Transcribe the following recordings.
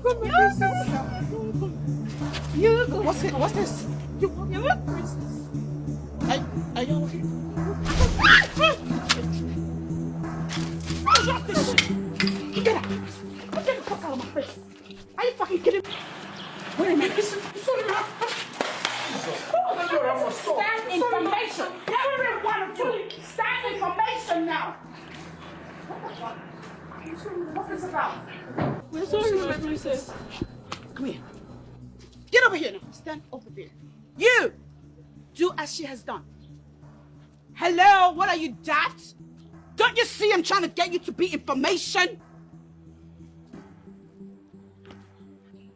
What's this? You look princess. Are you okay? Drop this shit. Get out. Get the fuck out of my face. Are you fucking kidding me? Wait a minute. Sorry, man. Stand information. Every one of you. Stand information now. What the fuck? What's this about? We're sorry, my princess. Come here. Get over here now. Stand over there. You! Do as she has done. Hello? What are you, daft? Don't you see I'm trying to get you to be information?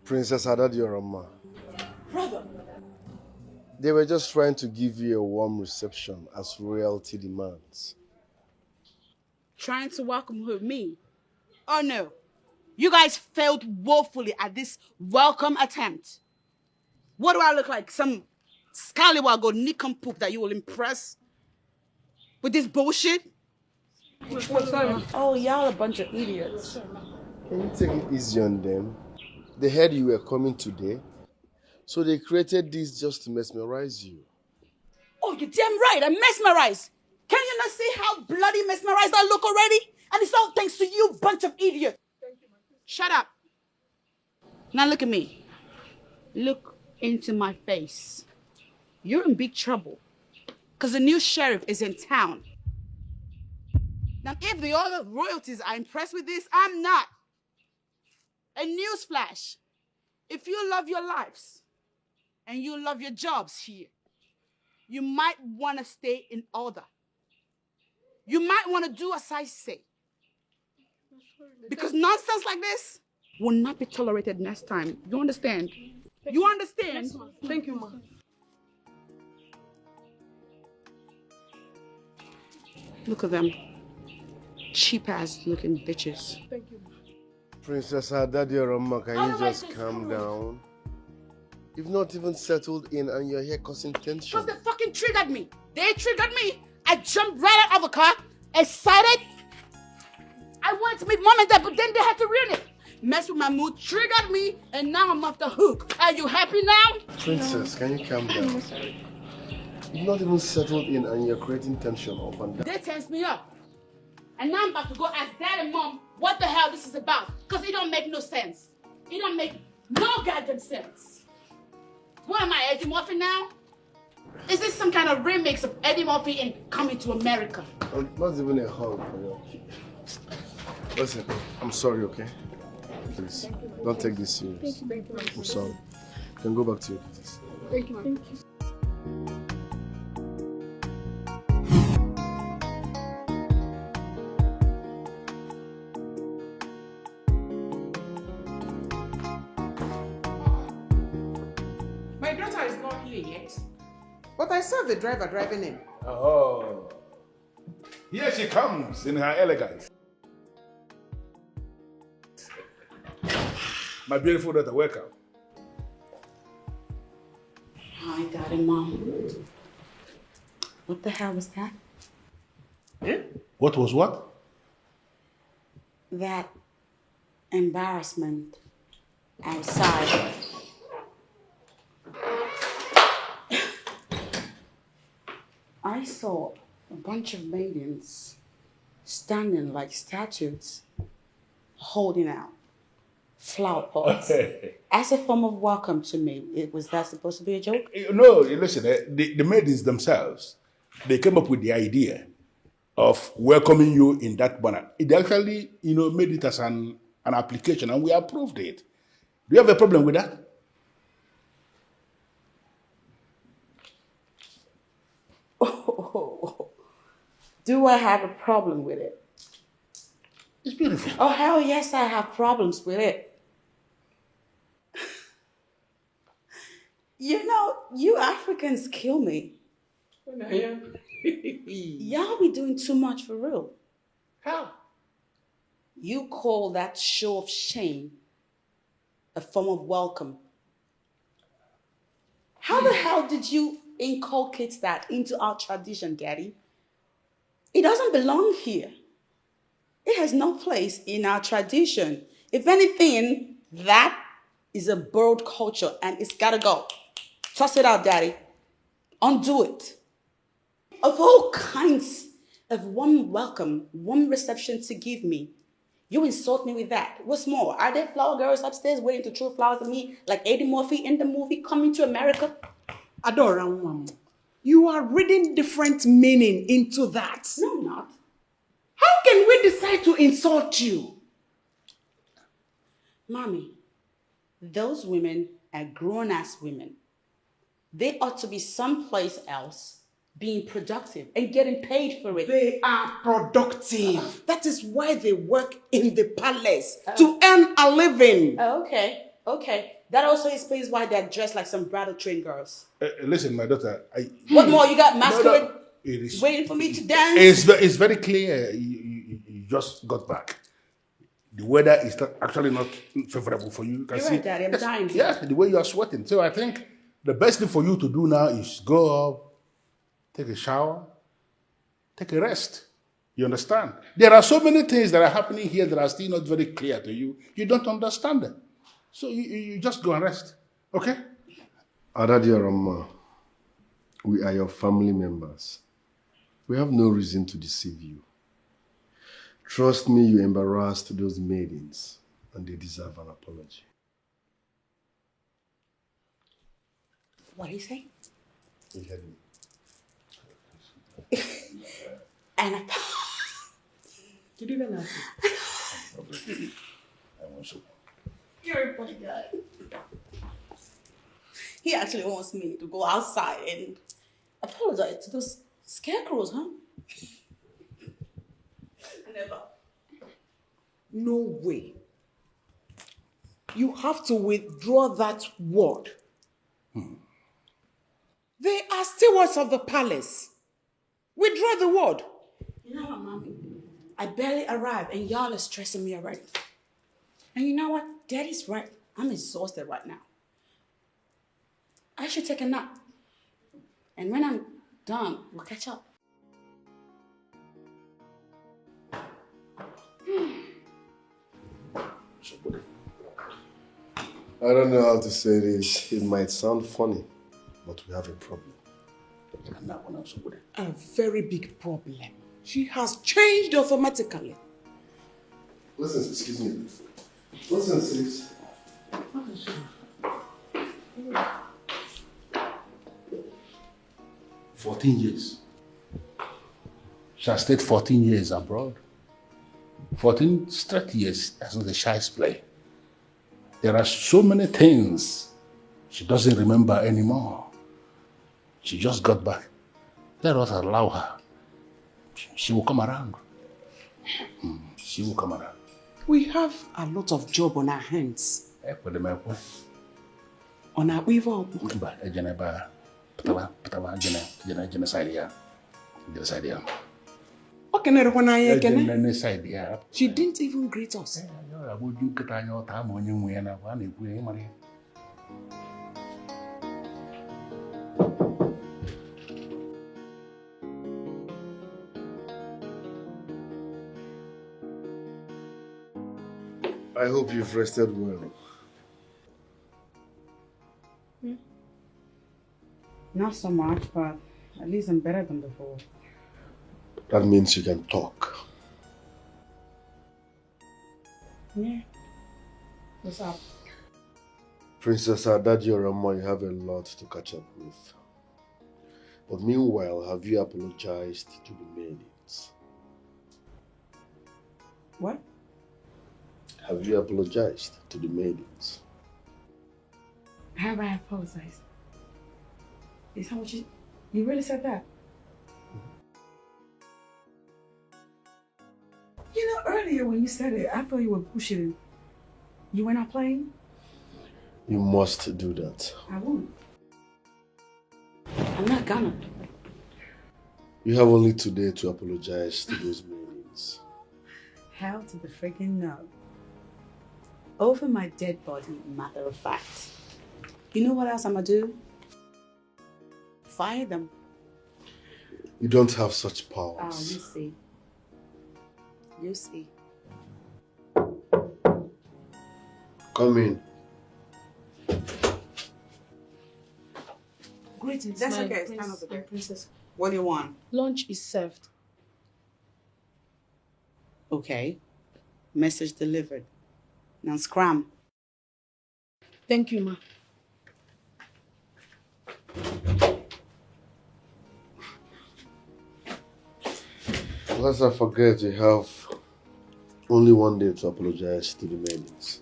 Princess Adadiorama. Brother. They were just trying to give you a warm reception as royalty demands. Trying to welcome who? Me? Oh no. You guys failed woefully at this welcome attempt. What do I look like? Some scallywag or nincompoop that you will impress? With this bullshit? Oh, y'all a bunch of idiots. Can you take it easy on them? They heard you were coming today, so they created this just to mesmerize you. Oh, you're damn right. I'm mesmerized. Can you not see how bloody mesmerized I look already? And it's all thanks to you, bunch of idiots. Shut up. Now look at me. Look into my face. You're in big trouble. Because the new sheriff is in town. Now, if the other royalties are impressed with this, I'm not. A newsflash. If you love your lives and you love your jobs here, you might want to stay in order. You might want to do as I say. Because nonsense like this will not be tolerated next time. You understand? You understand? Yes, ma'am. Thank you, ma'am. Look at them. Cheap-ass looking bitches. Thank you. Princess Adadiorama, can you just calm down? You've not even settled in and you're here causing tension. Because they fucking triggered me. They triggered me. I jumped right out of the car, excited. I wanted to meet mom and dad, but then they had to ruin it. Mess with my mood, triggered me, and now I'm off the hook. Are you happy now? Princess, can you calm down? You've not even settled in and you're creating tension up and down. They tense me up. And now I'm about to go ask dad and mom what the hell this is about. Because it don't make no sense. It don't make no goddamn sense. What am I, Eddie Murphy now? Is this some kind of remix of Eddie Murphy in Coming to America? Not even a hug for you. Listen, I'm sorry, okay? Please, don't take this serious. Thank you. I'm sorry. You can go back to your duties. Thank you, ma'am. Thank you. My daughter is not here yet, but I saw the driver driving in. Oh, here she comes in her elegance. My beautiful daughter, welcome. Hi, Dad and Mom. What the hell was that? Eh? What was what? That embarrassment outside. I saw a bunch of maidens standing like statues, holding out flower pots as a form of welcome to me. Was that supposed to be a joke? No, listen, the maidens themselves, they came up with the idea of welcoming you in that manner. It actually, made it as an application and we approved it. Do you have a problem with that? Oh, do I have a problem with it? It's beautiful. Oh, hell yes, I have problems with it. You Africans kill me. Y'all be doing too much for real. How? You call that show of shame a form of welcome. How the hell did you inculcate that into our tradition, Daddy? It doesn't belong here. It has no place in our tradition. If anything, that is a borrowed culture and it's gotta go. Toss it out, daddy. Undo it. Of all kinds of warm welcome, warm reception to give me, you insult me with that. What's more, are there flower girls upstairs waiting to throw flowers at me like Eddie Murphy in the movie Coming to America? Adora, you are reading different meaning into that. No, I'm not. How can we decide to insult you? Mommy, those women are grown-ass women. They ought to be someplace else being productive and getting paid for it. They are productive. That is why they work in the palace, to earn a living. Oh, okay. That also explains why they're dressed like some bridal train girls. Listen, my daughter. What more? You got masquerade It is, waiting for me to dance? it's very clear. You just got back. The weather is actually not favorable for you. You can You're see, right, Daddy. I'm dying. Yeah, the way you are sweating. So I think the best thing for you to do now is go up, take a shower, take a rest. You understand? There are so many things that are happening here that are still not very clear to you. You don't understand them. So you just go and rest. Okay? Adadiorama, we are your family members. We have no reason to deceive you. Trust me, you embarrassed those maidens, and they deserve an apology. What do you say? You heard me. And Did you even ask? I want to. you're a funny guy. He actually wants me to go outside and apologize to those scarecrows, huh? Never. No way. You have to withdraw that word. They are stewards of the palace. Withdraw the word. You know what, Mommy? I barely arrived and y'all are stressing me already. And you know what? Daddy's right. I'm exhausted right now. I should take a nap. And when I'm done, we'll catch up. I don't know how to say this. It might sound funny, but we have a problem. A very big problem. She has changed automatically. Listen, excuse me. Listen, sis. 14 years. She has stayed 14 years abroad. 14 straight years as the shy's play. There are so many things she doesn't remember anymore. She just got back. Let us allow her. She will come around. She will come around. We have a lot of job on our hands. On our weaver. She didn't even greet us. I hope you've rested well. Not so much, but at least I'm better than before. That means you can talk. Yeah. What's up? Princess Adadiorama, you have a lot to catch up with. But meanwhile, have you apologized to the maidens? What? Have you apologized to the maidens? Have I apologized? Is that what you really said that? You know, earlier when you said it, I thought you were pushing. You were not playing? You must do that. I won't. I'm not gonna. You have only today to apologize to those maidens. Hell to the freaking no. Over my dead body, matter of fact. You know what else I'm gonna do? Fire them. You don't have such powers. Oh, you see. You see. Come in. Greetings, That's my okay, prince stand over there. and princess. What do you want? Lunch is served. Okay. Message delivered. Now scram. Thank you, ma. Lest I forget, you have only one day to apologize to the maidens.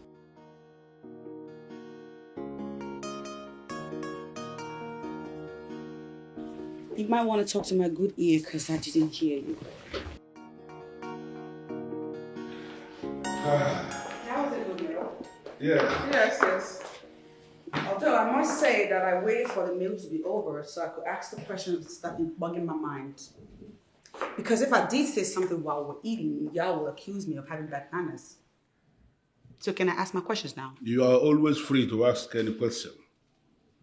You might want to talk to my good ear because I didn't hear you. How's it going, girl? Yeah. Yes. Although I must say that I waited for the meal to be over so I could ask the questions that started bugging my mind. Because if I did say something while we're eating, y'all will accuse me of having bad manners. So can I ask my questions now? You are always free to ask any question.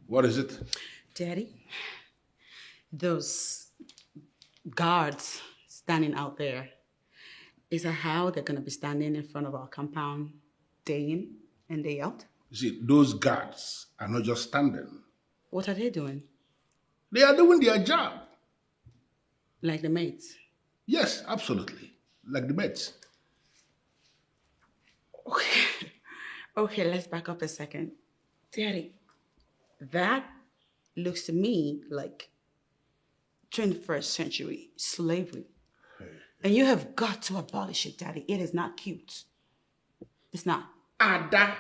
What is it? Daddy, those guards standing out there, is that how they're going to be standing in front of our compound day in and day out? You see, those guards are not just standing. What are they doing? They are doing their job. Like the maids? Yes, absolutely. Like the maids. Okay, let's back up a second. Daddy, that looks to me like 21st century slavery. And you have got to abolish it, Daddy. It is not cute. It's not. Ada.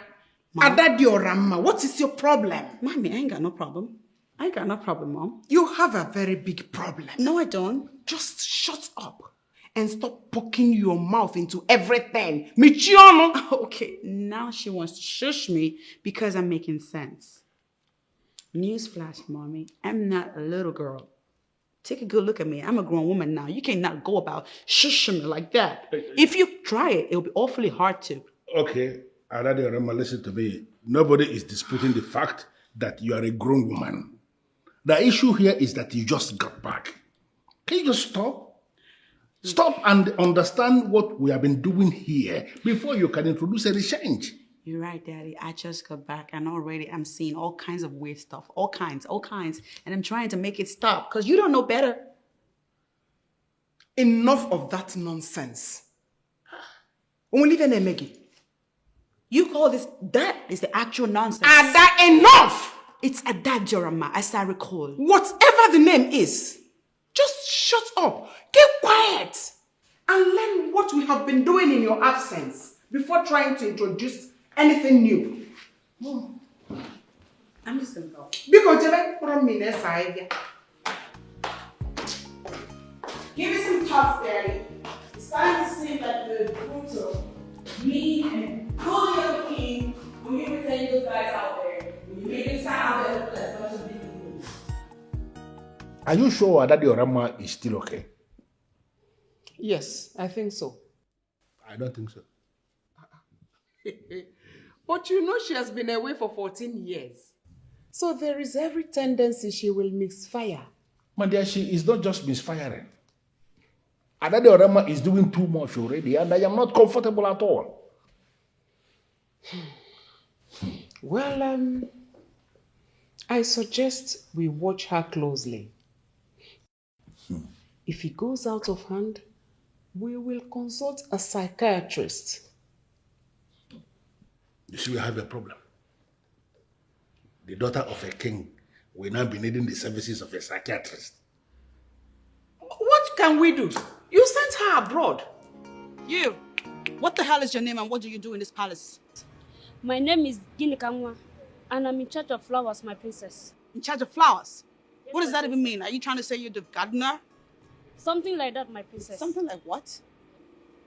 Mom? Ada Diorama, what is your problem? Mommy, I ain't got no problem. I ain't got no problem, Mom. You have a very big problem. No, I don't. Just shut up and stop poking your mouth into everything. Michiono. Okay, now she wants to shush me because I'm making sense. Newsflash, Mommy. I'm not a little girl. Take a good look at me. I'm a grown woman now. You cannot go about shushing me like that. If you try it, it'll be awfully hard to. Okay, Aradi Rama, listen to me. Nobody is disputing the fact that you are a grown woman. The issue here is that you just got back. Can you just stop? Stop and understand what we have been doing here before you can introduce any change. You're right, Daddy. I just got back and already I'm seeing all kinds of weird stuff. All kinds. And I'm trying to make it stop because you don't know better. Enough of that nonsense. Only even Emegi. You call this, that is the actual nonsense. Ada, enough! It's Ada Jorama, as I recall. Whatever the name is, just shut up, keep quiet, and learn what we have been doing in your absence before trying to introduce anything new. I'm just gonna go. Give me some thoughts, Daddy. It's starting to seem like the brutal, mean, and bully of a king when you pretend those guys out there. When you make them sound out there like a bunch of big moves. Are you sure Adadi Orama is still okay? Yes, I think so. I don't think so. But you know she has been away for 14 years. So there is every tendency she will misfire. My dear, she is not just misfiring. Adadi Orama is doing too much already, and I am not comfortable at all. Well, I suggest we watch her closely. If it goes out of hand, we will consult a psychiatrist. You see, we have a problem. The daughter of a king will now be needing the services of a psychiatrist. What can we do? You sent her abroad. You, what the hell is your name and what do you do in this palace? My name is Ginikamwa, and I'm in charge of flowers, my princess. In charge of flowers? Yes, What does my that even mean? Are you trying to say you're the gardener? Something like that, my princess. Something like what?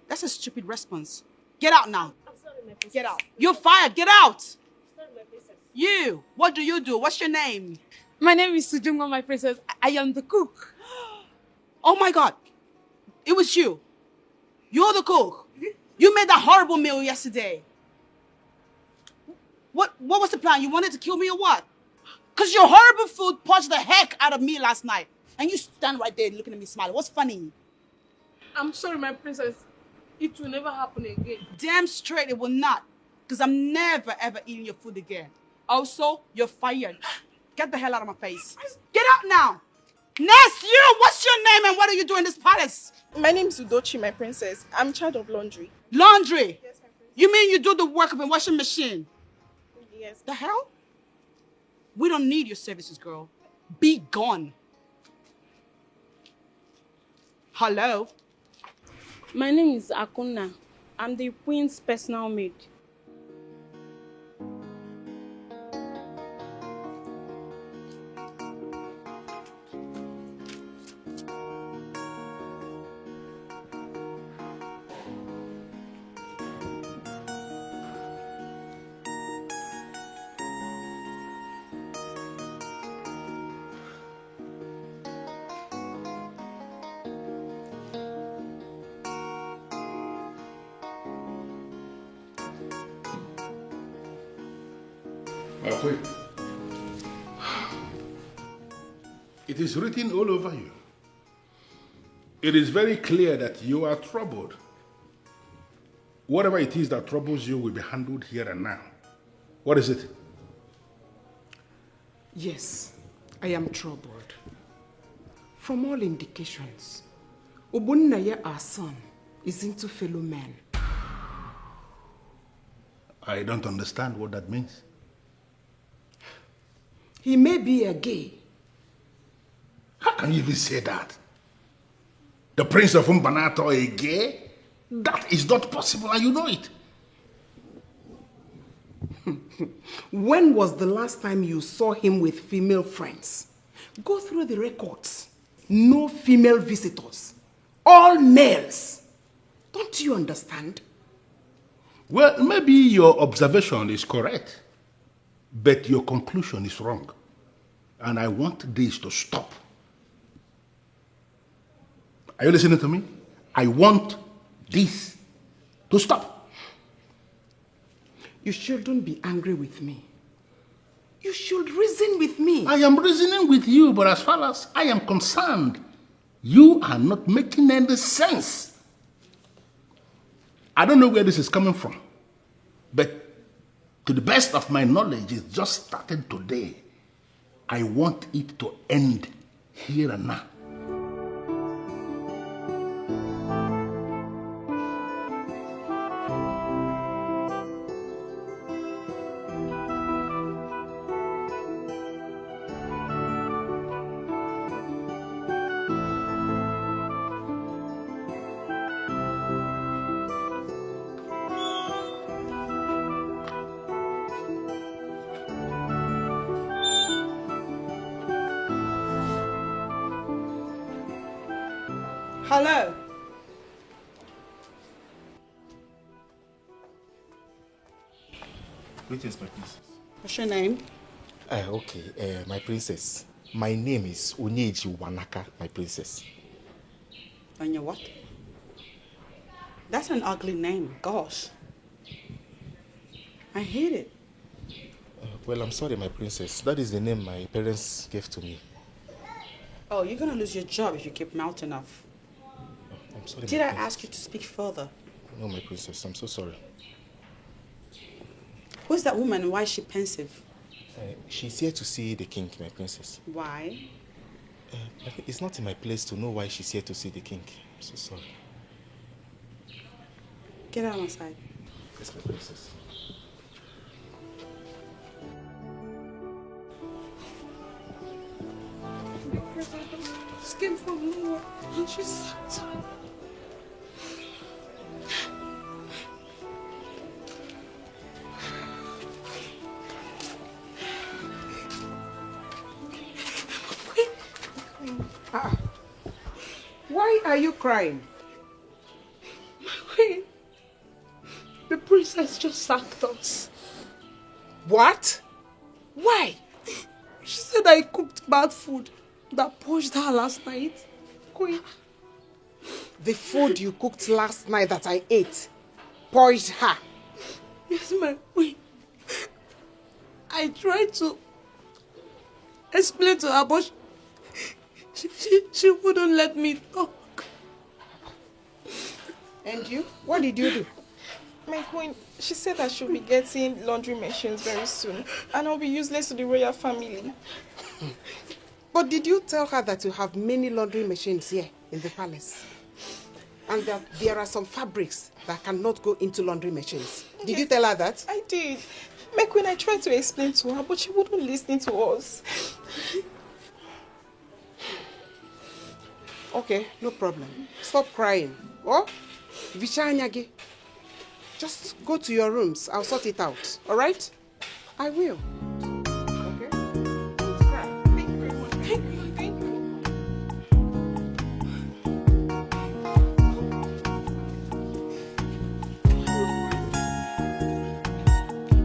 That's a stupid response. Get out now. I'm sorry, my princess. Get out. You're fired. Get out. Sorry, my princess. You, what do you do? What's your name? My name is Sujungwa, my princess. I am the cook. Oh my God. It was you. You're the cook. You made that horrible meal yesterday. What was the plan? You wanted to kill me or what? Because your horrible food punched the heck out of me last night. And you stand right there looking at me smiling. What's funny? I'm sorry, my princess. It will never happen again. Damn straight it will not. Because I'm never ever eating your food again. Also, you're fired. Get the hell out of my face. Get out now. Ness, you, what's your name and what do you do in this palace? My name is Udochi, my princess. I'm in charge of laundry. Laundry? Yes, my princess. You mean you do the work of a washing machine? Yes. The hell? We don't need your services, girl. Be gone. Hello? My name is Akuna. I'm the queen's personal maid. Wait. It is written all over you. It is very clear that you are troubled. Whatever it is that troubles you will be handled here and now. What is it? Yes, I am troubled. From all indications, Obunnaya, our son, is into fellow men. I don't understand what that means. He may be a gay. How can you even say that? The Prince of Umbanato a gay? That is not possible and you know it. When was the last time you saw him with female friends? Go through the records. No female visitors. All males. Don't you understand? Well, maybe your observation is correct, but your conclusion is wrong. And I want this to stop. Are you listening to me? I want this to stop. You shouldn't be angry with me. You should reason with me. I am reasoning with you, but as far as I am concerned, you are not making any sense. I don't know where this is coming from, but to the best of my knowledge, it's just started today. I want it to end here and now. Hello? Greetings, my princess. What's your name? Okay, my princess. My name is Onyeji Wanaka, my princess. And your what? That's an ugly name. Gosh. I hate it. Well, I'm sorry, my princess. That is the name my parents gave to me. Oh, you're gonna lose your job if you keep mouthing off. I'm sorry. Did my I princess. ask you to speak further? No, my princess. I'm so sorry. Who's that woman and why is she pensive? She's here to see the king, my princess. Why? It's not in my place to know why she's here to see the king. I'm so sorry. Get out of my sight. Yes, my princess. She came from nowhere and she sucked. Why are you crying? My queen, the princess just sacked us. What? Why? She said I cooked bad food that pushed her last night. Queen. The food you cooked last night that I ate poisoned her. Yes, my queen. I tried to explain to her, but she wouldn't let me talk. And you? What did you do? My queen, she said I should be getting laundry machines very soon, and I'll be useless to the royal family. But did you tell her that you have many laundry machines here in the palace? And that there are some fabrics that cannot go into laundry machines? Did you tell her that? I did. My queen, I tried to explain to her, but she wouldn't listen to us. Okay, no problem. Stop crying. Oh, Vichanyagi. Just go to your rooms. I'll sort it out. All right? I will. Okay? Don't cry. Thank you very much. Thank you. Thank you.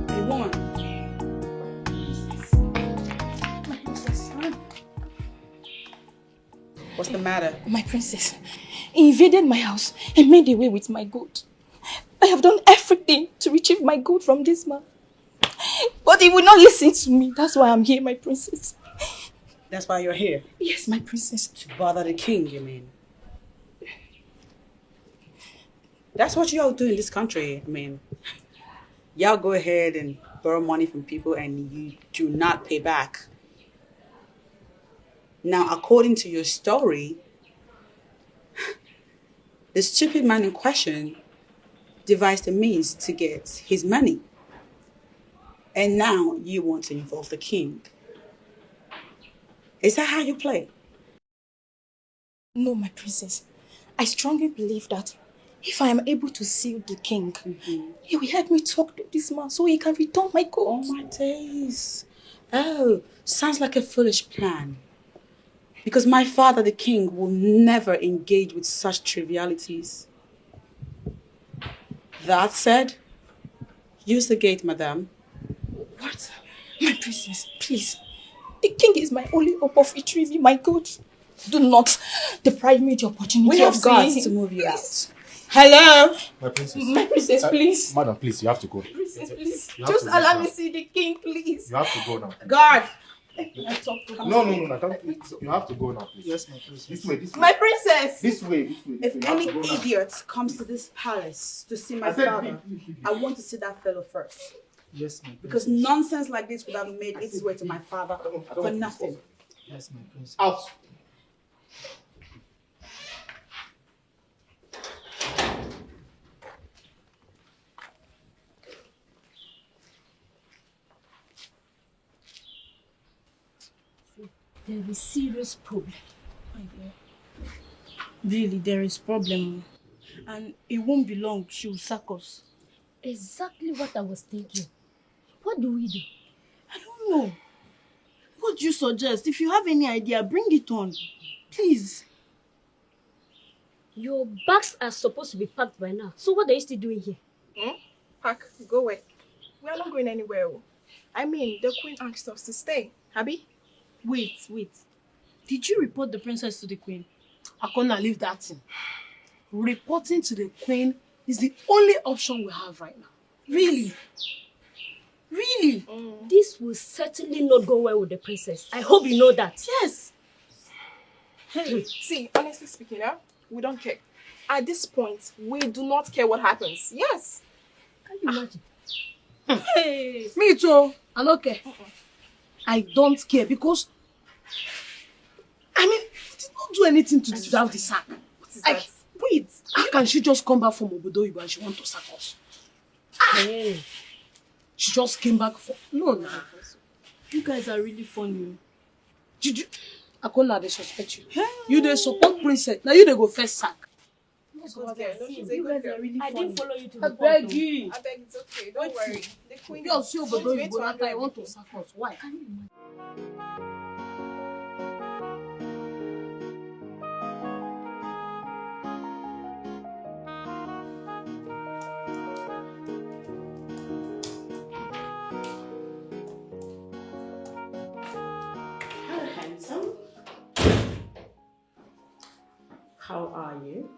Hey, woman. What's the matter? My princess, he invaded my house and made away with my gold. I have done everything to retrieve my gold from this man. But he will not listen to me. That's why I'm here, my princess. That's why you're here. Yes, my princess. To bother the king, you mean? That's what y'all do in this country. I mean, y'all go ahead and borrow money from people and you do not pay back. Now, according to your story, the stupid man in question devised a means to get his money. And now you want to involve the king. Is that how you play? No, my princess. I strongly believe that if I am able to seal the king, he will help me talk to this man so he can return my gold. Oh my days. Oh, sounds like a foolish plan. Because my father, the king, will never engage with such trivialities. That said, use the gate, madame. What? My princess, please. The king is my only hope of retrieving my gold. Do not deprive me of the opportunity We have of guards seeing to him. move you out. Hello? My princess. My princess, please. Madam, please, you have to go. Princess, please. You have Just to leave allow now. me to see the king, please. You have to go now. Guard! I talk to him. No, you have to go now, please. Yes, my princess. This way, this way. My princess. This way, this way. If You have any to go now. idiot comes to this palace to see my I said father, leave. I want to see that fellow first. Yes, my princess. Because nonsense like this would have made its way to my father for nothing. Yes, my princess. Out. There is serious problem. My dear. Really, there is problem. And it won't be long, she will sack us. Exactly what I was thinking. What do we do? I don't know. What do you suggest? If you have any idea, bring it on. Please. Your bags are supposed to be packed by now. So what are you still doing here? Pack, go away. We are not going anywhere. I mean, the queen asked us to stay. Abby? Wait. Did you report the princess to the queen? Akona, leave that thing. Reporting to the queen is the only option we have right now. Really? Really? This will certainly not go well with the princess. I hope you know that. Yes. Hey, see, honestly speaking, we don't care. At this point, we do not care what happens. Yes. Can you imagine? Hey. Me too. I don't care. I don't care because I mean, we did not do anything to deserve the sack. What is Like, that? wait, how can she just come back from Obodoyibo and she want to sack us? Hey. She just came back for no. You guys are really funny. Did you Akona, they suspect you. You they support princess. Now you they go first sack. She's a good girl. No, she's a You good guys girl. are really I funny. didn't follow you to I the beg port, you. I beg, it's okay. Don't worry. The queen Girl, see she's going Obodoyibo to that handle I want to everything. sack us. Why? Hello, handsome. How are you?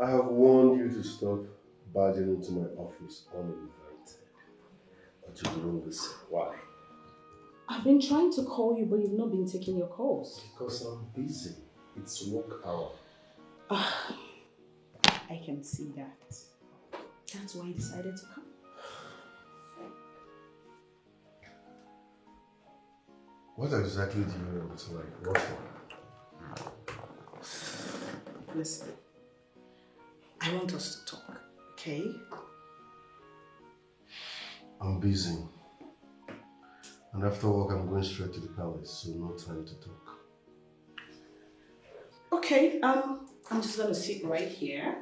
I have warned you to stop barging into my office uninvited. But you won't listen. Why? I've been trying to call you, but you've not been taking your calls. Because I'm busy. It's work hour. I can see that. That's why I decided to come. What exactly do you want? Like, what for? Listen, I want us to talk, okay? I'm busy. And after work, I'm going straight to the palace, so no time to talk. Okay, I'm just gonna sit right here.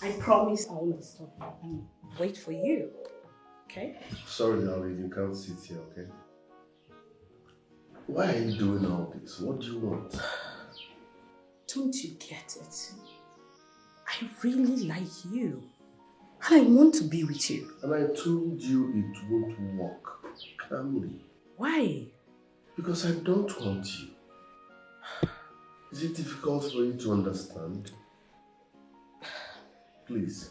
I promise I won't disturb you and wait for you, okay? Sorry, darling, you can't sit here, okay? Why are you doing all this? What do you want? Don't you get it? I really like you. And I want to be with you. And I told you it won't work. Calmly. Why? Because I don't want you. Is it difficult for you to understand? Please.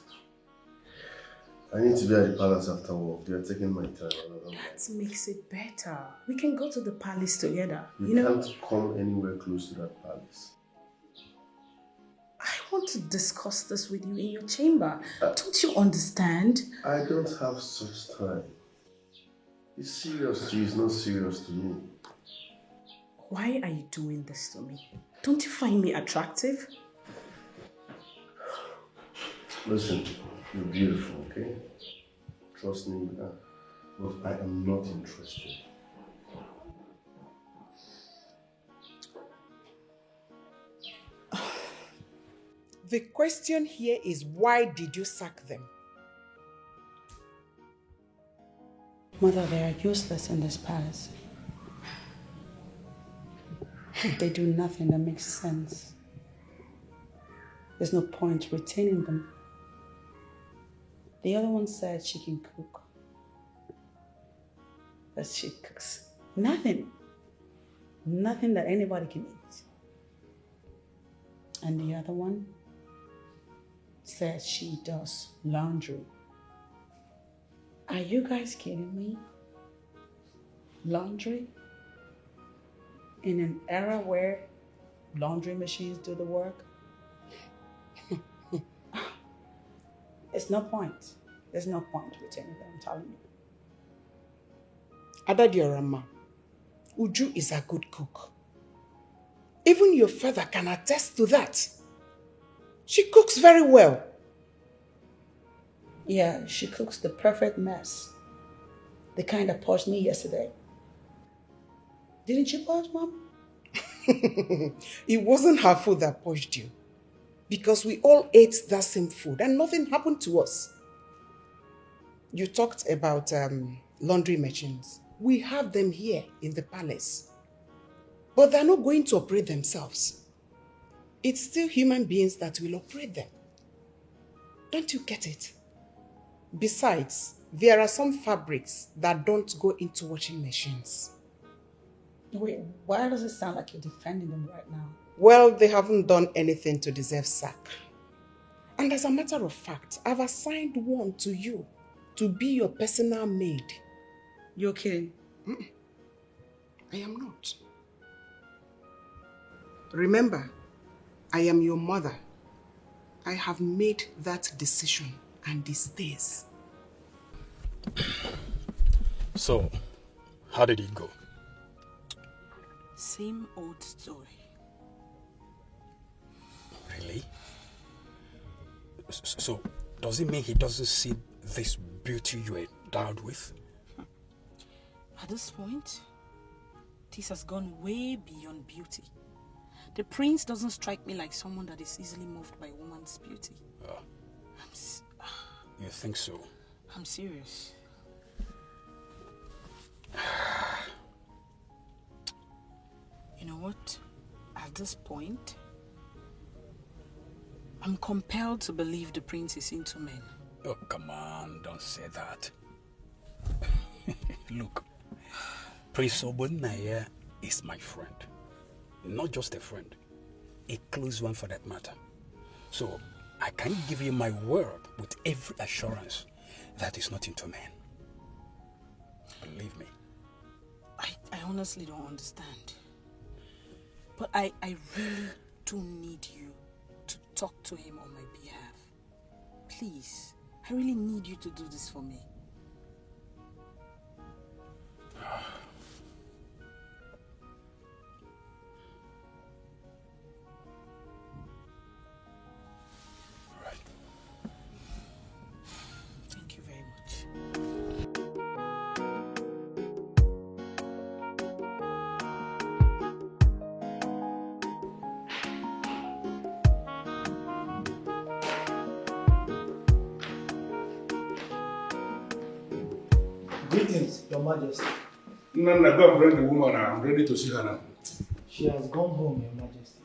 I need to be at the palace after work. They are taking my time. That makes it better. We can go to the palace together. You can't come anywhere close to that palace. I want to discuss this with you in your chamber. Don't you understand? I don't have such time. It's serious to you, it's not serious to me. Why are you doing this to me? Don't you find me attractive? Listen, you're beautiful, okay? Trust me, but I am not interested. The question here is, why did you sack them? Mother, they are useless in this palace. They do nothing that makes sense. There's no point retaining them. The other one said she can cook. But she cooks nothing. Nothing that anybody can eat. And the other one said she does laundry. Are you guys kidding me? Laundry? In an era where laundry machines do the work? It's no point. There's no point retaining them, I'm telling you. Adadiorama, Uju is a good cook. Even your father can attest to that. She cooks very well. Yeah, she cooks the perfect mess. The kind that purged me yesterday. Didn't you purge, Mom? It wasn't her food that purged you. Because we all ate that same food and nothing happened to us. You talked about laundry machines. We have them here in the palace. But they're not going to operate themselves. It's still human beings that will operate them. Don't you get it? Besides, there are some fabrics that don't go into washing machines. Wait, why does it sound like you're defending them right now? Well, they haven't done anything to deserve sack. And as a matter of fact, I've assigned one to you to be your personal maid. You're kidding? I am not. Remember, I am your mother. I have made that decision and it stays. So, how did it go? Same old story. Really? So, does it mean he doesn't see this beauty you endowed with? At this point, this has gone way beyond beauty. The prince doesn't strike me like someone that is easily moved by a woman's beauty. You think so? I'm serious. You know what? At this point, I'm compelled to believe the prince is into men. Oh, come on, don't say that. Look, Prince Obunaya is my friend. Not just a friend, a close one for that matter. So, I can give you my word with every assurance that he's not into men. Believe me. I honestly don't understand. But I really do need you to talk to him on my behalf. Please, I I really need you to do this for me. Thank you very much. Greetings, Your Majesty. No, go and bring the woman. I'm ready to see her now. She has gone home, Your Majesty.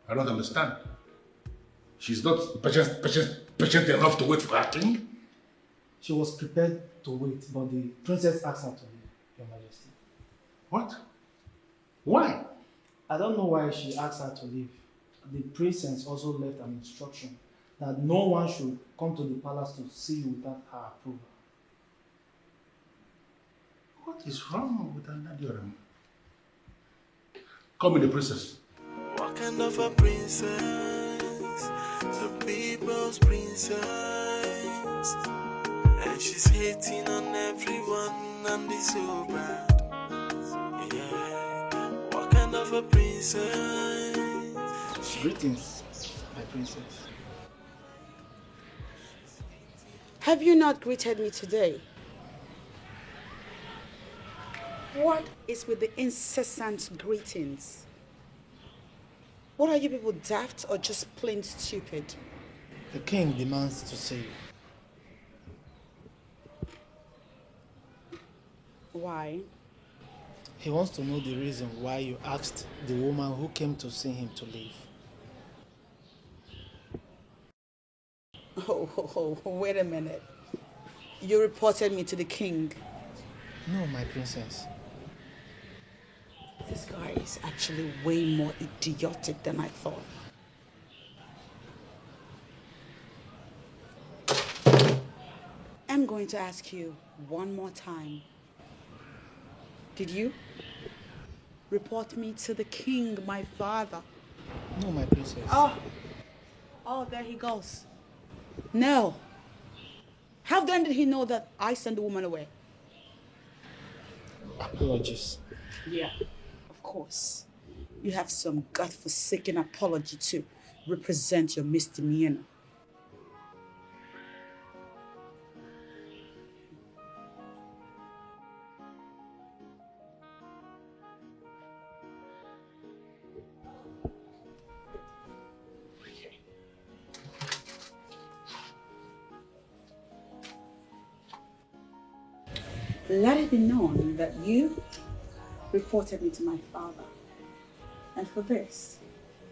I don't understand. She's not patient enough to wait for her king? She was prepared to wait, but the princess asked her to leave, Your Majesty. What? Why? I don't know why she asked her to leave. The princess also left an instruction that no one should come to the palace to see you without her approval. What is wrong with Anadioram? Call me the princess. What kind of a princess? The people's princess. And she's hating on everyone and it's so bad. Yeah. What kind of a princess? Greetings, my princess. Have you not greeted me today? What is with the incessant greetings? What are you people, daft or just plain stupid? The king demands to see you. Why? He wants to know the reason why you asked the woman who came to see him to leave. Oh, wait a minute. You reported me to the king. No, my princess. This guy is actually way more idiotic than I thought. I'm going to ask you one more time. Did you report me to the king, my father? No, my princess. Oh, there he goes. No. How then did he know that I sent the woman away? Apologies. Yeah, of course. You have some godforsaken apology to represent your misdemeanor. Let it be known that you reported me to my father. And for this,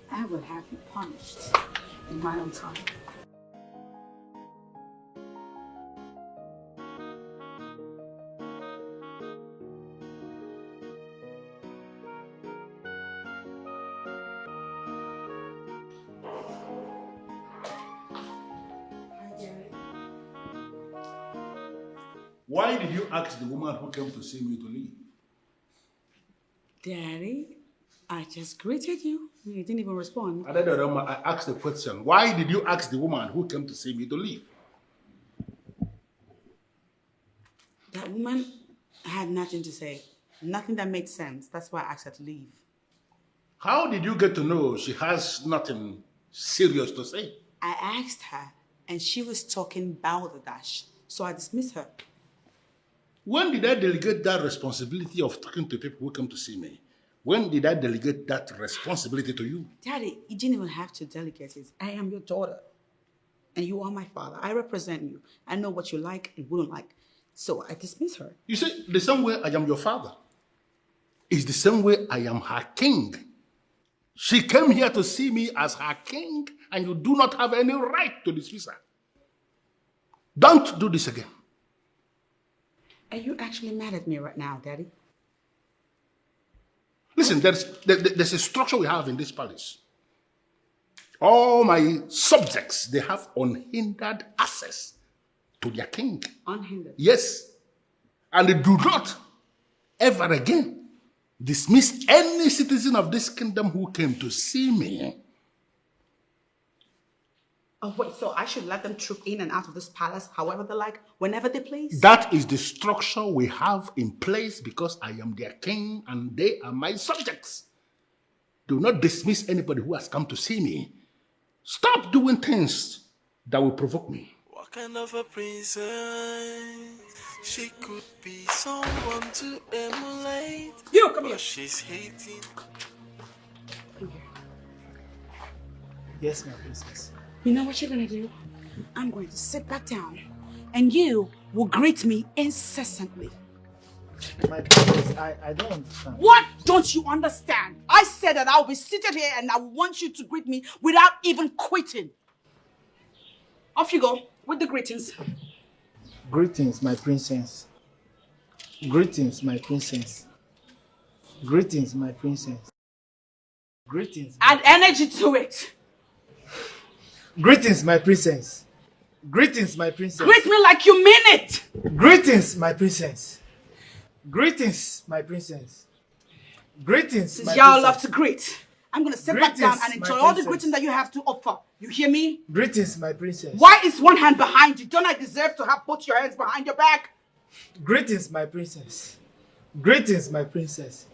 I will have you punished in my own time. Why did you ask the woman who came to see me to leave? Daddy, I just greeted you. You didn't even respond. I asked the question. Why did you ask the woman who came to see me to leave? That woman had nothing to say. Nothing that made sense. That's why I asked her to leave. How did you get to know she has nothing serious to say? I asked her, and she was talking balderdash, so I dismissed her. When did I delegate that responsibility of talking to people who come to see me? When did I delegate that responsibility to you? Daddy, you didn't even have to delegate it. I am your daughter, and you are my father. I represent you. I know what you like and wouldn't like, so I dismiss her. You see, the same way I am your father is the same way I am her king. She came here to see me as her king, and you do not have any right to dismiss her. Don't do this again. Are you actually mad at me right now, Daddy? Listen, there's a structure we have in this palace. All my subjects, they have unhindered access to their king. Unhindered? Yes. And they do not ever again dismiss any citizen of this kingdom who came to see me. Oh, wait, so I should let them troop in and out of this palace however they like, whenever they please? That is the structure we have in place because I am their king and they are my subjects. Do not dismiss anybody who has come to see me. Stop doing things that will provoke me. What kind of a princess? She could be someone to emulate. You, come here. She's hating. Yes, my princess. You know what you're gonna do? I'm going to sit back down and you will greet me incessantly. My princess, I don't understand. What don't you understand? I said that I'll be seated here and I want you to greet me without even quitting. Off you go with the greetings. Greetings, my princess. Greetings, my princess. Greetings, my princess. Greetings. Add energy to it. Greetings, my princess. Greetings, my princess. Greet me like you mean it. Greetings, my princess. Greetings, my princess. Greetings, Since my y'all princess. love to greet, I'm gonna sit back down and enjoy all the greeting that you have to offer. You hear me? Greetings, my princess. Why is one hand behind you? Don't I deserve to have both your hands behind your back? Greetings, my princess. Greetings, my princess.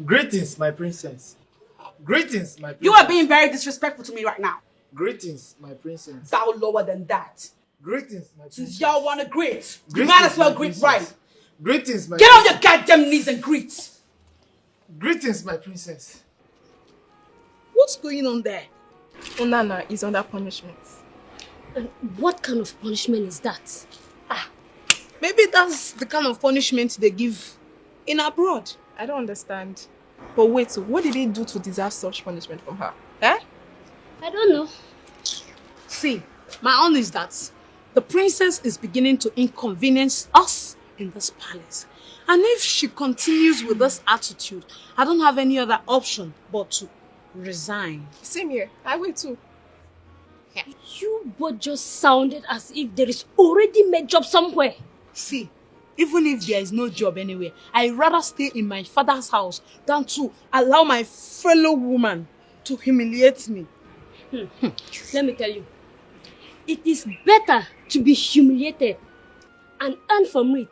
Greetings, my princess. Greetings, my princess. You are being very disrespectful to me right now. Greetings, my princess. Bow lower than that. Greetings, my princess. Since y'all want to greet, you Greetings, might as well my greet princess. right. Greetings, my Get on princess. your goddamn knees and greet. Greetings, my princess. What's going on there? Onana is under punishment. What kind of punishment is that? Maybe that's the kind of punishment they give in abroad. I don't understand. But wait, so what did he do to deserve such punishment from her? Eh? I don't know. See, my own is that the princess is beginning to inconvenience us in this palace. And if she continues with this attitude, I don't have any other option but to resign. Same here. I will too. You both just sounded as if there is already made job somewhere. See, even if there is no job anywhere, I'd rather stay in my father's house than to allow my fellow woman to humiliate me. Let me tell you, it is better to be humiliated and earn from it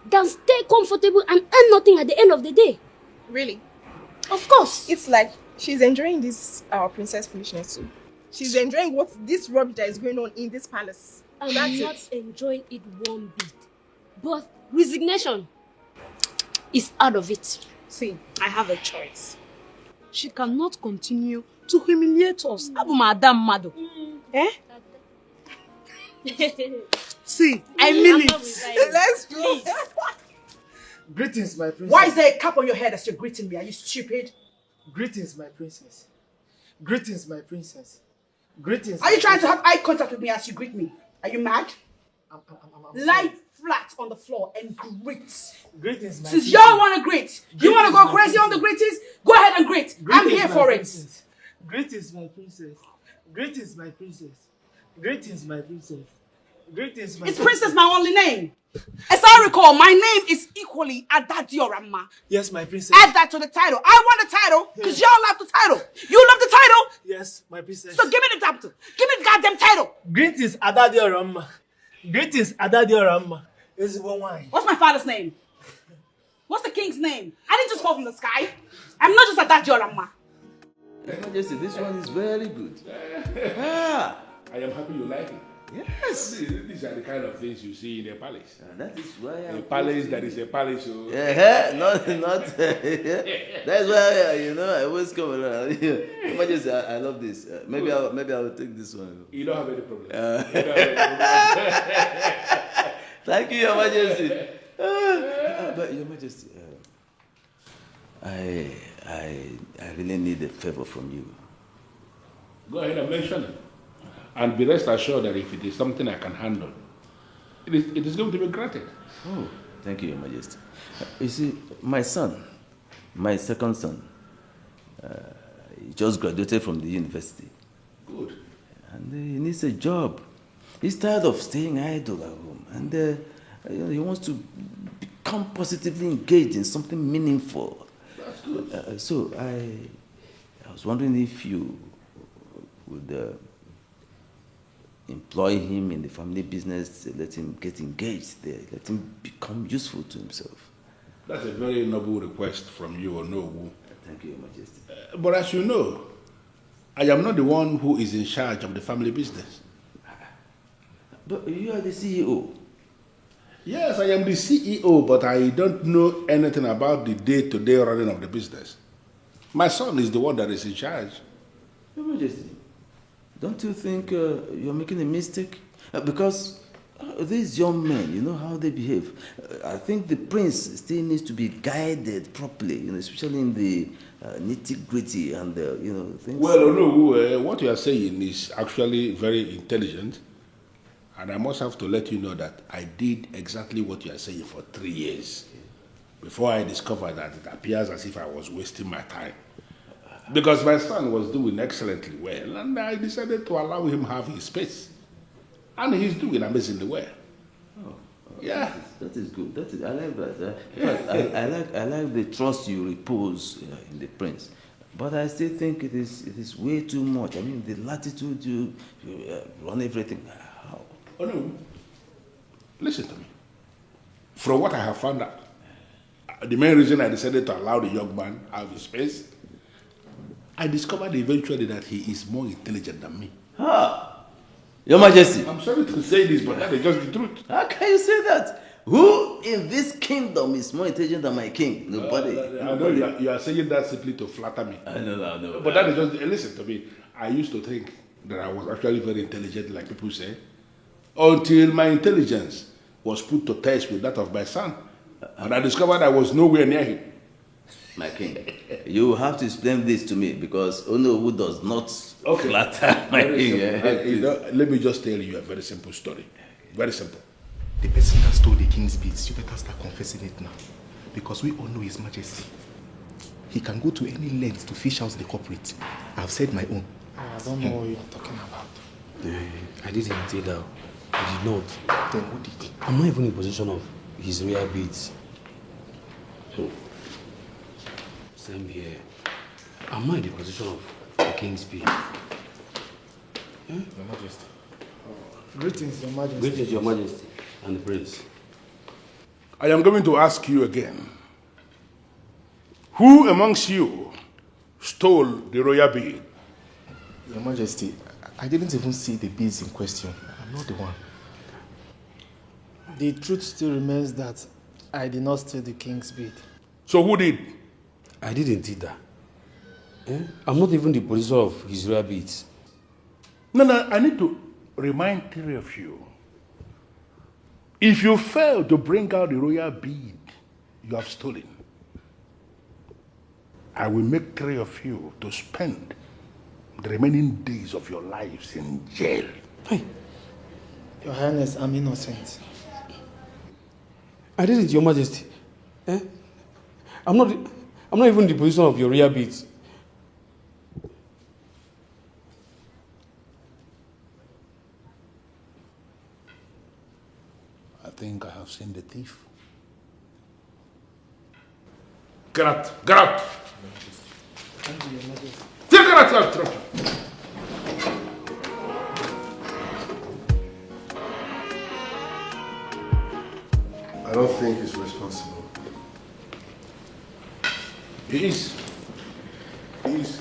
than stay comfortable and earn nothing at the end of the day. Really? Of course. It's like she's enjoying this princess foolishness too. She's enjoying this rubbish that is going on in this palace. I'm That's not it. enjoying it one bit. But resignation is out of it. See, I have a choice. She cannot continue to humiliate us. Abu Madam Mado. Eh? See, I mean it. Let's go. Greetings, my princess. Why is there a cap on your head as you're greeting me? Are you stupid? Greetings, my princess. Greetings, my princess. Greetings. Are you trying to have eye contact with me as you greet me? Are you mad? I'm Lie flat on the floor and greet. Greetings, my Since princess. y'all want to greet, you want to go crazy on the greetings? Go ahead and greet. I'm Greetings, here my for princess. Greetings, my princess. Greetings, my princess. Greetings, my princess. Greetings, my it. Is Princess my only name? As I recall, my name is equally Adadiorama. Yes, my princess. Add that to the title. I want the title because y'all love the title. You love the title? Yes, my princess. So give me the title. Give me the goddamn title. Greetings, Adadiorama. Greetings, Adadiorama. This is one wine. What's my father's name? What's the king's name? I didn't just fall from the sky. I'm not just Adadiorama. Your Majesty, this one is very good. I am happy you like it. Yes. These are the kind of things you see in a palace. That is why a palace that is a palace. So. Not. That's why I always come around. Your Majesty, I love this. Maybe I will take this one. You don't have any problem. Thank you, Your Majesty. But Your Majesty, I really need a favor from you. Go ahead and mention it. And be rest assured that if it is something I can handle, it is going to be granted. Oh, thank you, Your Majesty. You see, my son, my second son, he just graduated from the university. Good. And he needs a job. He's tired of staying idle at home. And he wants to become positively engaged in something meaningful. That's good. So I was wondering if you would employ him in the family business, let him get engaged there, let him become useful to himself. That's a very noble request from you, Onowu. Thank you, Your Majesty. But as you know, I am not the one who is in charge of the family business. But you are the CEO. Yes, I am the CEO, but I don't know anything about the day-to-day running of the business. My son is the one that is in charge. Your Majesty, don't you think you're making a mistake? Because these young men, you know how they behave. I think the prince still needs to be guided properly, especially in the nitty-gritty and things. Well, no, what you are saying is actually very intelligent, and I must have to let you know that I did exactly what you are saying for 3 years before I discovered that it appears as if I was wasting my time. Because my son was doing excellently well, and I decided to allow him have his space. And he's doing amazingly well. Oh, yeah. That is good. I like that. In fact, I like the trust you repose in the prince. But I still think it is way too much. I mean, the latitude you run everything. How? Oh, no. Listen to me. From what I have found out, the main reason I decided to allow the young man have his space, I discovered eventually that he is more intelligent than me. Your Majesty. I'm sorry to say this, but that is just the truth. How can you say that? Who in this kingdom is more intelligent than my king? Nobody. I know you are saying that simply to flatter me. I know. But that is just, listen to me. I used to think that I was actually very intelligent, like people say, until my intelligence was put to test with that of my son. And I discovered I was nowhere near him. My king, you have to explain this to me because Onowu does not flatter my king. Let me just tell you a very simple story. Very simple. The person that stole the king's beads, you better start confessing it now. Because we all know His Majesty. He can go to any length to fish out the culprit. I've said my own. I don't know what you're talking about. I didn't indeed. I did not. Then who did? I'm not even in possession of his royal beads. So, same here. I'm not in the position of the king's bead. Your Majesty. Greetings, Your Majesty. Greetings, Your Majesty and the prince. I am going to ask you again. Who amongst you stole the royal bead? Your Majesty, I didn't even see the beads in question. I'm not the one. The truth still remains that I did not steal the king's bead. So who did? I didn't either. I'm not even the possessor of his royal beads. No, I need to remind 3 of you. If you fail to bring out the royal bead you have stolen, I will make 3 of you to spend the remaining days of your lives in jail. Hey. Your Highness, I'm innocent. I did it, Your Majesty. I'm not even in the position of your royal beads. I think I have seen the thief. Get out! Get out! Thank you, Your Majesty. Take it out! I don't think he's responsible. He is. He is.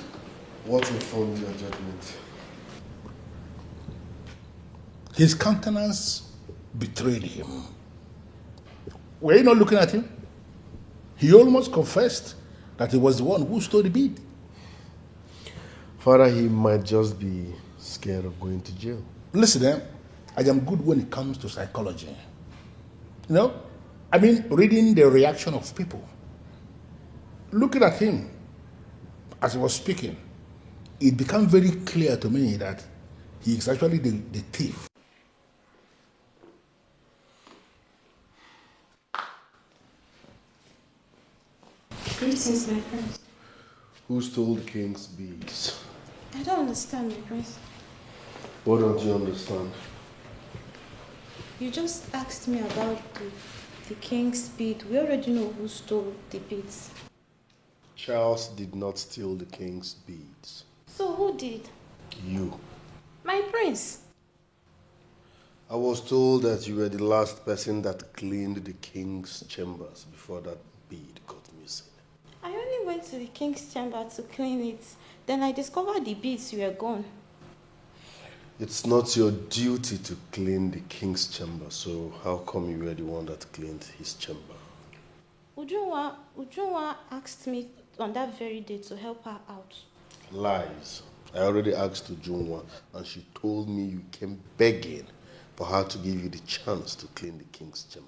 What informed your judgment? His countenance betrayed him. Were you not looking at him? He almost confessed that he was the one who stole the bead. Father, he might just be scared of going to jail. Listen, I am good when it comes to psychology. You know? I mean, reading the reaction of people. Looking at him as he was speaking, it became very clear to me that he is actually the thief. Greetings, my prince. Who stole the king's beads? I don't understand, my prince. What don't you understand? You just asked me about the king's bead. We already know who stole the beads. Charles did not steal the king's beads. So who did? You. My prince. I was told that you were the last person that cleaned the king's chambers before that bead got missing. I only went to the king's chamber to clean it. Then I discovered the beads were gone. It's not your duty to clean the king's chamber, so how come you were the one that cleaned his chamber? Ujunwa asked me on that very day to help her out. Lies. I already asked Ujunwa, and she told me you came begging for her to give you the chance to clean the king's chamber.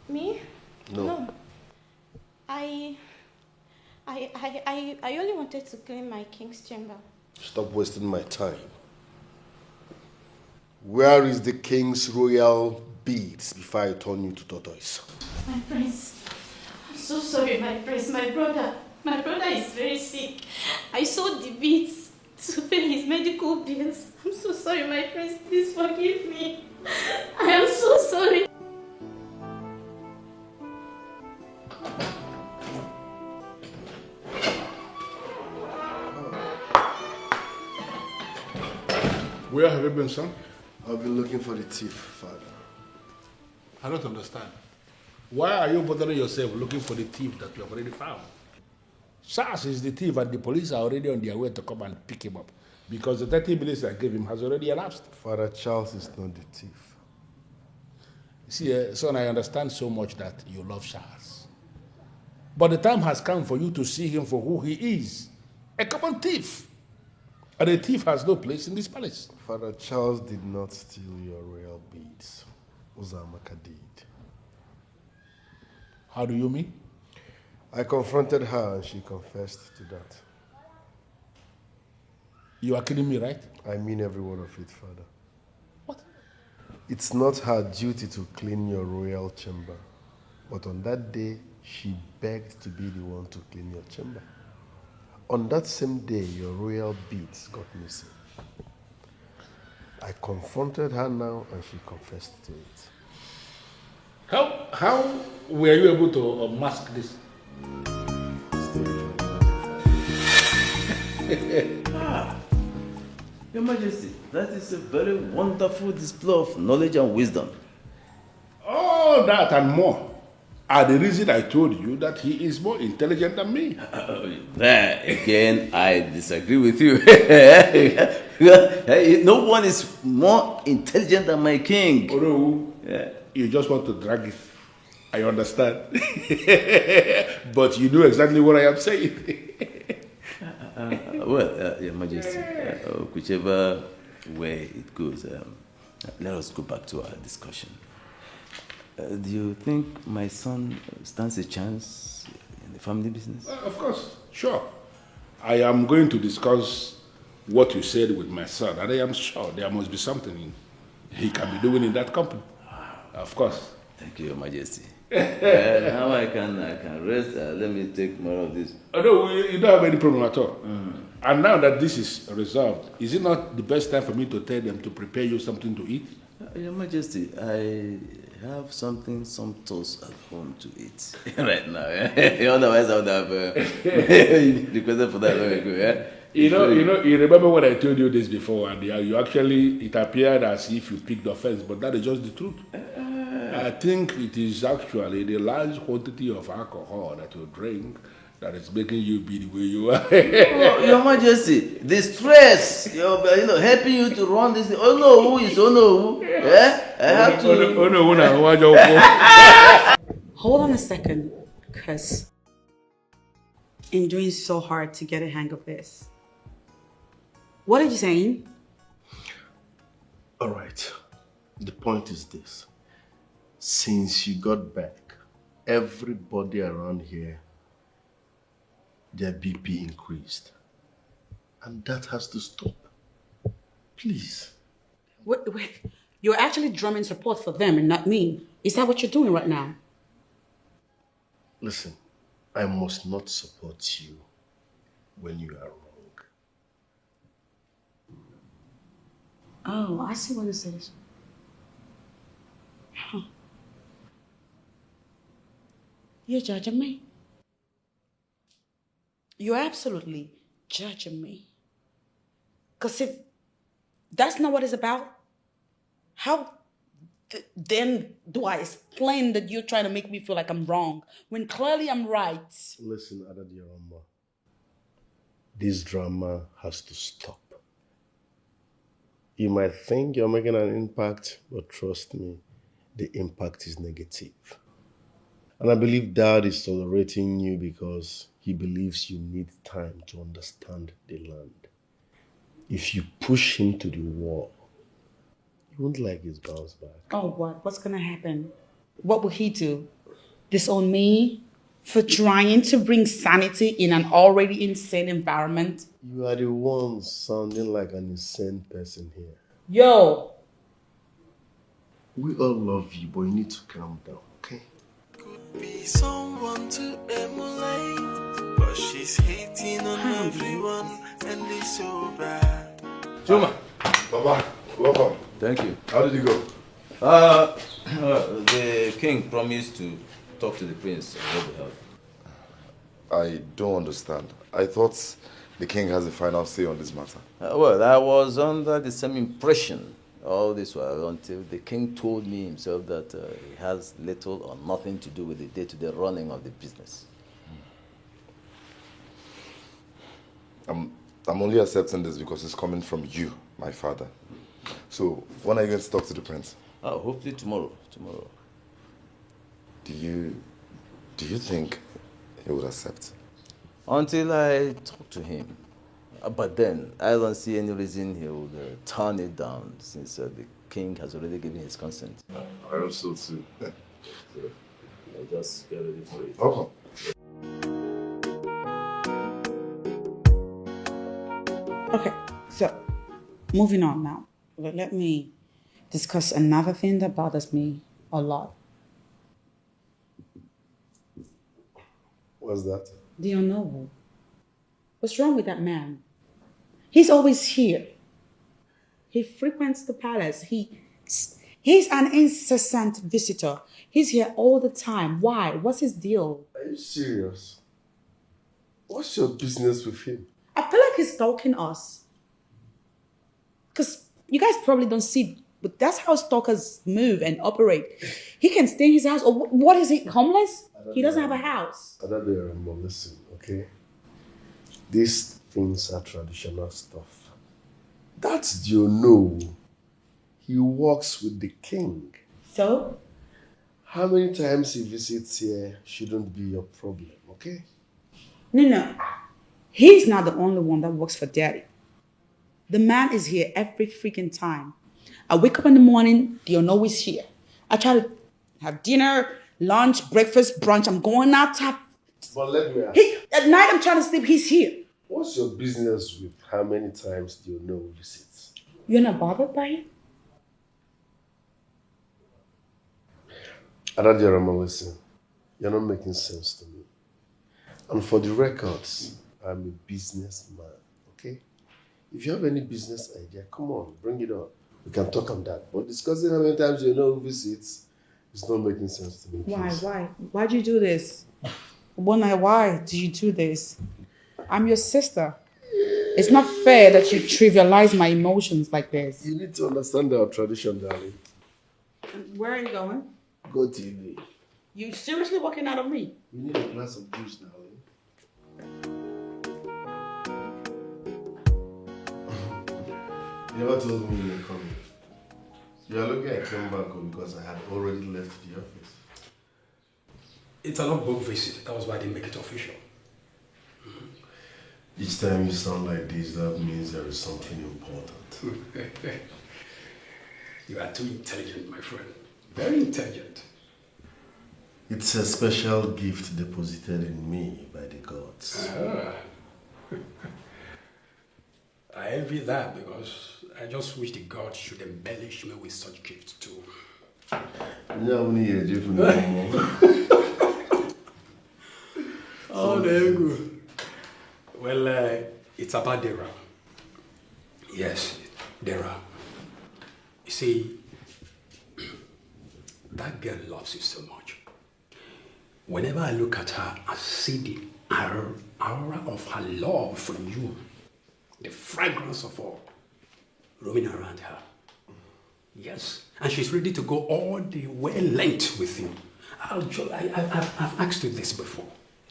Me? No. I only wanted to clean my king's chamber. Stop wasting my time. Where is the king's royal beads before I turn you to tortoise? My prince. I'm so sorry, my prince. My brother is very sick. I sold the beads to pay his medical bills. I'm so sorry, my prince. Please forgive me. I am so sorry. Where have you been, son? I've been looking for the thief, father. I don't understand. Why are you bothering yourself looking for the thief that you have already found? Charles is the thief and the police are already on their way to come and pick him up because the 30 minutes I gave him has already elapsed. Father, Charles is not the thief. See, son, I understand so much that you love Charles. But the time has come for you to see him for who he is, a common thief. And a thief has no place in this palace. Father, Charles did not steal your royal beads. Uzamaka did. How do you mean? I confronted her and she confessed to that. You are kidding me, right? I mean every word of it, Father. What? It's not her duty to clean your royal chamber. But on that day, she begged to be the one to clean your chamber. On that same day, your royal beads got missing. I confronted her now and she confessed to it. How were you able to mask this? Your Majesty, that is a very wonderful display of knowledge and wisdom. All that and more are the reason I told you that he is more intelligent than me. There, again, I disagree with you. No one is more intelligent than my king. Oh, no. Yeah. You just want to drag it. I understand. But you know exactly what I am saying. Your Majesty, whichever way it goes, let us go back to our discussion. Do you think my son stands a chance in the family business? Of course, sure. I am going to discuss what you said with my son, and I am sure there must be something he can be doing in that company. Of course. Thank you, Your Majesty. Now I can rest. Let me take more of this. Oh, no, you don't have any problem at all. And now that this is resolved, is it not the best time for me to tell them to prepare you something to eat? Your Majesty, I have something sumptuous at home to eat right now. Otherwise, I would have requested for that long ago. You remember when I told you this before, and you actually, it appeared as if you picked offense, but that is just the truth. I think it is actually the large quantity of alcohol that you drink that is making you be the way you are. Your Majesty, the stress, helping you to run this. Oh no, who is oh no? Yeah, I have to. Hold on a second, because I'm doing so hard to get a hang of this. What are you saying? All right. The point is this. Since you got back, everybody around here, their BP increased. And that has to stop. Please. Wait. You're actually drumming support for them and not me. Is that what you're doing right now? Listen, I must not support you when you are wrong. Oh, I see what this is. Huh. You're judging me? You're absolutely judging me. Because if that's not what it's about, how Then do I explain that you're trying to make me feel like I'm wrong when clearly I'm right? Listen, Adadiarama. This drama has to stop. You might think you're making an impact, but trust me, the impact is negative. And I believe Dad is tolerating you because he believes you need time to understand the land. If you push him to the wall, you won't like his bounce back. Oh, what? What's gonna happen? What will he do? Disown me for trying to bring sanity in an already insane environment? You are the one sounding like an insane person here. Yo! We all love you, but you need to calm down, okay? Be someone to emulate, but she's hating on everyone, and it's so bad. Juma. Baba, welcome. Thank you. How did it go? The king promised to talk to the prince on your behalf. I don't understand. I thought the king has a final say on this matter. Well, I was under the same impression all this while until the king told me himself that he has little or nothing to do with the day-to-day running of the business. I'm only accepting this because it's coming from you, my father. So, when are you going to talk to the prince? Oh, hopefully tomorrow. Do you think he would accept? Until I talk to him. But then, I don't see any reason he would turn it down since the king has already given his consent. I also too. I just get ready for it. Okay. Okay, so moving on now. Let me discuss another thing that bothers me a lot. What's that? Do you know what's wrong with that man? He's always here. He frequents the palace. He's an incessant visitor. He's here all the time. Why? What's his deal? Are you serious? What's your business with him? I feel like he's stalking us. Because you guys probably don't see, but that's how stalkers move and operate. He can stay in his house, or what is he, homeless? He doesn't have a house. Adadiarama, listen, okay? These things are traditional stuff. That's your no. He works with the king. So? How many times he visits here shouldn't be your problem, okay? No. He's not the only one that works for Daddy. The man is here every freaking time. I wake up in the morning, Diono is here. I try to have dinner, lunch, breakfast, brunch. I'm going out to have... But let me ask. At night, I'm trying to sleep. He's here. What's your business with how many times Diono visits? You're not bothered by it? Adadiarama, listen. You're not making sense to me. And for the records, I'm a businessman, okay? If you have any business idea, come on, bring it on. We can talk on that. But discussing how many times Diono visits is not making sense to me. Please. Why? Why'd you do this? Why did you do this? I'm your sister. It's not fair that you trivialize my emotions like this. You need to understand our tradition, darling. Where are you going? Go TV. You seriously walking out on me? You need a glass of juice, darling. You never told me you were coming. You are lucky I came back home because I had already left the office. It's an unbooked visit. That was why I didn't make it official. Each time you sound like this, that means there is something important. You are too intelligent, my friend. Very intelligent. It's a special gift deposited in me by the gods. I envy that because I just wish the gods should embellish me with such gifts too. Oh, there you go. Well, it's about Dara. Yes, Dara. You see, that girl loves you so much. Whenever I look at her, I see the aura of her love for you, the fragrance of her roaming around her. Yes, and she's ready to go all the way length with you. I've asked you this before.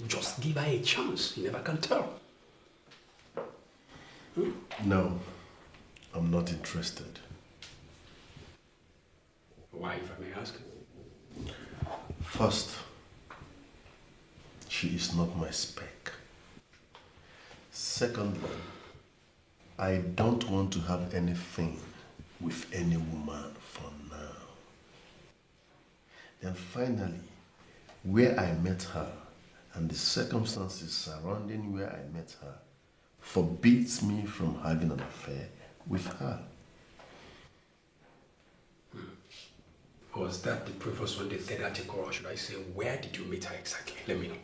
Just give her a chance. You never can tell. No, I'm not interested. Why, if I may ask? First, she is not my spec. Secondly, I don't want to have anything with any woman for now. Then finally, where I met her and the circumstances surrounding where I met her forbids me from having an affair with her. Was that the previous one, the third article, or should I say, where did you meet her exactly? Let me know.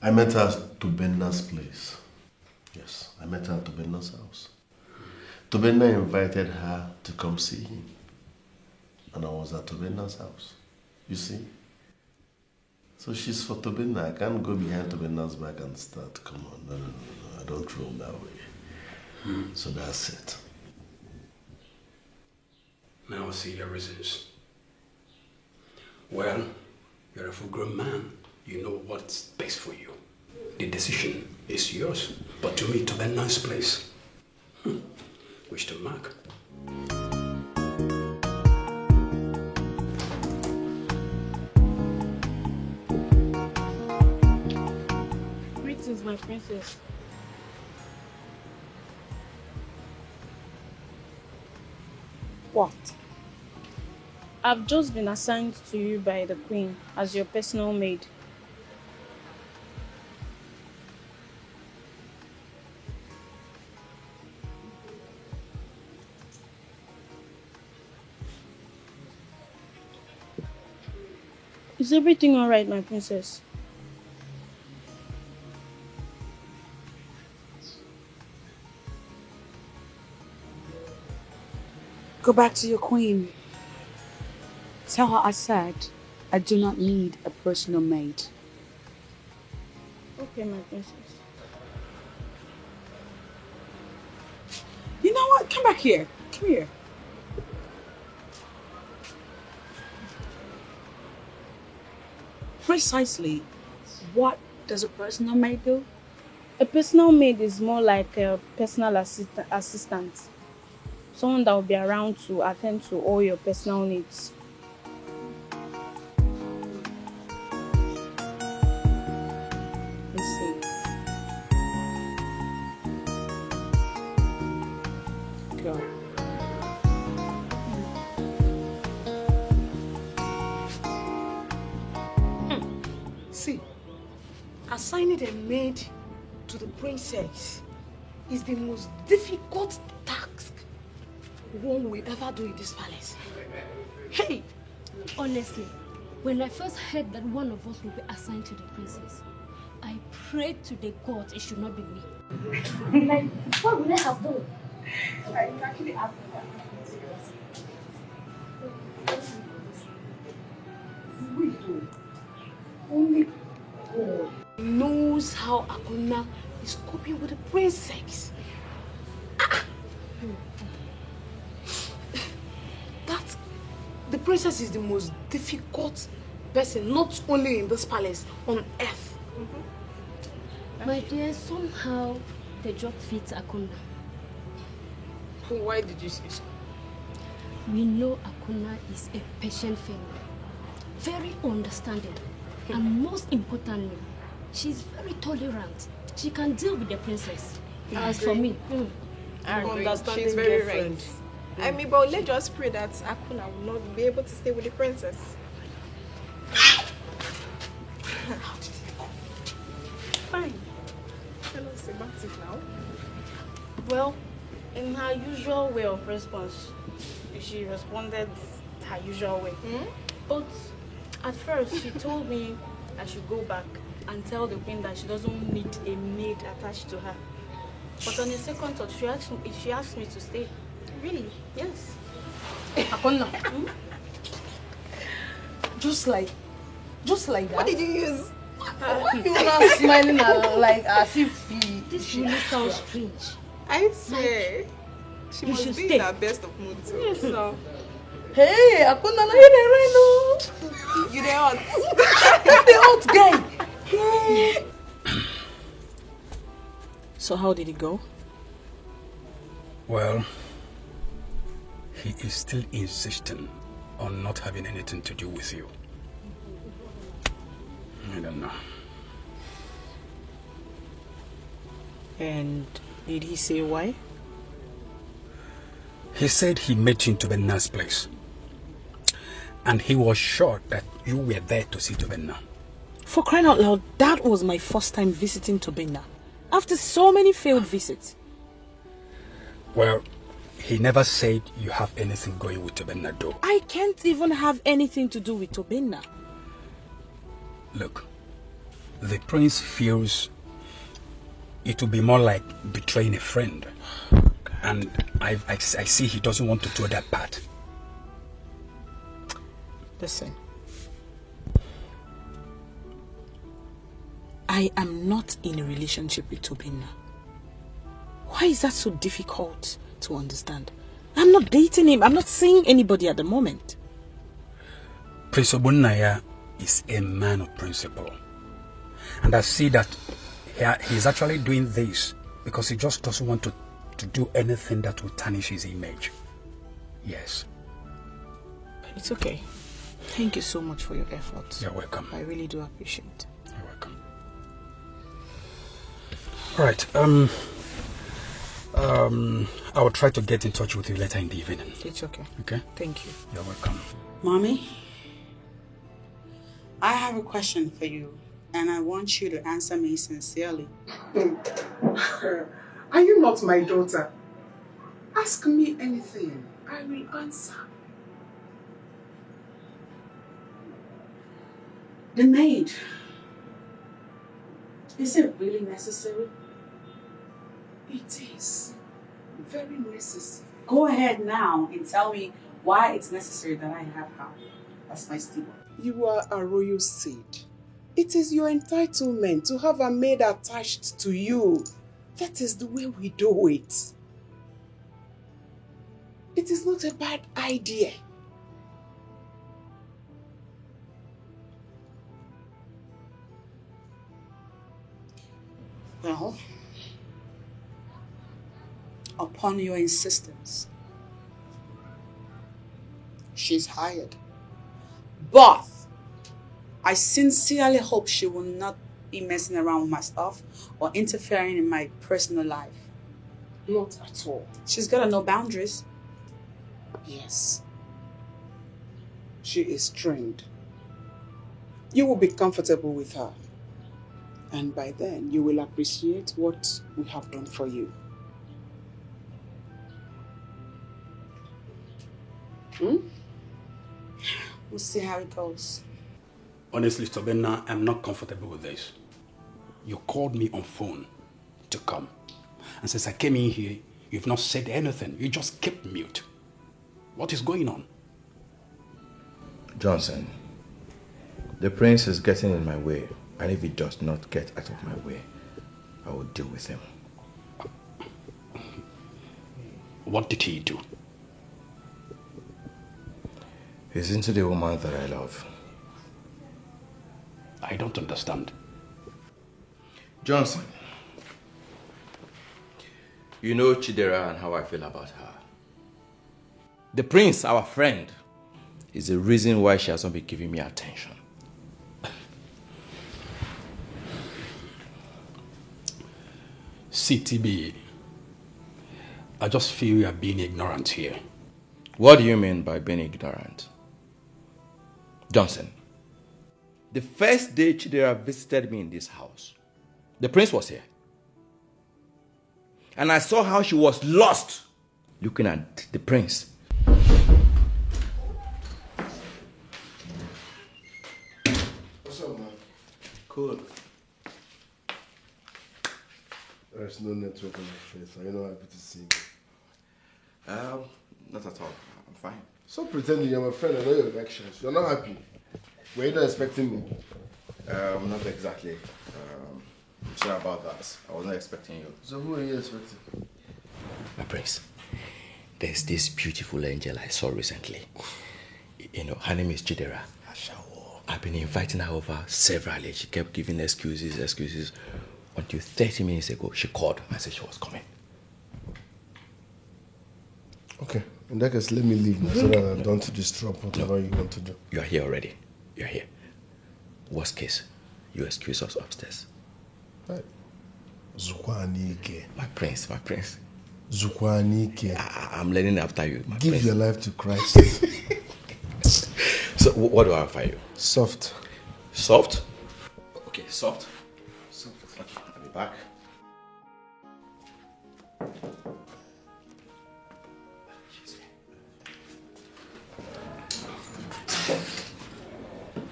I met her at Tobenna's place. Yes, I met her at Tobenna's house. Tobenna invited her to come see him. And I was at Tobenna's house. You see? So she's for Tobenna. I can't go behind Tobenna's back and start. Come on, no. I don't roll that way. So that's it. Now I see your reasons. Well, you're a full-grown man. You know what's best for you. The decision is yours. But to me, to that nice place. Wish to mark. Greetings, my princess. What? I've just been assigned to you by the queen as your personal maid. Is everything alright, my princess? Go back to your queen. Tell her I said I do not need a personal maid. Okay, my princess. You know what? Come back here. Come here. Precisely, what does a personal maid do? A personal maid is more like a personal assistant. Someone that will be around to attend to all your personal needs. Let's see. Go. See, assigning a maid to the princess is the most difficult task one will ever do in this palace. Hey! Honestly, when I first heard that one of us will be assigned to the princess, I prayed to the gods it should not be me. Like, what would I have done? I actually asked that. Only God knows how Akuna is coping with the princess. The princess is the most difficult person, not only in this palace, on earth. My dear, somehow the job fits Akuna. Why did you say so? We know Akuna is a patient female, very understanding, and most importantly, she's very tolerant. She can deal with the princess. As for me, I agree. Understanding She's very girlfriend. right. I mean, but let's just pray that Akuna will not be able to stay with the princess. Fine. Tell us about it now. Well, in her usual way of response, she responded her usual way. But at first, she told me I should go back and tell the queen that she doesn't need a maid attached to her. But on the second thought, she asked me to stay. Really? Yes. Akona. Just like that. What did you use? You are smiling like as if this really sounds strange. I swear. She You must should be stay. in her best of moods. Yes, sir. Hey, Akuna, now you dey rain, no? You dey hot. The hot guy. So how did it go? Well, he is still insisting on not having anything to do with you. I don't know. And did he say why? He said he met you in Tobenna's place. And he was sure that you were there to see Tobenna. For crying out loud, that was my first time visiting Tobenna. After so many failed visits. Well, he never said you have anything going with Tobenna though. I can't even have anything to do with Tobenna. Look, the prince feels it will be more like betraying a friend. And I see he doesn't want to do that part. Listen. I am not in a relationship with Tobenna. Why is that so difficult to understand? I'm not dating him. I'm not seeing anybody at the moment. Prince Obunnaya is a man of principle. And I see that he's actually doing this because he just doesn't want to do anything that will tarnish his image. Yes. It's okay. Thank you so much for your efforts. You're welcome. I really do appreciate it. You're welcome. All right. I will try to get in touch with you later in the evening. It's okay. Okay? Thank you. You're welcome. Mommy, I have a question for you, and I want you to answer me sincerely. Are you not my daughter? Ask me anything. I will answer. The maid. Is it really necessary? It is very necessary. Go ahead now and tell me why it's necessary that I have her as my steward. You are a royal seed. It is your entitlement to have a maid attached to you. That is the way we do it. It is not a bad idea. Well, upon your insistence, she's hired. But I sincerely hope she will not be messing around with my stuff or interfering in my personal life. Not at all. She's got no boundaries. Yes. She is trained. You will be comfortable with her. And by then, you will appreciate what we have done for you. We'll see how it goes. Honestly, Tobenna, I'm not comfortable with this. You called me on phone to come. And since I came in here, you've not said anything. You just kept mute. What is going on? Johnson, the prince is getting in my way. And if he does not get out of my way, I will deal with him. What did he do? He's into the woman that I love. I don't understand. Johnson, you know Chidera and how I feel about her. The prince, our friend, is the reason why she hasn't been giving me attention. CTB, I just feel you are being ignorant here. What do you mean by being ignorant? Johnson, the first day Chidera visited me in this house, the prince was here. And I saw how she was lost looking at the prince. What's up, man? Cool. There's no network on my face. Are you not happy to see me? Not at all. I'm fine. Stop pretending you're my friend. I know your actions. You're not happy. Were you not expecting me? Not exactly. Sorry about that. I was not expecting you. So who are you expecting? My prince. There's this beautiful angel I saw recently. You know, her name is Chidera. I've been inviting her over severally. She kept giving excuses. Until 30 minutes ago, she called and said she was coming. Okay, in that case, let me leave now so that I don't disrupt whatever you want to do. You are here already. You're here. Worst case, you excuse us upstairs. Right. Zukwanike. My prince. Zukwanike. I'm learning after you, my Give prince. your life to Christ. So, what do I offer you? Soft. Soft? Okay, soft. Okay, I'll be back.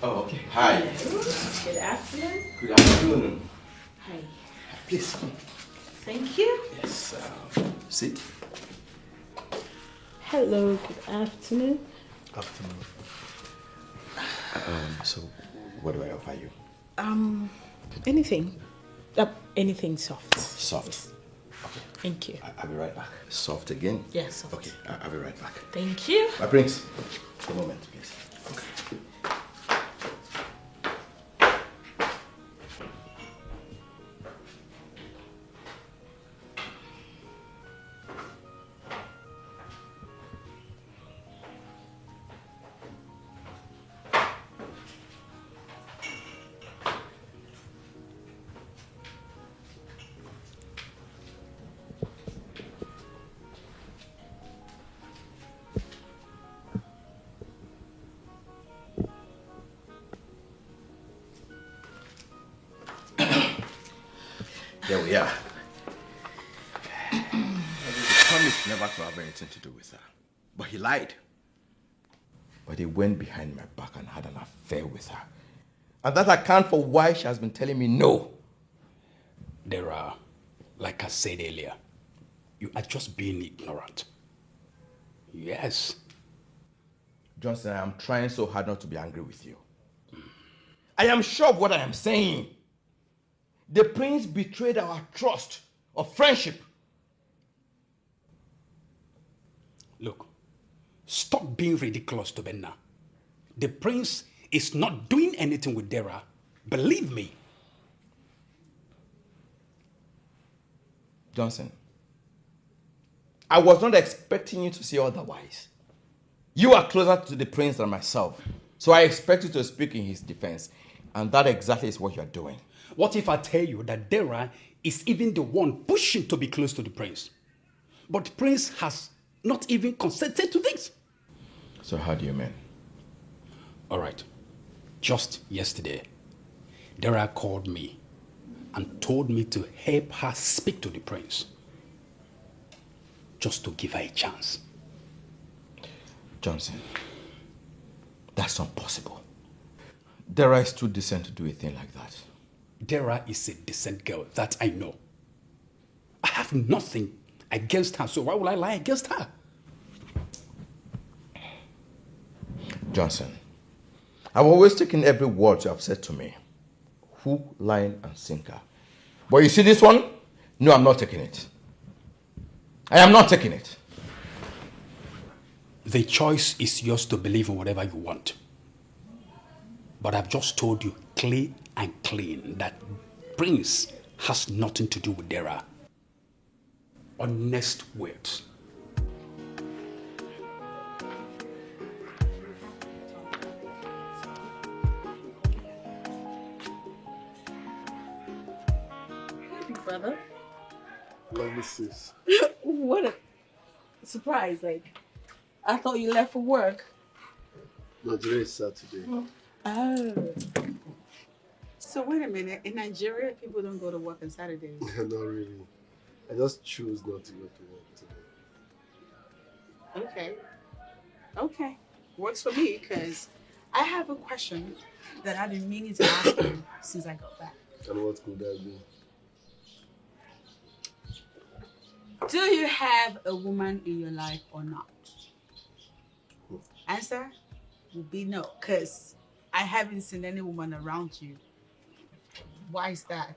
Oh, okay. Hi. Good afternoon. Good afternoon. Hi. Please come. Thank you. Yes. Sit. Hello. Good afternoon. Afternoon. So, what do I offer you? Anything. Anything soft. Soft. Okay. Thank you. I'll be right back. Soft again? Yes. Soft. Okay, I'll be right back. Thank you. My prince. A moment, please. Okay. There we are. He promised never to have anything to do with her. But he lied. But he went behind my back and had an affair with her. And that accounts for why she has been telling me no. There are, like I said earlier, you are just being ignorant. Yes. Johnson, I am trying so hard not to be angry with you. I am sure of what I am saying. The prince betrayed our trust of friendship. Look, stop being ridiculous to Benna. The prince is not doing anything with Dara. Believe me. Johnson, I was not expecting you to say otherwise. You are closer to the prince than myself, so I expect you to speak in his defense, and that exactly is what you are doing. What if I tell you that Dara is even the one pushing to be close to the prince? But the prince has not even consented to this. So how do you mean? All right. Just yesterday, Dara called me and told me to help her speak to the prince. Just to give her a chance. Johnson, that's not possible. Dara is too decent to do a thing like that. Dara is a decent girl, that I know. I have nothing against her, so why would I lie against her? Johnson, I've always taken every word you have said to me. Hook, line, and sinker. But you see this one? No, I'm not taking it. I am not taking it. The choice is yours to believe in whatever you want. But I've just told you clear and clean that Prince has nothing to do with Dara. Honest words. Big brother. Lovely sis. What a surprise. Like, I thought you left for work. No, today is Saturday. Oh. So wait a minute. In Nigeria, people don't go to work on Saturdays. Not really. I just choose not to go to work today. Okay. Okay. Works for me because I have a question that I've been meaning to ask you since I got back. And what could that be? Do you have a woman in your life or not? Answer would be no, because I haven't seen any woman around you. Why is that?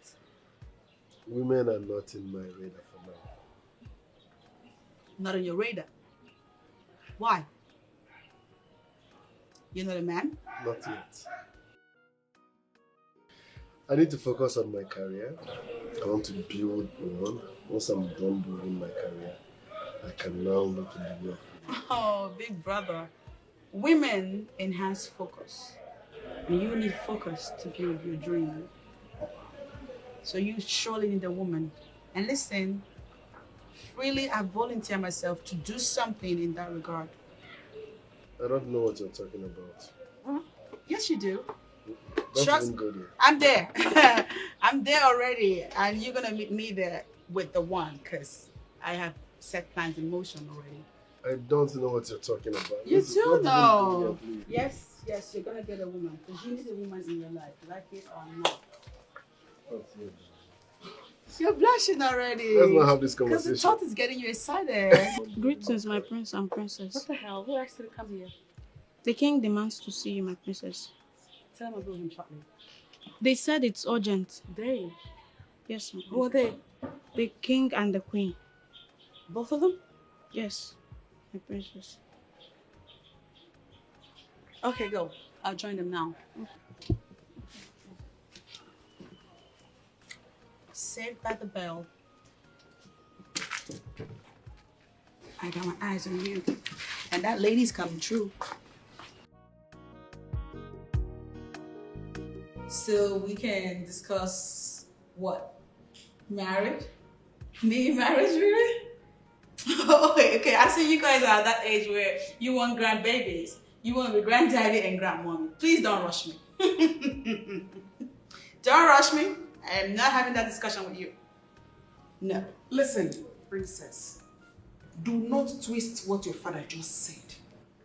Women are not in my radar for now. Not on your radar. Why? You're not a man? Not yet. I need to focus on my career. I want to build one. Once I'm done building my career, I can now look at the work. Oh, big brother. Women enhance focus. And you need focus to build your dream. So you surely need a woman. And listen, freely I volunteer myself to do something in that regard. I don't know what you're talking about. Yes, you do. Don't Trust even go there. I'm there. I'm there already. And you're going to meet me there with the one because I have set plans in motion already. I don't know what you're talking about. You Don't do even know. go there, please. Yes, you're going to get a woman because you need a woman in your life, like it or not. You're blushing already. Let's not have this Because the conversation. thought is getting you excited. Greetings, my prince and princess. What the hell? Who asked you to come here? The king demands to see you, my princess. Tell him I'll go him shortly. They said it's urgent. They? Yes, my princess. Who are they? The king and the queen. Both of them? Yes, my princess. Okay, go. I'll join them now. Saved by the bell. I got my eyes on you. And that lady's coming true. So we can discuss what? Marriage? Me marriage, really? Okay, I see you guys are at that age where you want grandbabies. You want to be granddaddy and grandmommy. Please don't rush me. Don't rush me. I am not having that discussion with you. No. Listen, princess. Do not twist what your father just said.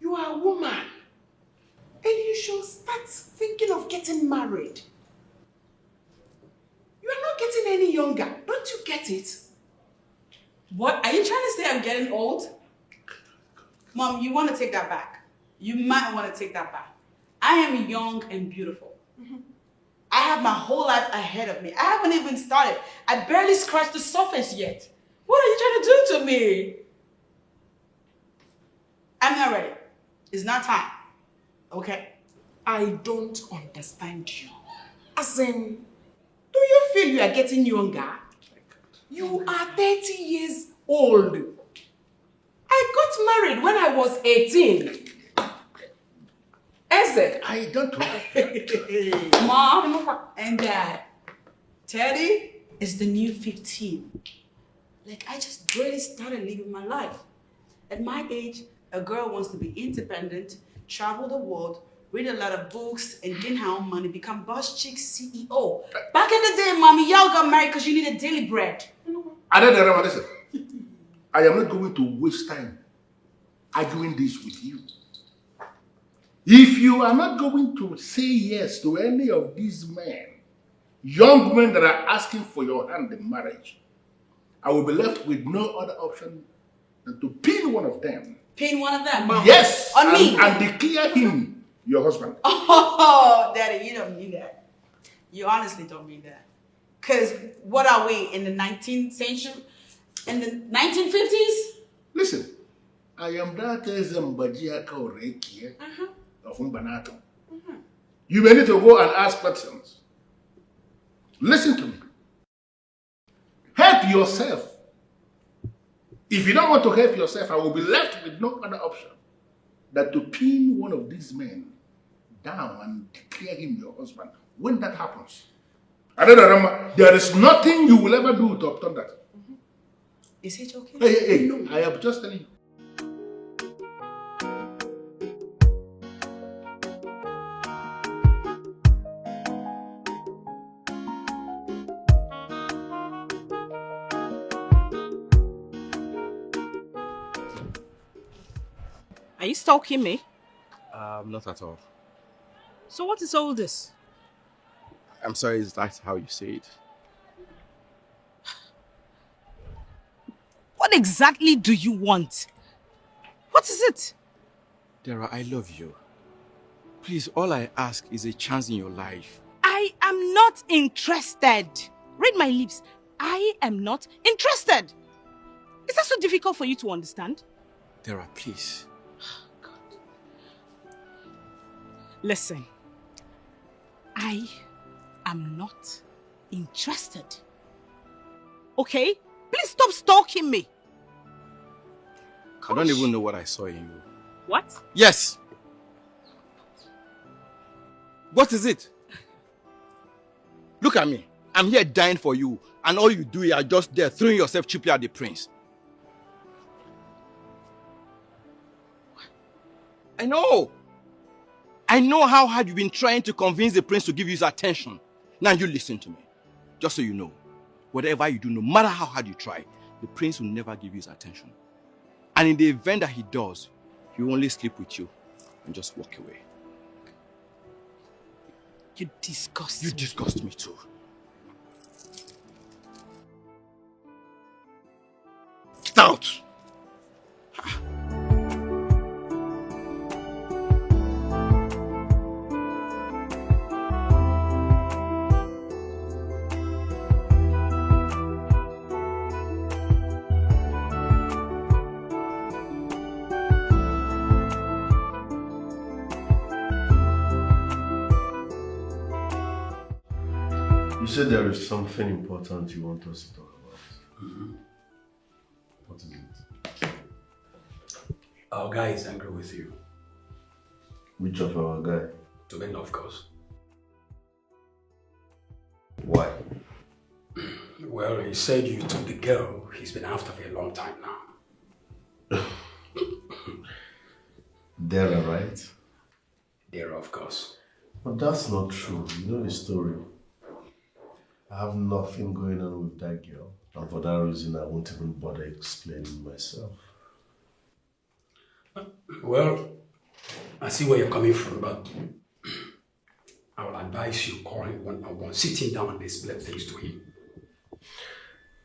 You are a woman. And you should start thinking of getting married. You are not getting any younger. Don't you get it? What? Are you trying to say I'm getting old? Mom, you want to take that back. You might want to take that back. I am young and beautiful. I have my whole life ahead of me. I haven't even started. I barely scratched the surface yet. What are you trying to do to me? I'm not ready. It's not time. Okay? I don't understand you. As in, do you feel you are getting younger? You are 30 years old. I got married when I was 18. Eze. I don't Mom and Dad, Teddy is the new 15. Like, I just barely started living my life. At my age, a girl wants to be independent, travel the world, read a lot of books, and gain her own money, become boss chick CEO. Back in the day, mommy, y'all got married because you needed daily bread. Listen. I am not going to waste time arguing this with you. If you are not going to say yes to any of these men, young men that are asking for your hand in marriage, I will be left with no other option than to pin one of them. Pin one of them? Mom. Yes! On me? And declare him your husband. Oh, Daddy, you don't mean that. You honestly don't mean that. Because what are we, in the 19th century? In the 1950s? Listen, I am that Zambajia Kaureki of Mbanato. You may need to go and ask questions. Listen to me. Help yourself. If you don't want to help yourself, I will be left with no other option than to pin one of these men down and declare him your husband. When that happens, there is nothing you will ever do to obtain that. Is it okay? Hey, I am just telling you. Are you stalking me? Not at all. So what is all this? I'm sorry, is that how you say it? What exactly do you want? What is it? Dara, I love you. Please, all I ask is a chance in your life. I am not interested. Read my lips. I am not interested. Is that so difficult for you to understand? Dara, please. Listen, I am not interested. Okay? Please stop stalking me. I don't even know what I saw in you. What? Yes. What is it? Look at me. I'm here dying for you, and all you do is just there throwing yourself cheaply at the prince. I know. I know how hard you've been trying to convince the prince to give you his attention. Now you listen to me. Just so you know, whatever you do, no matter how hard you try, the prince will never give you his attention. And in the event that he does, he will only sleep with you and just walk away. You disgust me. You disgust me too. Get out! You said there is something important you want us to talk about. What is it? Our guy is angry with you. Which of our guy? Tobenna, of course. Why? Well, he said you took the girl he's been after for a long time now. Dara, right? Dara, of course. But that's not true. You know the story. I have nothing going on with that girl. And for that reason, I won't even bother explaining myself. Well, I see where you're coming from, but I will advise you call him one-on-one, sitting down and explain things to him.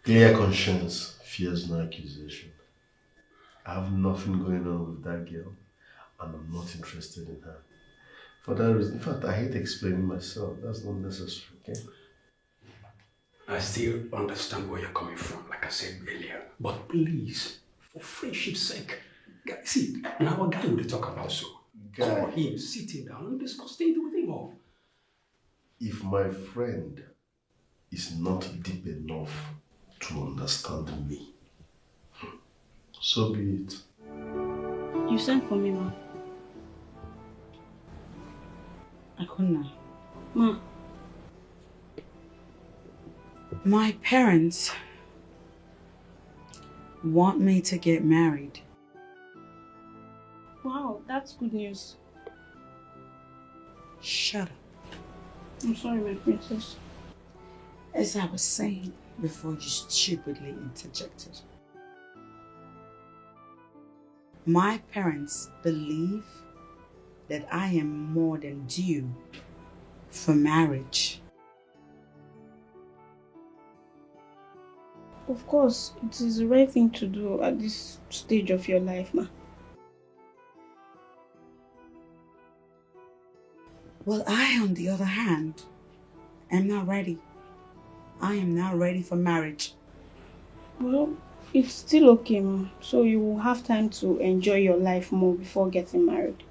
Clear conscience fears no accusation. I have nothing going on with that girl, and I'm not interested in her. For that reason, in fact, I hate explaining myself. That's not necessary, okay? I still understand where you're coming from, like I said earlier. But please, for friendship's sake, guys, see, now a guy will talk about so. Call him, sit him down and discuss things with him off. If my friend is not deep enough to understand me, so be it. You sent for me, Ma. I couldn't. Ma. My parents want me to get married. Wow, that's good news. Shut up. I'm sorry, my princess. As I was saying before you stupidly interjected. My parents believe that I am more than due for marriage. Of course, it is the right thing to do at this stage of your life, Ma. Well, I, on the other hand, am not ready. I am not ready for marriage. Well, it's still okay, Ma. So you will have time to enjoy your life more before getting married.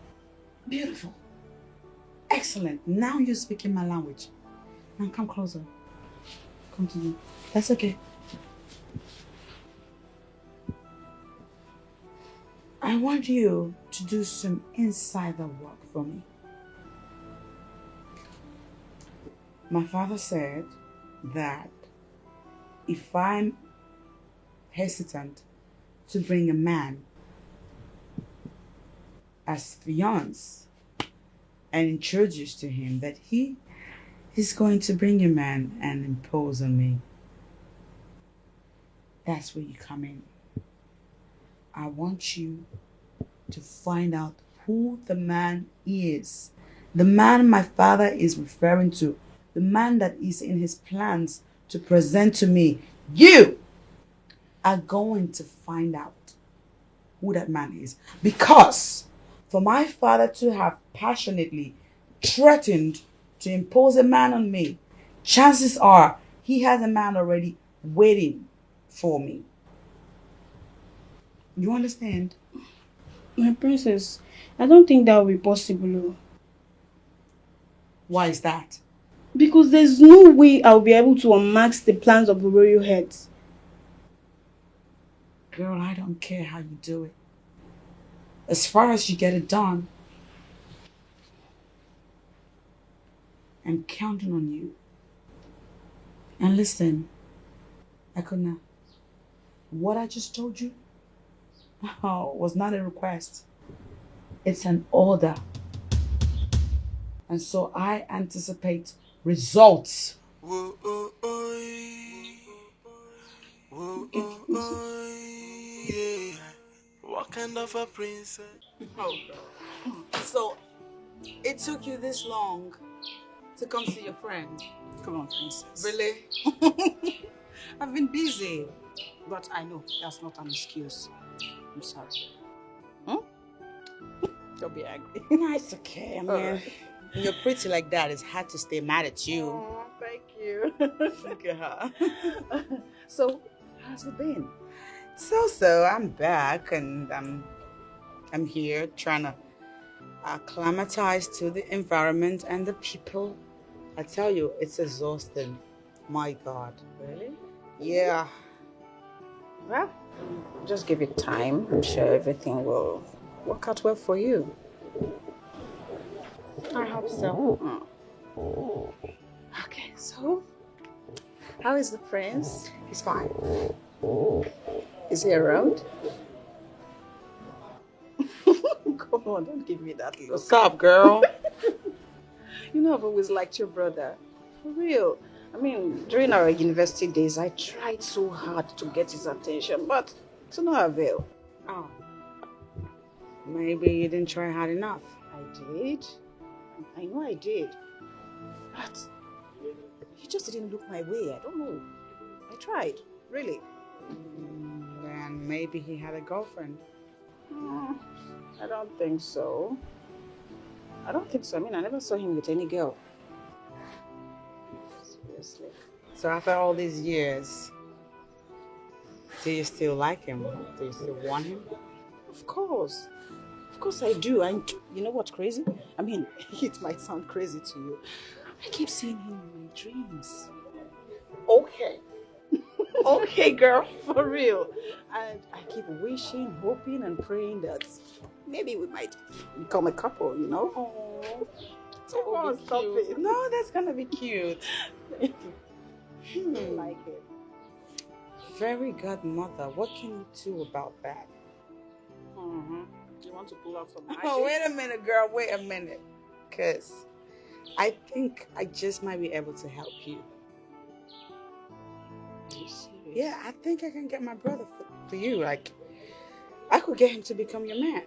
Beautiful. Excellent. Now you're speaking my language. Now come closer. Come to me. That's okay. I want you to do some insider work for me. My father said that if I'm hesitant to bring a man as fiancé and introduce to him, that he is going to bring a man and impose on me. That's where you come in. I want you to find out who the man is. The man my father is referring to. The man that is in his plans to present to me. You are going to find out who that man is. Because for my father to have passionately threatened to impose a man on me, chances are he has a man already waiting for me. You understand? My princess, I don't think that will be possible. Why is that? Because there's no way I'll be able to unmask the plans of the royal heads. Girl, I don't care how you do it. As far as you get it done, I'm counting on you. And listen, Akuna, what I just told you was not a request. It's an order. And so I anticipate results. Whoa, oh, oh, whoa, oh, oh, yeah. What kind of a princess? Oh, so it took you this long to come see your friend? Come on, princess. Really? I've been busy, but I know that's not an excuse. I'm sorry. Don't be angry. No, it's okay. I mean, Alright. when you're pretty like that, it's hard to stay mad at you. Oh, thank you. Look at her. So, how's it been? So, I'm back and I'm here trying to acclimatize to the environment and the people. I tell you, it's exhausting. My God. Really? Yeah. Well, just give it time. I'm sure everything will work out well for you. I hope so. Okay, so how is the prince? He's fine. Is he around? Come on, don't give me that look. What's up, girl? You know I've always liked your brother. For real. I mean, during our university days, I tried so hard to get his attention, but to no avail. Oh. Maybe you didn't try hard enough. I did. I know I did. But he just didn't look my way. I don't know. I tried, really. Then maybe he had a girlfriend. I don't think so. I don't think so. I mean, I never saw him with any girl. Seriously. So after all these years, do you still like him? Do you still want him? Of course. Of course I do. And you know what's crazy? I mean, it might sound crazy to you. I keep seeing him in my dreams. Okay. Okay, girl, for real. And I keep wishing, hoping, and praying that maybe we might become a couple, you know? Oh, come on, stop it. No, that's gonna be cute. I like it. Very good mother. What can you do about that? You want to pull out some magic? Oh, wait a minute, girl. Wait a minute. Because I think I just might be able to help you. Are you serious? Yeah, I think I can get my brother for you. Like, I could get him to become your man.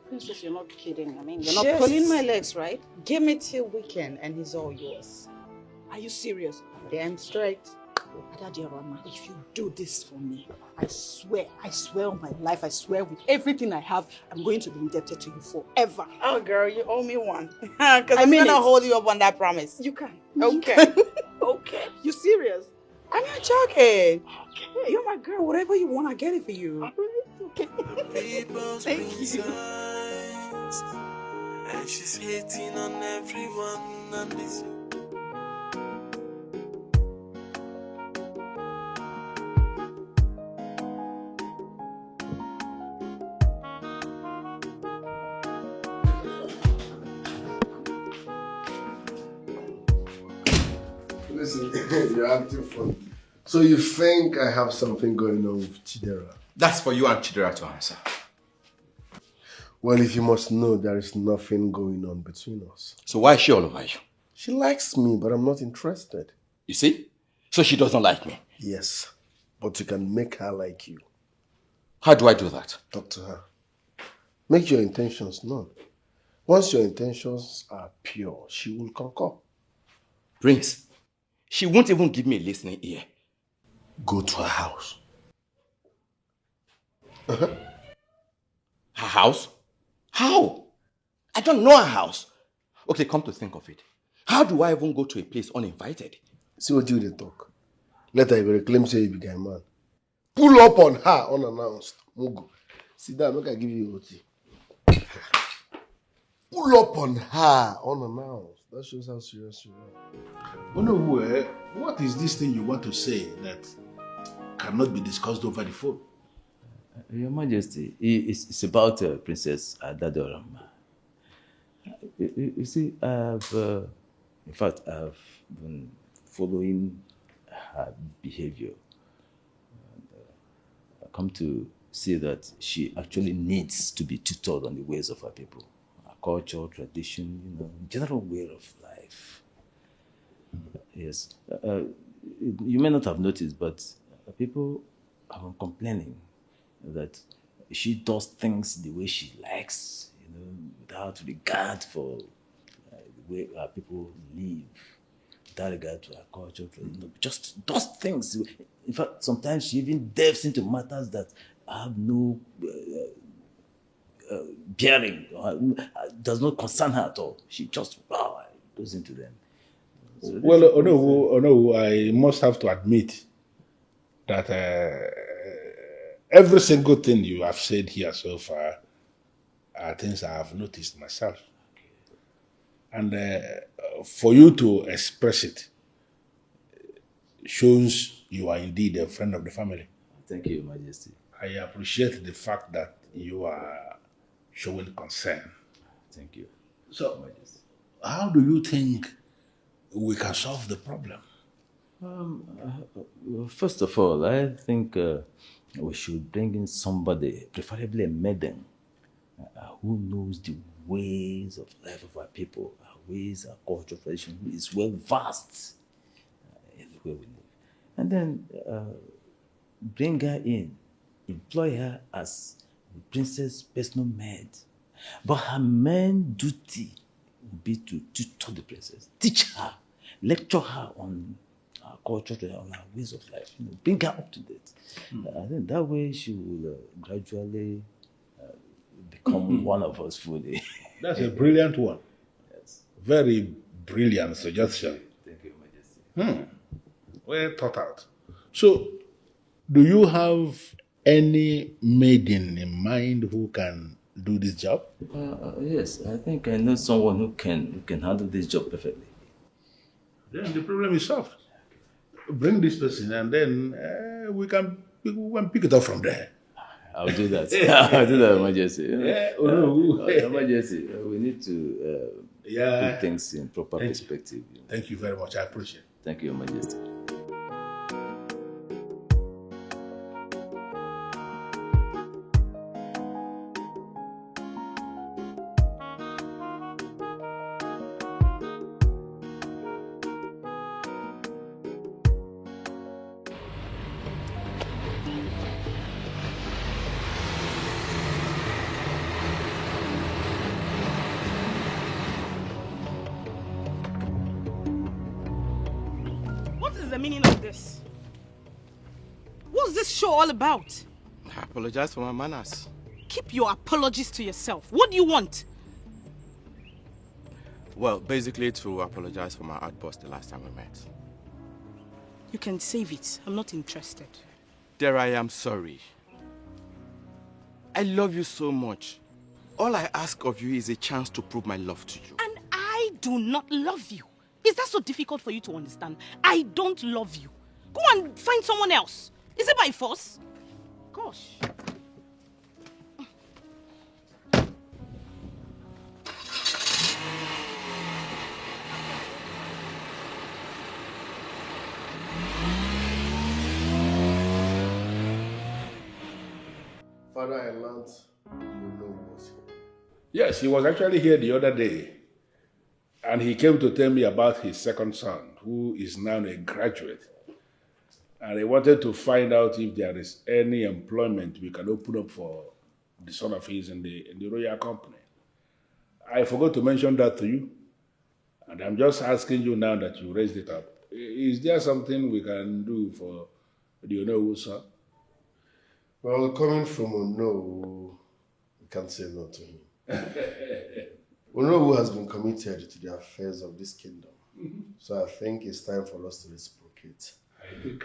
Princess, you're not kidding. I mean, you're not pulling my legs, right? Give me till weekend and he's all yours. Are you serious? Damn straight. Adadiarama, if you do this for me, I swear on my life, I swear with everything I have, I'm going to be indebted to you forever. Oh, girl, you owe me one. Because I'm mean going to it. hold you up on that promise. You can. Okay. Okay. You serious? I'm not joking. Okay. You're my girl. Whatever you want, I get it for you. Okay. Thank you. And she's hating on everyone and this. Listen, you're acting funny. So you think I have something going on with Chidera? That's for you and Chidera to answer. Well, if you must know, there is nothing going on between us. So why is she all over you? She likes me, but I'm not interested. You see? So she doesn't like me. Yes, but you can make her like you. How do I do that? Talk to her. Make your intentions known. Once your intentions are pure, she will concur. Prince, she won't even give me a listening ear. Go to her house. Her house? How? I don't know her house. Okay, come to think of it. How do I even go to a place uninvited? See what you they talk. Let her go claim say you be guy man. Pull up on her unannounced. Mugu. Sit down, make I give you OT. pull up on her unannounced. That shows how serious you are. Onowu, what is this thing you want to say that cannot be discussed over the phone? Your Majesty, it's about Princess Adadoram. You see, in fact, I've been following her behavior. I come to see that she actually needs to be tutored on the ways of her people, her culture, tradition, general way of life. Yes, you may not have noticed, but people have been complaining that she does things the way she likes, without regard for the way our people live, without regard to our culture, just does things. In fact, sometimes she even delves into matters that have no bearing, does not concern her at all. She just goes into them. So well, Onowu, I must have to admit that every single thing you have said here so far are things I have noticed myself. And for you to express it shows you are indeed a friend of the family. Thank you, Your Majesty. I appreciate the fact that you are showing concern. Thank you. So, how do you think we can solve the problem? First of all, I think we should bring in somebody, preferably a maiden, who knows the ways of life of our people, our ways, our culture, tradition, who is well versed in the way we live. And then bring her in, employ her as the princess' personal maid. But her main duty will be to tutor the princess, teach her, lecture her on our culture, on our ways of life, bring her up to date. I think that way she will gradually become one of us fully. That's a brilliant one. Yes. Very brilliant suggestion. Thank you, Majesty. Well thought out. So, do you have any maiden in mind who can do this job? Yes, I think I know someone who can handle this job perfectly. Then the problem is solved. Bring this person and then we can pick it up from there. I'll do that. I'll do that, Your Majesty. Your Majesty, we need to put things in proper perspective. Thank you very much. I appreciate it. Thank you, Your Majesty. The meaning of this? What's this show all about? I apologize for my manners. Keep your apologies to yourself. What do you want? Well, basically to apologize for my outburst the last time we met. You can save it. I'm not interested. There I am sorry. I love you so much. All I ask of you is a chance to prove my love to you. And I do not love you. Is that so difficult for you to understand? I don't love you. Go and find someone else. Is it by force? Gosh. Father, I learned you know was here. Yes, he was actually here the other day. And he came to tell me about his second son, who is now a graduate. And he wanted to find out if there is any employment we can open up for the son of his in the royal company. I forgot to mention that to you. And I'm just asking you now that you raised it up. Is there something we can do for the Onowu son? Well, coming from Onowu, we can't say no to him. Onowu has been committed to the affairs of this kingdom. So I think it's time for us to reciprocate. I think.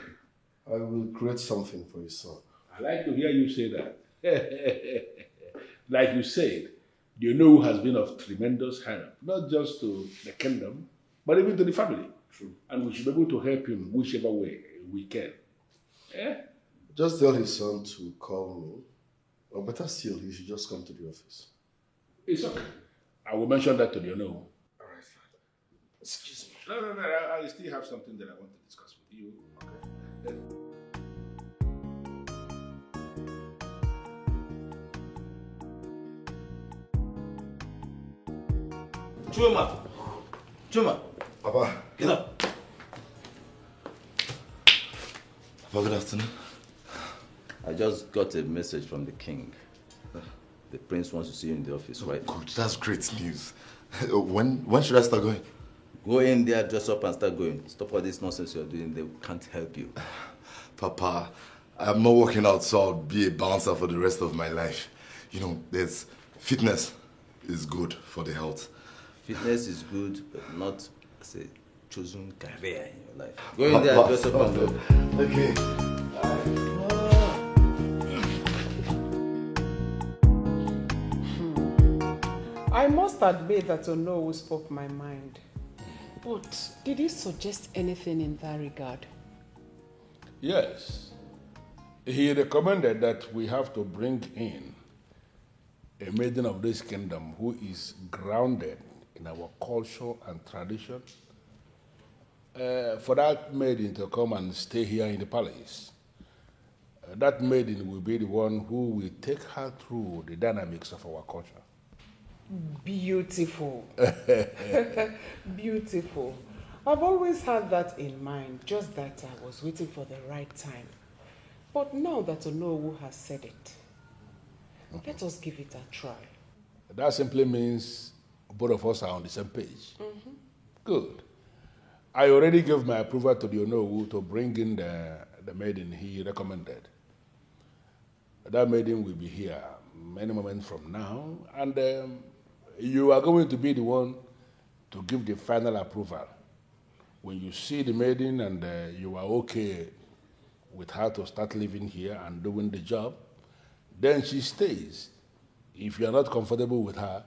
I will create something for your son. I like to hear you say that. Like you said, The Onowu has been of tremendous help, not just to the kingdom, but even to the family. True. And we should be able to help him whichever way we can. Eh? Just tell his son to call me. Or better still, he should just come to the office. It's okay. I will mention that to the Onowu. All right, Father. Excuse me. No. I still have something that I want to discuss with you. Okay. Chuma. Papa. Get up. Papa, good afternoon. I just got a message from the king. The prince wants to see you in the office, right? Good, that's great news. When should I start going? Go in there, dress up and start going. Stop all this nonsense you're doing. They can't help you. Papa, I'm not working out, so I'll be a bouncer for the rest of my life. You know, there's fitness is good for the health. Fitness is good, but not as a chosen career in your life. Go in there, dress up and go. Okay. I must admit that Onowu spoke my mind. But did he suggest anything in that regard? Yes. He recommended that we have to bring in a maiden of this kingdom who is grounded in our culture and tradition. For that maiden to come and stay here in the palace. That maiden will be the one who will take her through the dynamics of our culture. Beautiful. Beautiful. I've always had that in mind, just that I was waiting for the right time. But now that Onowu has said it, let us give it a try. That simply means both of us are on the same page. Mm-hmm. Good. I already gave my approval to the Onowu to bring in the maiden he recommended. That maiden will be here many moments from now, and you are going to be the one to give the final approval. When you see the maiden and you are okay with her to start living here and doing the job, then she stays. If you are not comfortable with her,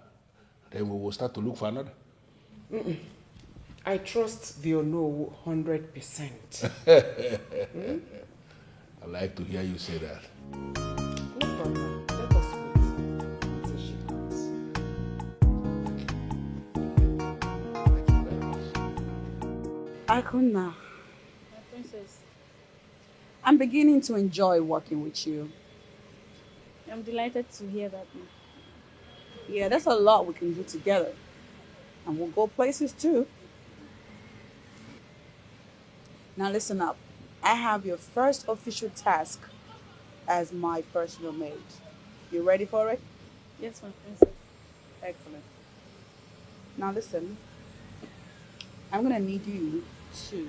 then we will start to look for another. I trust the Onowu 100%. I like to hear you say that. No problem. Let us wait until she comes. Akuna, My princess, I'm beginning to enjoy working with you. I'm delighted to hear that. Yeah, there's a lot we can do together. And we'll go places too. Now listen up. I have your first official task as my personal maid. You ready for it? Yes, my princess. Excellent. Now listen. I'm gonna need you to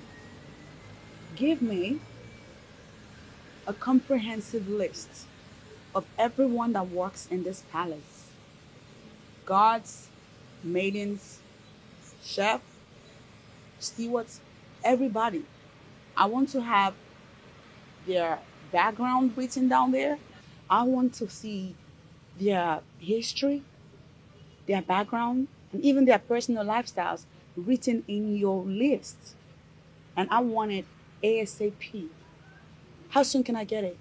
give me a comprehensive list of everyone that works in this palace. Guards, maidens, chef, stewards, everybody. I want to have their background written down there. I want to see their history, their background, and even their personal lifestyles written in your list. And I want it ASAP. How soon can I get it?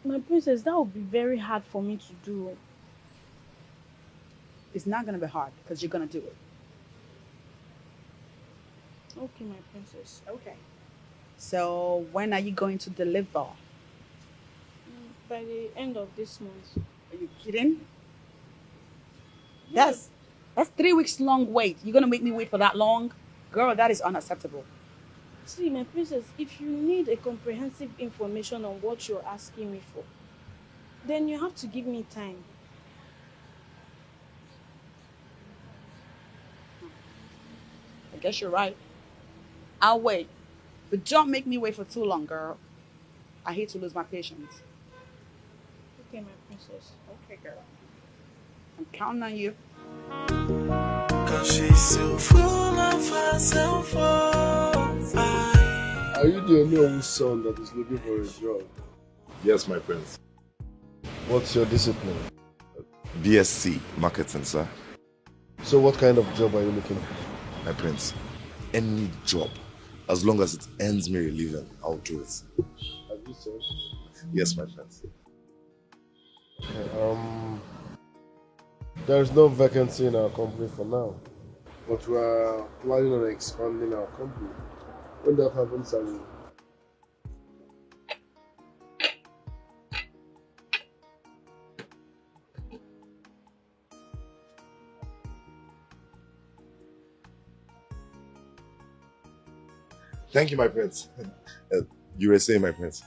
My princess, that would be very hard for me to do. It's not going to be hard because you're going to do it. Okay, my princess. Okay. So when are you going to deliver? By the end of this month. Are you kidding? That's 3 weeks long wait. You're going to make me wait for that long? Girl, that is unacceptable. See, my princess, if you need a comprehensive information on what you're asking me for, then you have to give me time. I guess you're right. I'll wait. But don't make me wait for too long, girl. I hate to lose my patience. Okay, my princess. Okay, girl. I'm counting on you. Cause she's so full of herself. Are you the only son that is looking for a job? Yes, my prince. What's your discipline? BSc Marketing, sir. So what kind of job are you looking for? My prince, any job, as long as it earns me a living, I'll do it. Have you said? Yes, my prince. Okay, there is no vacancy in our company for now, but we are planning on expanding our company. When that happens, I will. Thank you, my prince. You were saying, my prince.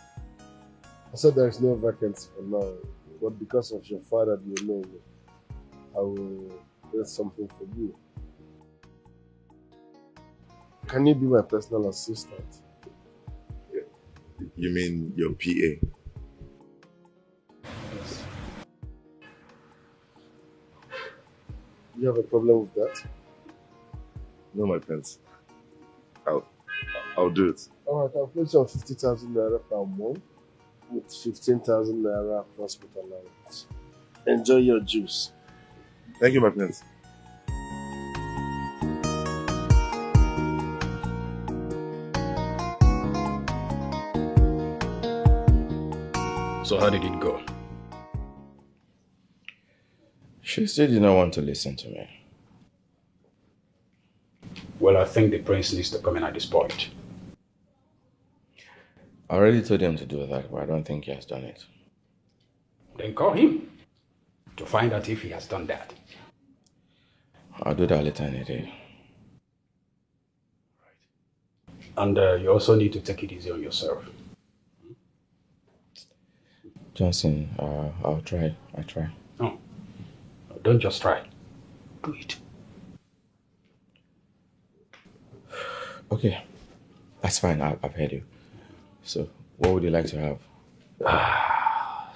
I said there is no vacancy for now, but because of your father, you know, I will get something for you. Can you be my personal assistant? You mean your PA? Yes. You have a problem with that? No, my prince. I'll do it. Alright, I'll place you on 50,000 naira per month with 15,000 naira transport allowance. Enjoy your juice. Thank you, my prince. So how did it go? She still did not want to listen to me. Well, I think the prince needs to come in at this point. I already told him to do that, but I don't think he has done it. Then call him to find out if he has done that. I'll do that later in the day. And you also need to take it easy on yourself. Johnson, I'll try. I try. No, don't just try. Do it. Okay, that's fine. I've heard you. So, what would you like to have?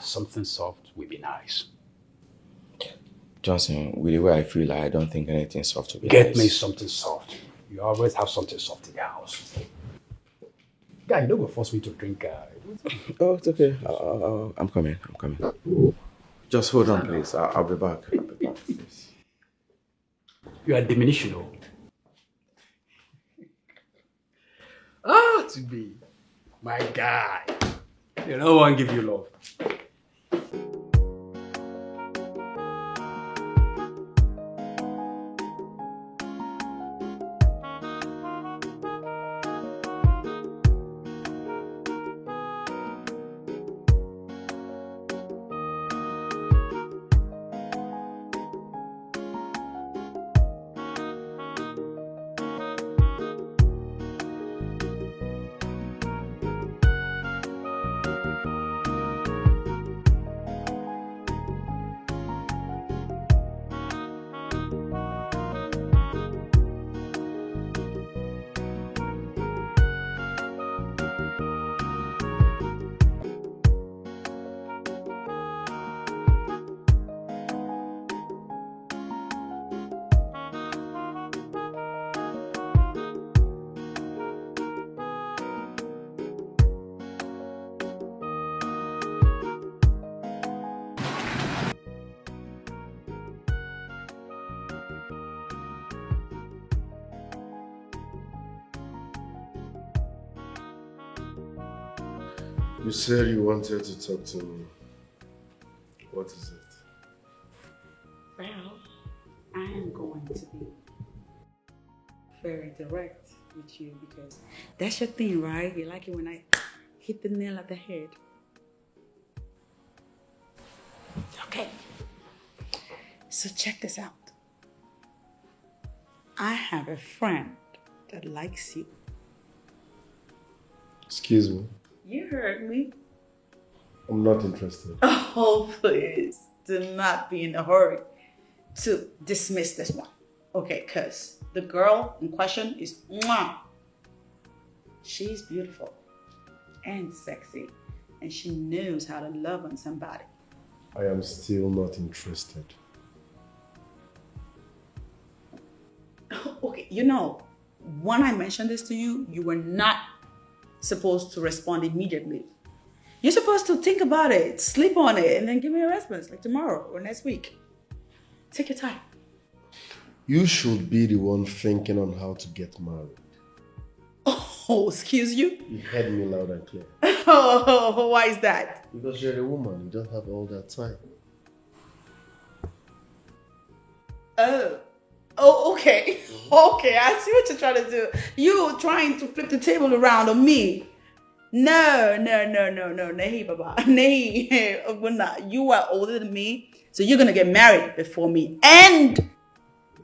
Something soft would be nice. Johnson, with the way I feel, I don't think anything soft will be Get nice. me something soft. You always have something soft in your house. Guy, you don't go force me to drink. Oh, it's okay. I'm coming. Just hold on, please. I'll be back. Please. You are diminishing, though. To be my guy. You know, one give you love. You said you wanted to talk to me. What is it? Well, I am going to be very direct with you because that's your thing, right? You like it when I hit the nail at the head. Okay. So check this out. I have a friend that likes you. Excuse me. You heard me. I'm not interested. Oh, please do not be in a hurry to dismiss this one. Okay, because the girl in question is mwah. She's beautiful and sexy, and she knows how to love on somebody. I am still not interested. Okay, you know, when I mentioned this to you, you were not supposed to respond immediately. You're supposed to think about it, sleep on it, and then give me a response like tomorrow or next week. Take your time. You should be the one thinking on how to get married. Oh, excuse you? You heard me loud and clear. Oh, why is that? Because you're a woman, you don't have all that time. Oh, okay. Okay, I see what you're trying to do. You trying to flip the table around on me. No. Nahi, Baba. Nahi. Okuzunwa, you are older than me, so you're gonna get married before me. And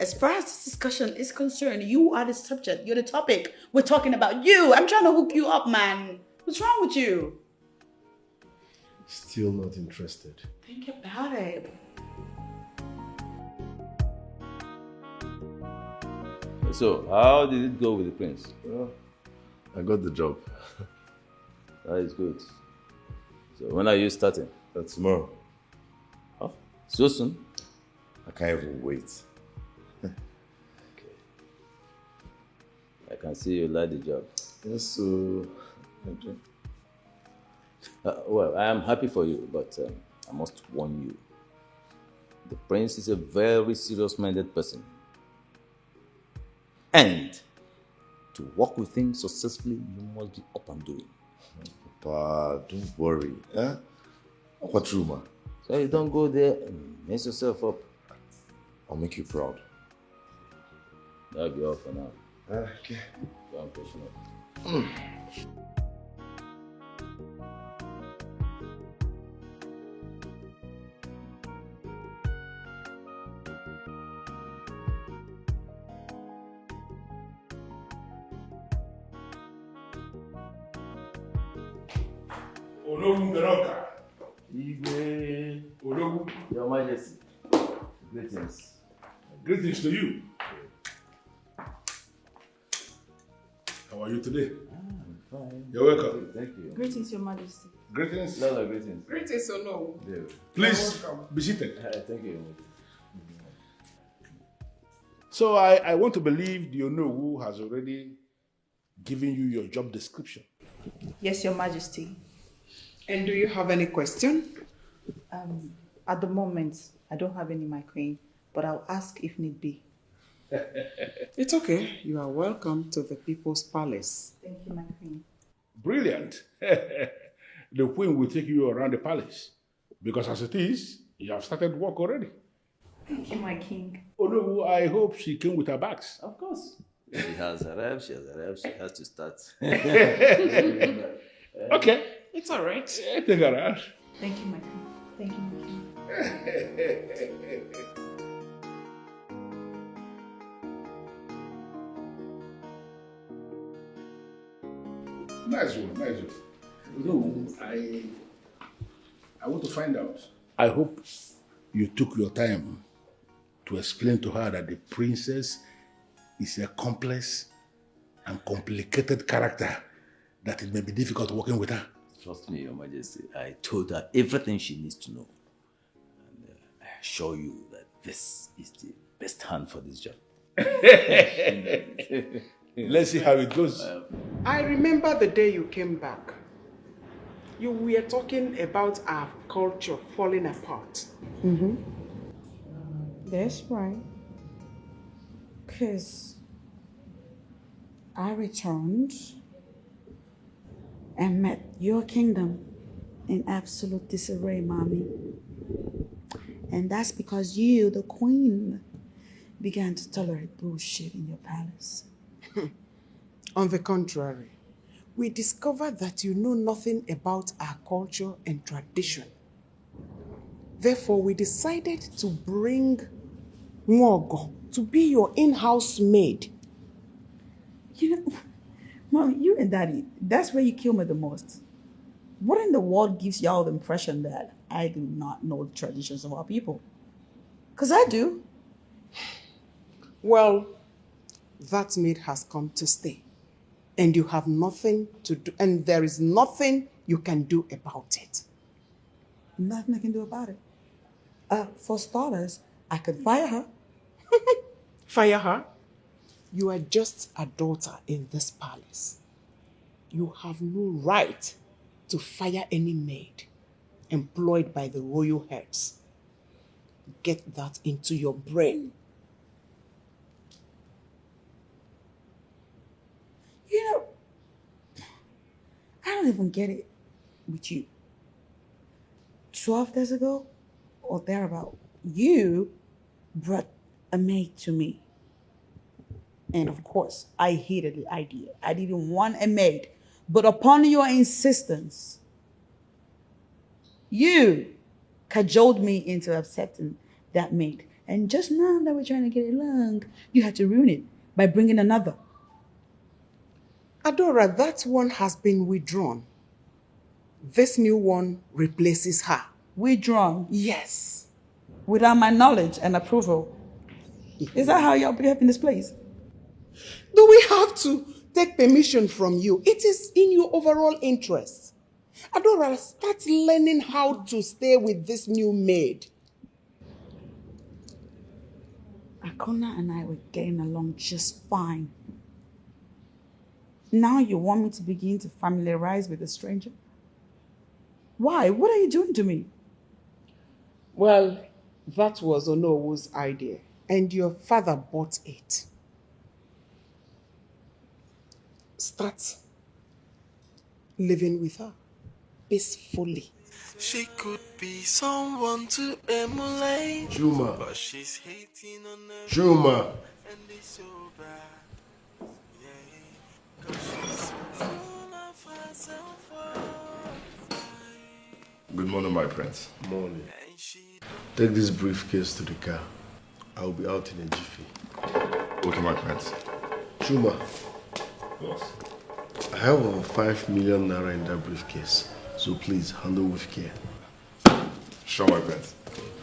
as far as this discussion is concerned, you are the subject. You're the topic. We're talking about you. I'm trying to hook you up, man. What's wrong with you? Still not interested. Think about it. So, how did it go with the prince? Well, I got the job. That is good. So, when are you starting? Tomorrow. Oh, so soon? I can't even wait. I can see you like the job. Yes, so... Okay. Well, I am happy for you, but I must warn you. The prince is a very serious-minded person. And to work with him successfully, you must be up and doing. Papa, don't worry. Eh? What's rumor? So you don't go there and mess yourself up. I'll make you proud. That'll be all for now. Okay. Don't push me. Your Majesty. Greetings. Greetings to you. How are you today? I'm fine. You're welcome. Thank you. Greetings, Your Majesty. Greetings. No, greetings. Greetings or no? Please be seated. Thank you. So I want to believe the Onowu has already given you your job description. Yes, Your Majesty. And do you have any question? At the moment, I don't have any, my queen, but I'll ask if need be. It's okay. You are welcome to the People's Palace. Thank you, my queen. Brilliant. The queen will take you around the palace because as it is, you have started work already. Thank you, my king. Onowu, I hope she came with her bags. Of course. She has arrived, she has to start. Okay. It's all right. Take her out. Thank you, my queen. Thank you, my king. Nice one. No, I want to find out. I hope you took your time to explain to her that the princess is a complex and complicated character, that it may be difficult working with her. Trust me, Your Majesty. I told her everything she needs to know. And I assure you that this is the best hand for this job. Let's see how it goes. I remember the day you came back. You were talking about our culture falling apart. Mm-hmm. That's right. Because I returned and met your kingdom in absolute disarray, mommy. And that's because you, the queen, began to tolerate bullshit in your palace. On the contrary, we discovered that you know nothing about our culture and tradition. Therefore, we decided to bring Nwogo to be your in-house maid. You know, Mommy, you and Daddy, that's where you kill me the most. What in the world gives y'all the impression that I do not know the traditions of our people? Because I do. Well, that maid has come to stay. And you have nothing to do, and there is nothing you can do about it. Nothing I can do about it. For starters, I could fire her. Fire her? You are just a daughter in this palace. You have no right to fire any maid employed by the royal heads. Get that into your brain. You know, I don't even get it with you. 12 days ago, or thereabout, you brought a maid to me. And of course, I hated the idea. I didn't want a maid. But upon your insistence, you cajoled me into accepting that maid. And just now that we're trying to get along, you had to ruin it by bringing another. Adora, that one has been withdrawn. This new one replaces her. Withdrawn? Yes. Without my knowledge and approval. Is that how y'all behave in this place? Do we have to take permission from you? It is in your overall interest. Adora, start learning how to stay with this new maid. Akona and I were getting along just fine. Now you want me to begin to familiarize with a stranger? Why? What are you doing to me? Well, that was Onowu's idea, and your father bought it. Start living with her peacefully. She could be someone to emulate, Juma. but she's hating on everyone, Juma. and it's so bad. Yeah, 'cause she's full of herself. Good morning, my prince. Morning. Take this briefcase to the car. I'll be out in a jiffy. Okay, my prince. Juma. Yes. I have over 5 million naira in that briefcase, so please handle with care. Sure, my prince.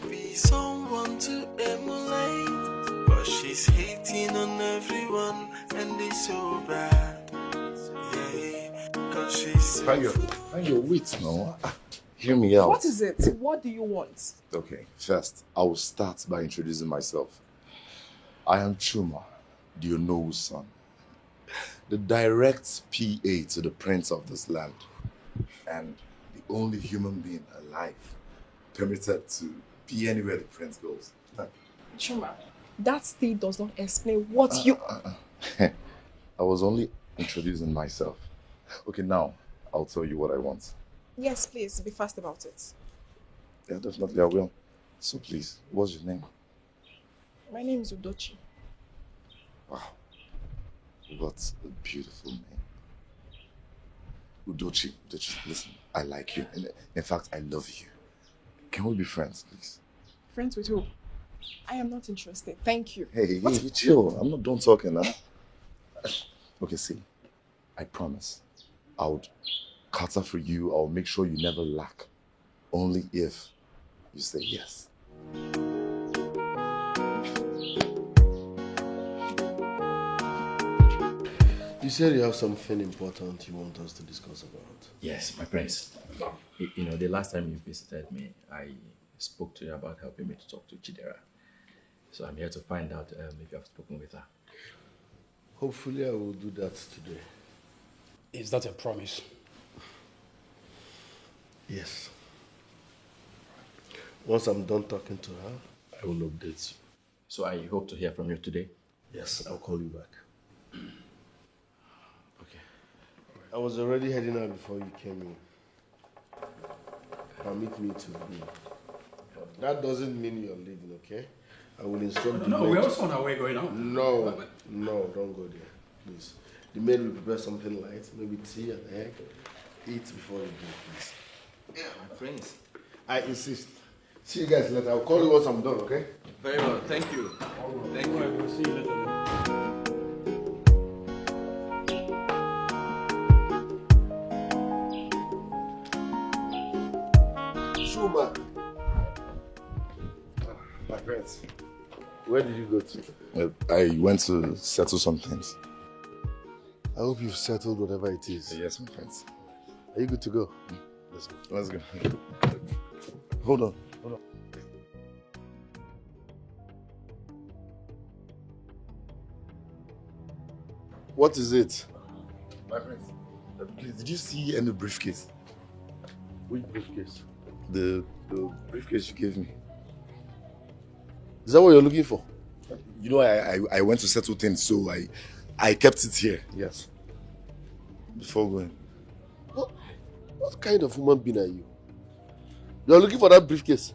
Be someone to emulate, but she's hating on everyone, and it's so bad. Yeah, 'cause she's Find your wits, no? Hear me out. What is it? What do you want? Okay, first, I will start by introducing myself. I am Chuma, the Onowu's son, the direct PA to the prince of this land, and the only human being alive permitted to be anywhere the prince goes. Chuma, that still does not explain what you... I was only introducing myself. Okay, now I'll tell you what I want. Yes, please, be fast about it. Yeah, definitely I will. So please, what's your name? My name is Udochi. Wow, what a beautiful name. Udochi, listen, I like you. In fact, I love you. Can we be friends, please? Friends with who? I am not interested. Thank you. Hey, chill. I'm not done talking now. Okay, see, I promise I would cater for you. I'll make sure you never lack. Only if you say yes. You said you have something important you want us to discuss about. Yes, my prince. You know, the last time you visited me, I spoke to you about helping me to talk to Chidera. So I'm here to find out if you have spoken with her. Hopefully I will do that today. Is that a promise? Yes. Once I'm done talking to her, I will update you. So I hope to hear from you today? Yes, I'll call you back. Okay. I was already heading out before you came in. Permit me to leave. That doesn't mean you're leaving, okay? I will instruct the No, maid. we're also on our way going out. No, don't go there, please. The maid will prepare something light, maybe tea and egg. Eat before you go, please. Yeah, my prince. I insist. See you guys later. I'll call you once I'm done, okay? Very well, thank you. Thank you. We'll see you later. Shuma. My friends, where did you go to? I went to settle some things. I hope you've settled whatever it is. Yes, my friends. Are you good to go? Let's go. Let's go. Hold on. What is it? My friends, please, did you see any briefcase? Which briefcase? The briefcase you gave me. Is that what you're looking for? You know, I went to settle things, so I kept it here. Yes. Before going. What kind of human being are you? You're looking for that briefcase?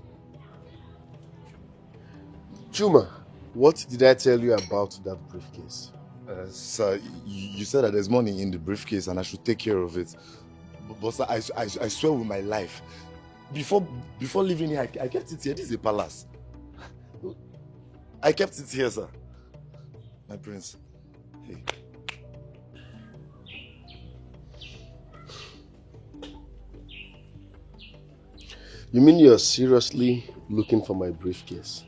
Chuma, what did I tell you about that briefcase? Sir, you said that there's money in the briefcase and I should take care of it. But sir, I swear with my life, before leaving here, I kept it here. This is a palace. I kept it here, sir. My prince. Hey. You mean you're seriously looking for my briefcase?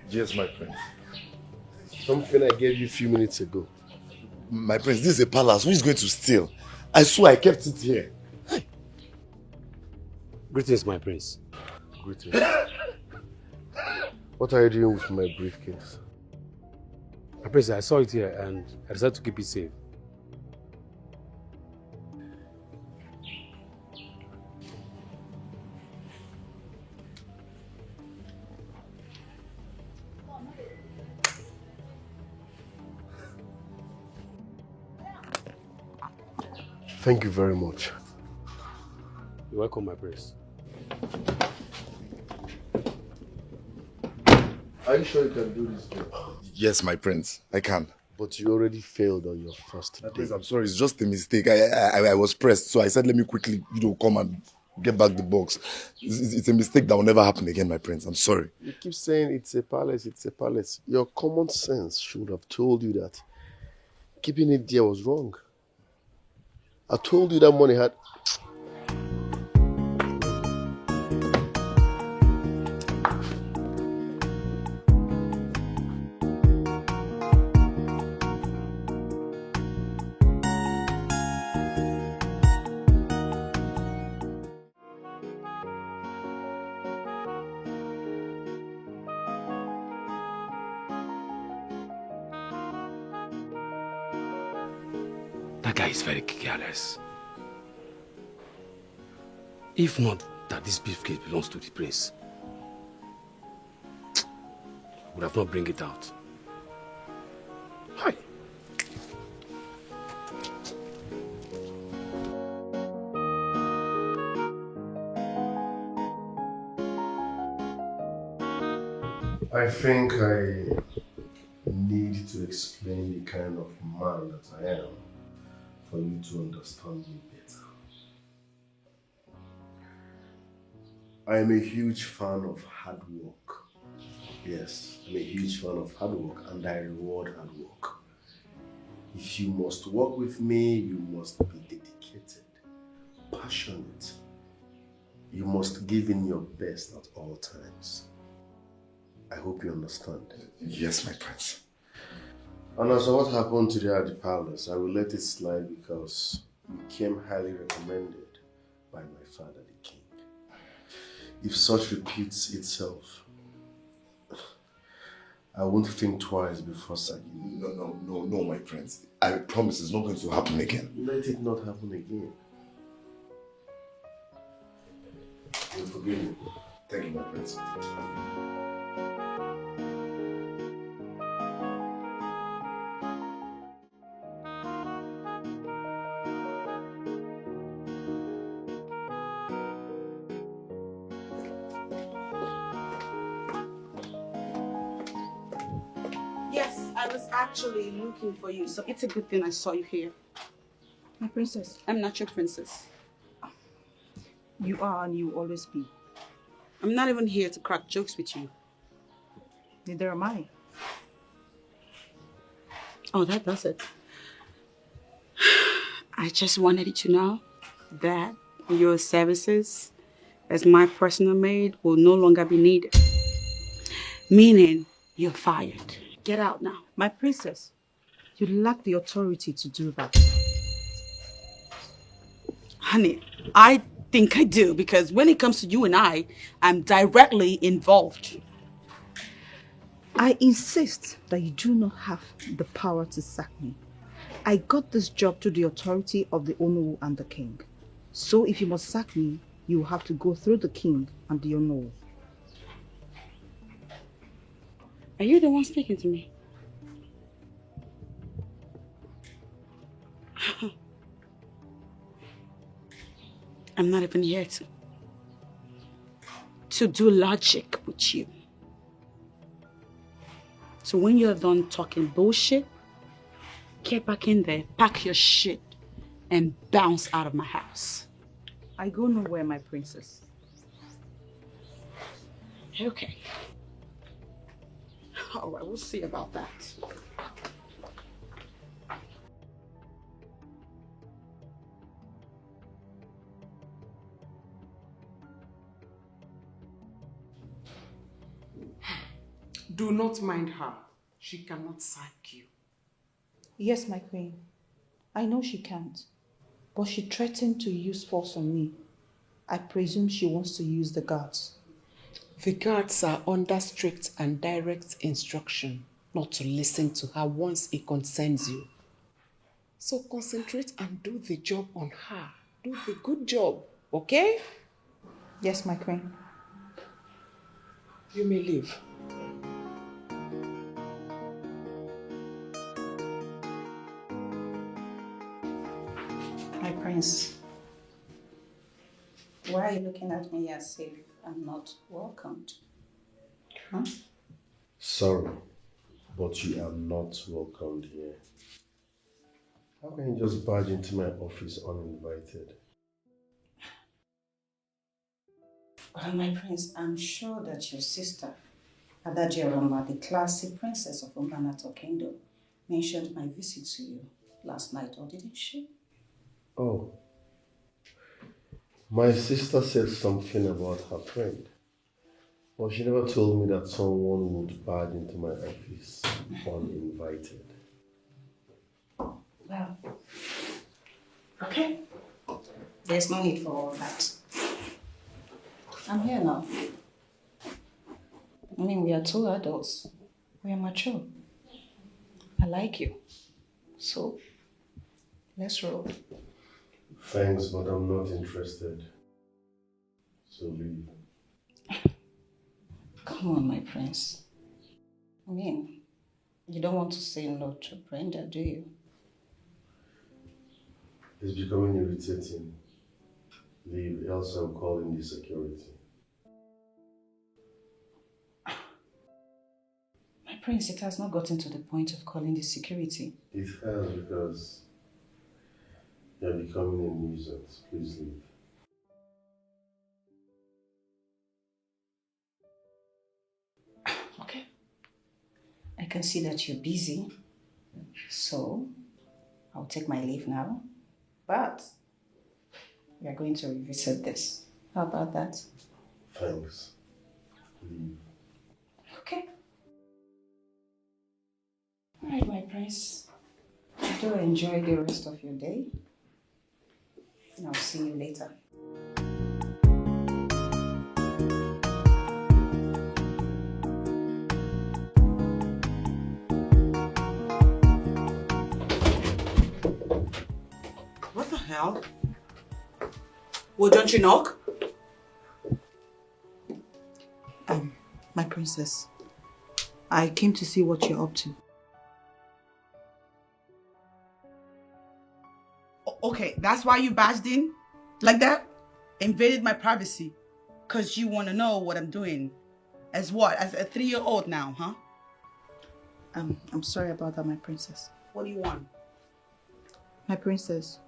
Yes, my prince. Something I gave you a few minutes ago. My prince, this is a palace. Who is going to steal? I swear I kept it here. Greetings, my prince. Greetings. What are you doing with my briefcase? My prince, I saw it here and I decided to keep it safe. Thank you very much. You're welcome, my prince. Are you sure you can do this job? Yes, my prince. I can. But you already failed on your first day. Prince, I'm sorry. It's just a mistake. I was pressed, so I said, let me quickly, come and get back the box. It's a mistake that will never happen again, my prince. I'm sorry. You keep saying it's a palace, it's a palace. Your common sense should have told you that keeping it there was wrong. I told you that money had... That guy is very careless. If not that this briefcase belongs to the prince, would have not bring it out. Hi. I think I need to explain the kind of man that I am for you to understand me better. I am a huge fan of hard work. Yes, I'm a huge fan of hard work and I reward hard work. If you must work with me, you must be dedicated, passionate. You must give in your best at all times. I hope you understand. Yes, my prince. And as for what happened today at the palace, I will let it slide because you came highly recommended by my father, the king. If such repeats itself, I won't think twice before sacking you. No, my prince. I promise it's not going to happen again. Let it not happen again. You'll forgive me. Thank you, my prince. Yes, I was actually looking for you, so it's a good thing I saw you here. My princess. I'm not your princess. You are and you will always be. I'm not even here to crack jokes with you. Neither am I. Oh, that does it. I just wanted you to know that your services as my personal maid will no longer be needed. Meaning, you're fired. Get out now. My princess, you lack the authority to do that. Honey, I think I do because when it comes to you and I'm directly involved. I insist that you do not have the power to sack me. I got this job through the authority of the Onowu and the king. So if you must sack me, you will have to go through the king and the Onowu. Are you the one speaking to me? I'm not even here to do logic with you. So when you're done talking bullshit, get back in there, pack your shit, and bounce out of my house. I go nowhere, my princess. Okay. All right, we'll see about that. Do not mind her. She cannot sack you. Yes, my queen. I know she can't. But she threatened to use force on me. I presume she wants to use the guards. The guards are under strict and direct instruction not to listen to her once it concerns you. So concentrate and do the job on her. Do the good job, okay? Yes, my queen. You may leave. My prince, why are you looking at me as if I'm not welcomed? Huh? Sorry, but you are not welcomed here. How can you just barge into my office uninvited? Well, my prince, I'm sure that your sister, Adajeroma, the classy princess of Umbanato Kingdom, mentioned my visit to you last night, or didn't she? Oh, my sister said something about her friend, but she never told me that someone would barge into my office uninvited. Well, okay. There's no need for all that. I'm here now. I mean, we are two adults. We are mature. I like you. So, let's roll. Thanks, but I'm not interested. So leave. Come on, my prince. I mean, you don't want to say no to Brenda, do you? It's becoming irritating. Leave, else I'll call in the security. My prince, it has not gotten to the point of calling the security. It has, because you're becoming a nuisance. Please leave. Okay. I can see that you're busy, so I'll take my leave now. But we are going to revisit this. How about that? Thanks. Leave. Okay. All right, my prince. Do enjoy the rest of your day. And I'll see you later. What the hell? Well, don't you knock? My princess, I came to see what you're up to. Okay, that's why you barged in? Like that? Invaded my privacy? Because you want to know what I'm doing. As what? As a 3-year-old now, huh? I'm sorry about that, my princess. What do you want? My princess,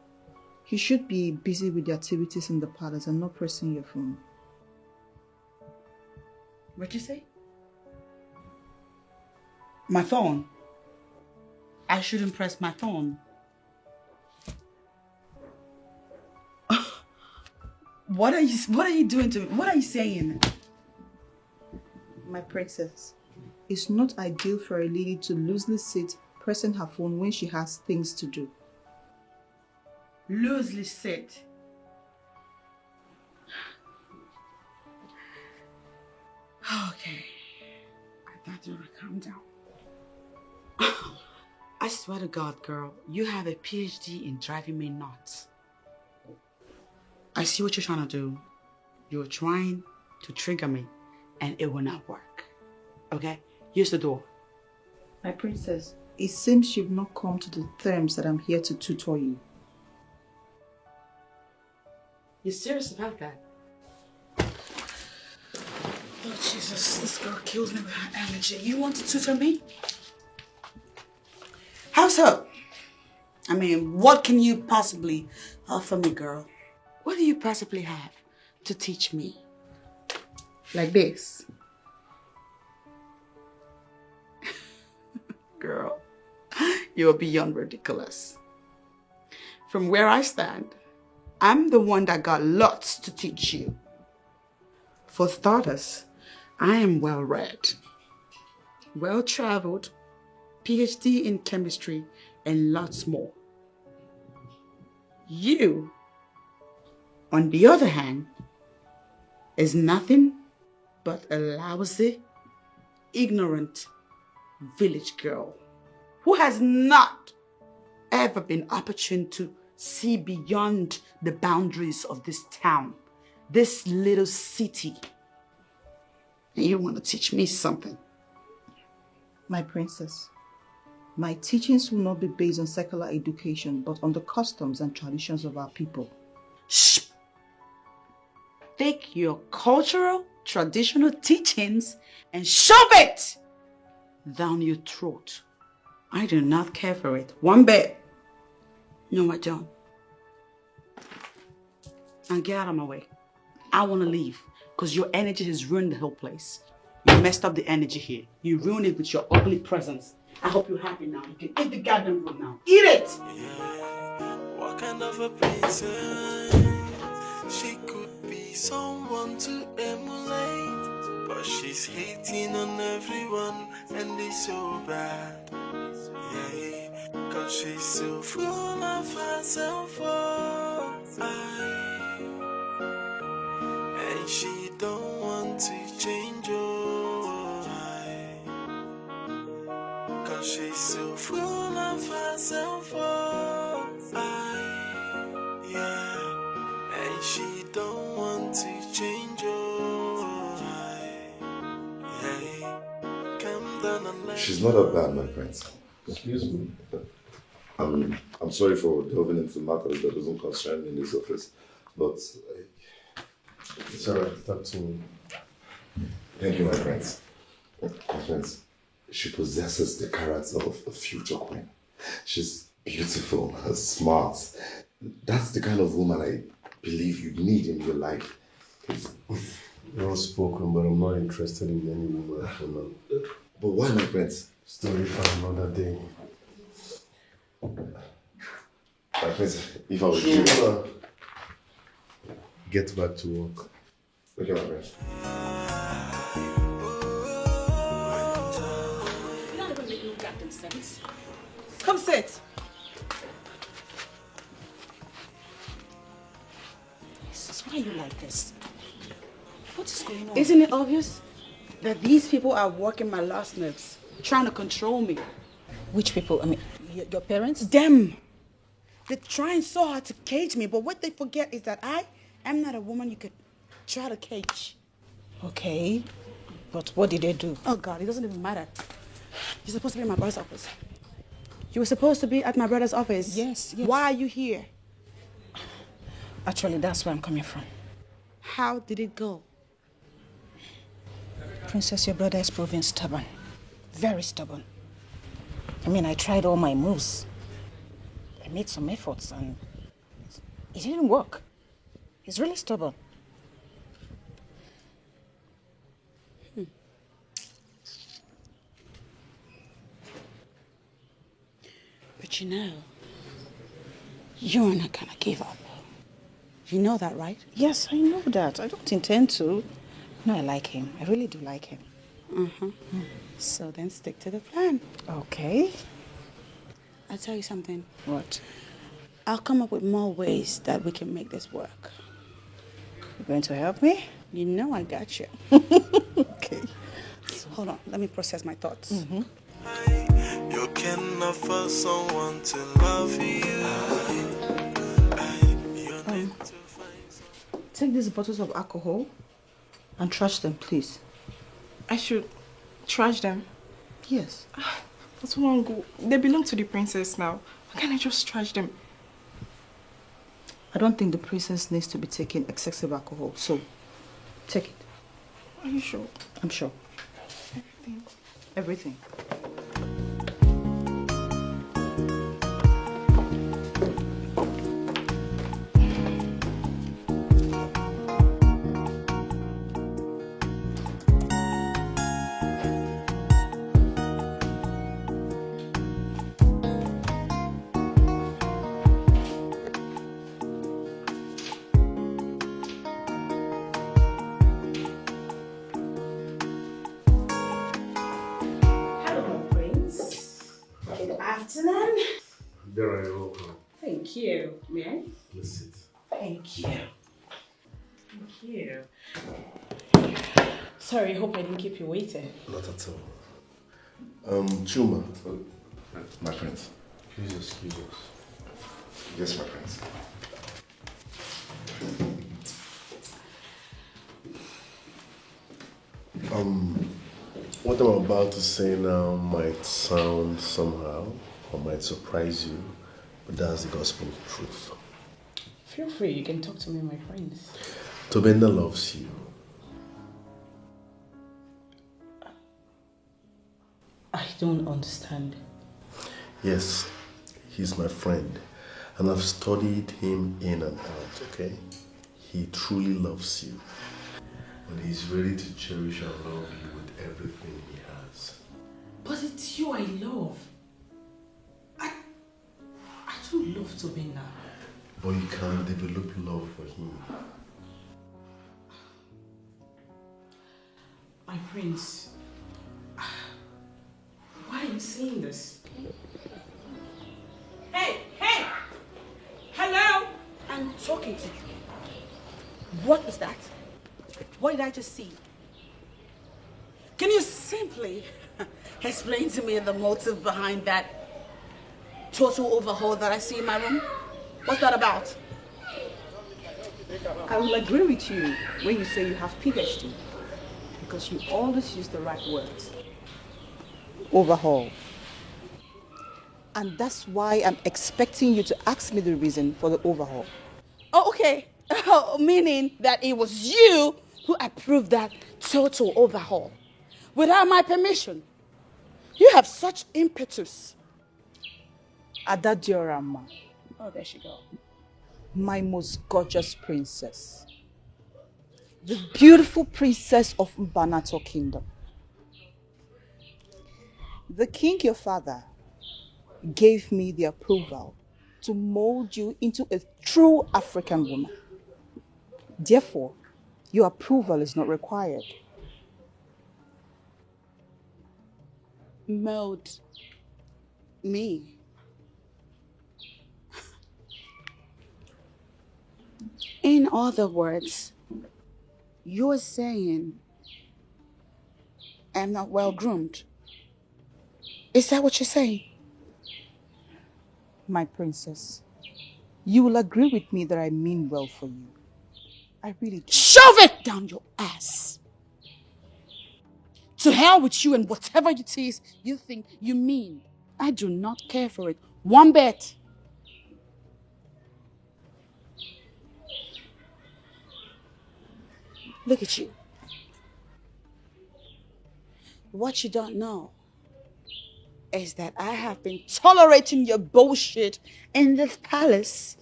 you should be busy with the activities in the palace and not pressing your phone. What'd you say? My phone? I shouldn't press my phone. What are you doing to me? What are you saying? My princess, it's not ideal for a lady to loosely sit pressing her phone when she has things to do. Loosely sit? Okay. I thought you would calm down. I swear to God, girl, you have a PhD in driving me nuts. I see what you're trying to do. You're trying to trigger me, and it will not work. Okay? Use the door. My princess, it seems you've not come to the terms that I'm here to tutor you. You serious about that? Oh, Jesus, this girl kills me with her energy. You want to tutor me? How's her? I mean, what can you possibly offer me, girl? What do you possibly have to teach me? Like this. Girl, you're beyond ridiculous. From where I stand, I'm the one that got lots to teach you. For starters, I am well-read, well-traveled, PhD in chemistry, and lots more. You, on the other hand, is nothing but a lousy, ignorant village girl who has not ever been opportune to see beyond the boundaries of this town, this little city. And you want to teach me something? My princess, my teachings will not be based on secular education, but on the customs and traditions of our people. Shh! Take your cultural, traditional teachings and shove it down your throat. I do not care for it one bit. No, I don't. And get out of my way. I want to leave because your energy has ruined the whole place. You messed up the energy here. You ruined it with your ugly presence. I hope you're happy now. You can eat the goddamn food now. Eat it! What kind of a princess? She could be someone to emulate, but she's hating on everyone and it's so bad. Yeah, cause she's so full of herself. And she don't want to change cause she's so full of herself. Yeah, and she don't want to change yeah. Come down and let She's not that bad, my prince. Excuse me. I'm sorry for delving into matters that doesn't concern me in this office, but it's alright, talk to me. Thank you, my friends. My friends, she possesses the character of a future queen. She's beautiful, smart. That's the kind of woman I believe you need in your life. Well spoken, but I'm not interested in any woman for now. But why, my friends? Story for another day. My friends, if I was you, get back to work. Okay, my friends. You're not even making goddamn sense. Come sit. Jesus, why are you like this? What is going on? Isn't it obvious that these people are working my last nerves, trying to control me? Which people? I mean, your parents? Them. They're trying so hard to cage me, but what they forget is that I am not a woman you could try to cage. Okay, but what did they do? Oh God, it doesn't even matter. You're supposed to be in my brother's office. You were supposed to be at my brother's office. Yes. Why are you here? Actually, that's where I'm coming from. How did it go? Princess, your brother is proving stubborn. Very stubborn. I mean, I tried all my moves. I made some efforts and it didn't work. He's really stubborn. But you know, you're not gonna give up. You know that, right? Yes, I know that. I don't intend to. No, I like him. I really do like him. So then stick to the plan. Okay. I'll tell you something. What? I'll come up with more ways that we can make this work. You're going to help me? You know I got you. Okay. So hold on. Let me process my thoughts. you can offer someone to love you. Take these bottles of alcohol and trash them, please. I should trash them? Yes. But Wango, they belong to the princess now. Why can't I just trash them? I don't think the princess needs to be taking excessive alcohol, so take it. Are you sure? I'm sure. Everything. Everything. There I welcome. Thank you. May I? Please sit. Thank you. Thank you. Sorry, hope I didn't keep you waiting. Not at all. Chuma. My prince. Excuse us. Yes, my prince. What I'm about to say now might sound somehow, or might surprise you, but that's the gospel truth. Feel free, you can talk to me, my friends. Tobenda loves you. I don't understand. Yes, he's my friend, and I've studied him in and out, okay? He truly loves you, and he's ready to cherish and love you with everything he has. But it's you I love. I don't love Tobenda. But you can develop love for him. My prince, why are you saying this? Hey! Hello! I'm talking to you. What was that? What did I just see? Can you simply explain to me the motive behind that total overhaul that I see in my room? What's that about? I will agree with you when you say you have PhD, because you always use the right words. Overhaul. And that's why I'm expecting you to ask me the reason for the overhaul. Oh, okay. Meaning that it was you who approved that total overhaul without my permission. You have such impetus. Adadiorama, Oh, there she go. my most gorgeous princess. The beautiful princess of Mbanato Kingdom. The king, your father, gave me the approval to mold you into a true African woman. Therefore, your approval is not required. Mold me. In other words, you're saying I'm not well groomed. Is that what you're saying? My princess, you will agree with me that I mean well for you. I really do. Shove it down your ass. To hell with you and whatever it is you think you mean. I do not care for it. One bit. Look at you. What you don't know is that I have been tolerating your bullshit in this palace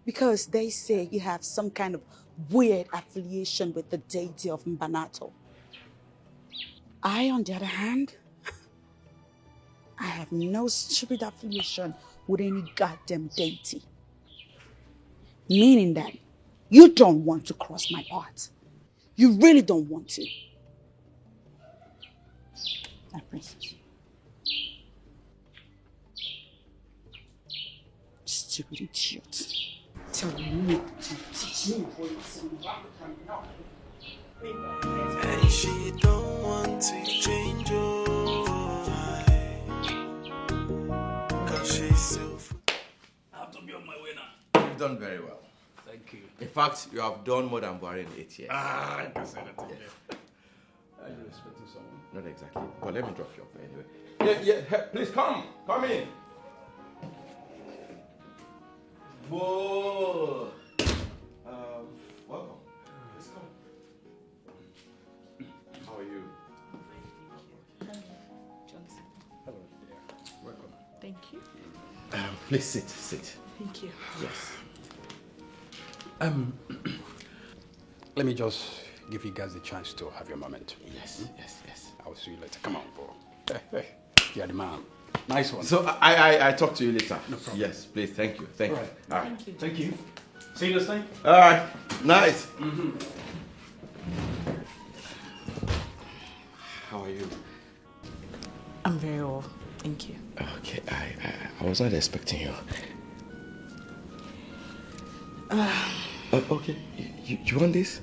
because they say you have some kind of weird affiliation with the deity of Mbanato. I, on the other hand, I have no stupid affiliation with any goddamn deity. Meaning that you don't want to cross my path. You really don't want to. My princess. Stupid idiot. Tell me to teach me for And she don't want to change your life, 'cause she's so. I have to be on my way now. You've done very well. Thank you. In fact, you have done more than Buhari in 8 years. I can say that again. Are you expecting someone? Not exactly. But let me drop you off anyway. Yeah, please come. Come in. Whoa. Welcome. Please come. How are you? Johnson. Hello. Welcome. Thank you. Please sit. Thank you. Yes. Let me just give you guys the chance to have your moment. Yes. I'll see you later. Come on, bro. Hey. You're the man. Nice one. So I talk to you later. No problem. Yes, please. Thank you. Thank you. All right. Thank you. See you next time. All right. Nice. How are you? I'm very well. Thank you. Okay. I was not expecting you. Okay. You want this?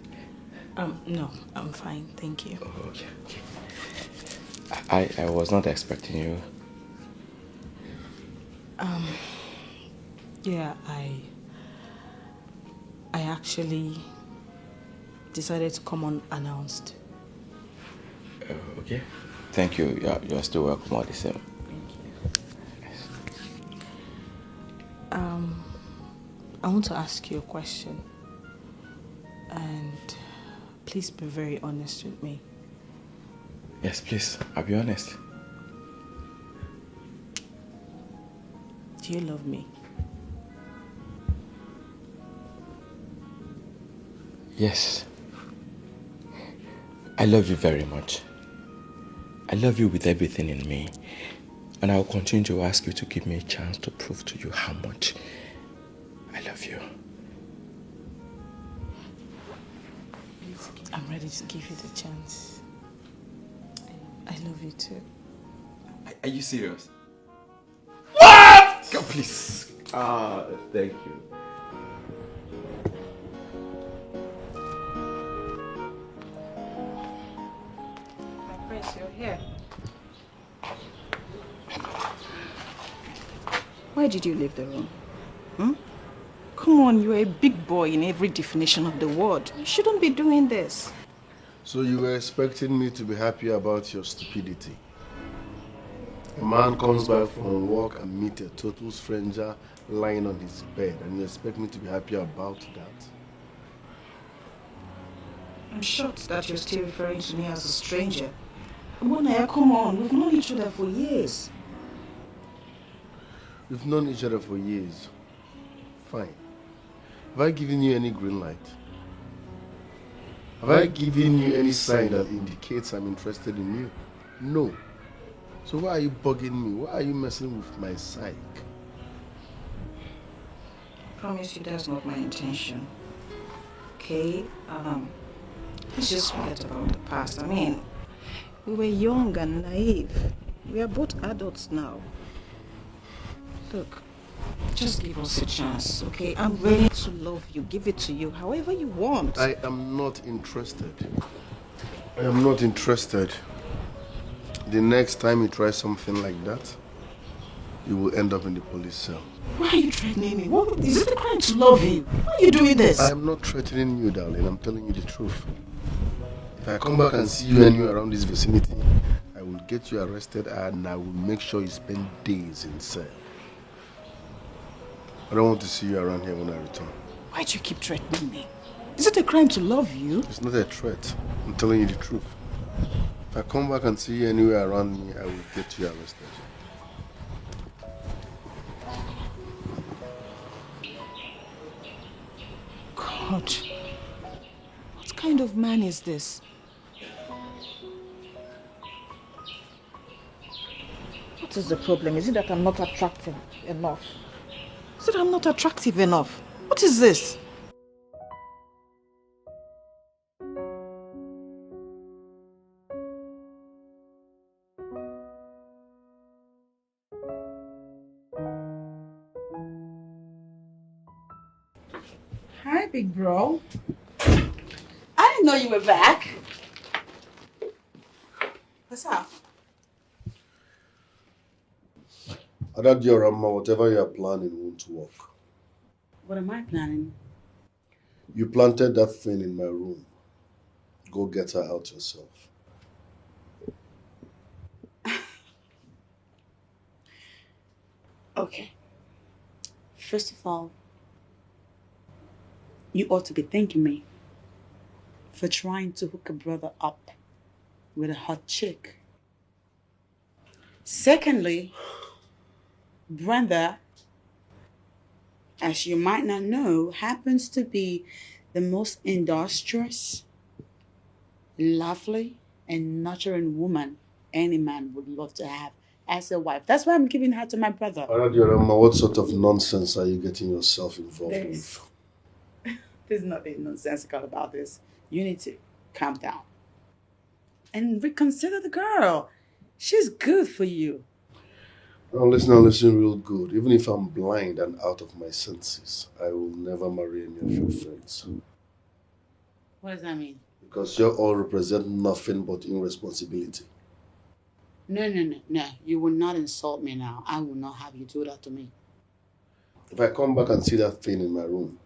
No, I'm fine. Thank you. Oh, okay. I was not expecting you. Yeah, I actually decided to come unannounced. Okay. Thank you. You're still welcome all the same. I want to ask you a question. And please be very honest with me. Yes, please. I'll be honest. Do you love me? Yes. I love you very much. I love you with everything in me. And I will continue to ask you to give me a chance to prove to you how much I love you. I'm ready to give you the chance. I love you too. Are you serious? What? God, please. Thank you. My prince, you're here. Why did you leave the room? Come on, you're a big boy in every definition of the word. You shouldn't be doing this. So you were expecting me to be happy about your stupidity? A man comes back from work and meets a total stranger lying on his bed, and you expect me to be happy about that? I'm shocked that you're still referring to me as a stranger. Monaya, come on, we've known each other for years. We've known each other for years. Fine. Have I given you any green light? Have I given you any sign that indicates I'm interested in you? No. So why are you bugging me? Why are you messing with my psyche? I promise you that's not my intention. Okay? Let's just forget about the past. I mean, we were young and naive. We are both adults now. Look, just give us a chance, okay? I'm ready to love you, give it to you however you want. I am not interested. I am not interested. The next time you try something like that, you will end up in the police cell. Why are you threatening me? What, is it a crime to love you? Why are you doing this? I am not threatening you, darling. I'm telling you the truth. If I come back and see you anywhere around this vicinity, I will get you arrested and I will make sure you spend days in cell. I don't want to see you around here when I return. Why do you keep threatening me? Is it a crime to love you? It's not a threat. I'm telling you the truth. If I come back and see you anywhere around me, I will get you arrested. God. What kind of man is this? What is the problem? Is it that I'm not attractive enough? Is it that I'm not attractive enough? What is this? Hi, big bro. I didn't know you were back. What's up? Adadiorama, whatever you are planning won't work. What am I planning? You planted that thing in my room. Go get her out yourself. Okay. First of all, you ought to be thanking me for trying to hook a brother up with a hot chick. Secondly, Brenda, as you might not know, happens to be the most industrious, lovely, and nurturing woman any man would love to have as a wife. That's why I'm giving her to my brother. Adadiorama, what sort of nonsense are you getting yourself involved with? There's nothing nonsensical about this. You need to calm down and reconsider the girl. She's good for you. Now listen real good. Even if I'm blind and out of my senses, I will never marry any of your friends. What does that mean? Because you all represent nothing but irresponsibility. No. You will not insult me now. I will not have you do that to me. If I come back and see that thing in my room,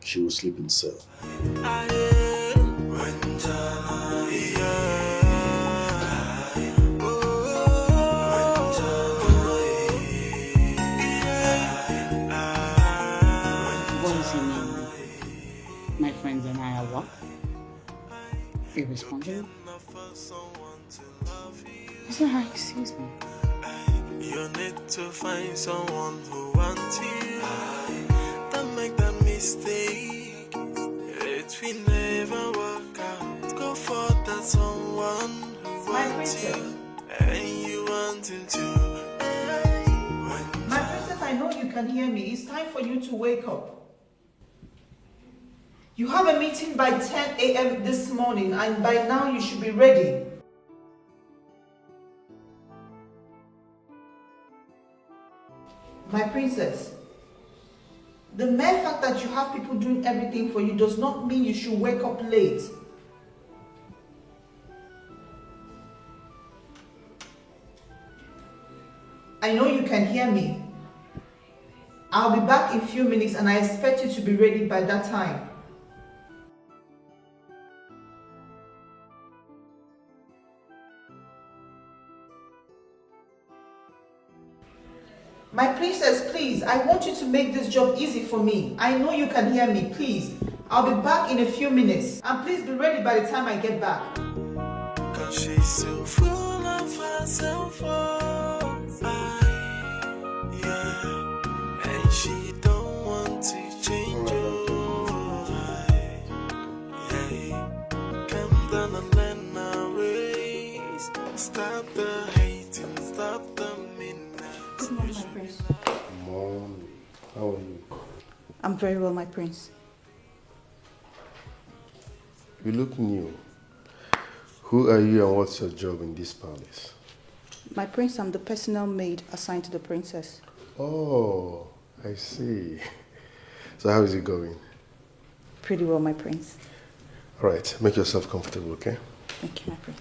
she will sleep in cell. What does he mean? My friends and I are what? Irresponsible? Is that how he sees me? You need to find someone who wants you. Don't make that mistake. It will never work out. Go for that someone who wants you. And you want him to. My princess, I know you can hear me. It's time for you to wake up. You have a meeting by 10 a.m. this morning, and by now you should be ready. My princess, the mere fact that you have people doing everything for you does not mean you should wake up late. I know you can hear me. I'll be back in a few minutes and I expect you to be ready by that time. My princess, please, I want you to make this job easy for me. I know you can hear me, please. I'll be back in a few minutes. And please be ready by the time I get back. Cause she's so full of herself, and she don't want to change Come down and learn our ways. Stop the hating, stop the midnight. Good morning, my prince. Morning. How are you? I'm very well, my prince. You look new. Who are you and what's your job in this palace? My prince, I'm the personal maid assigned to the princess. Oh, I see. So how is it going? Pretty well, my prince. All right, make yourself comfortable, okay? Thank you, my prince.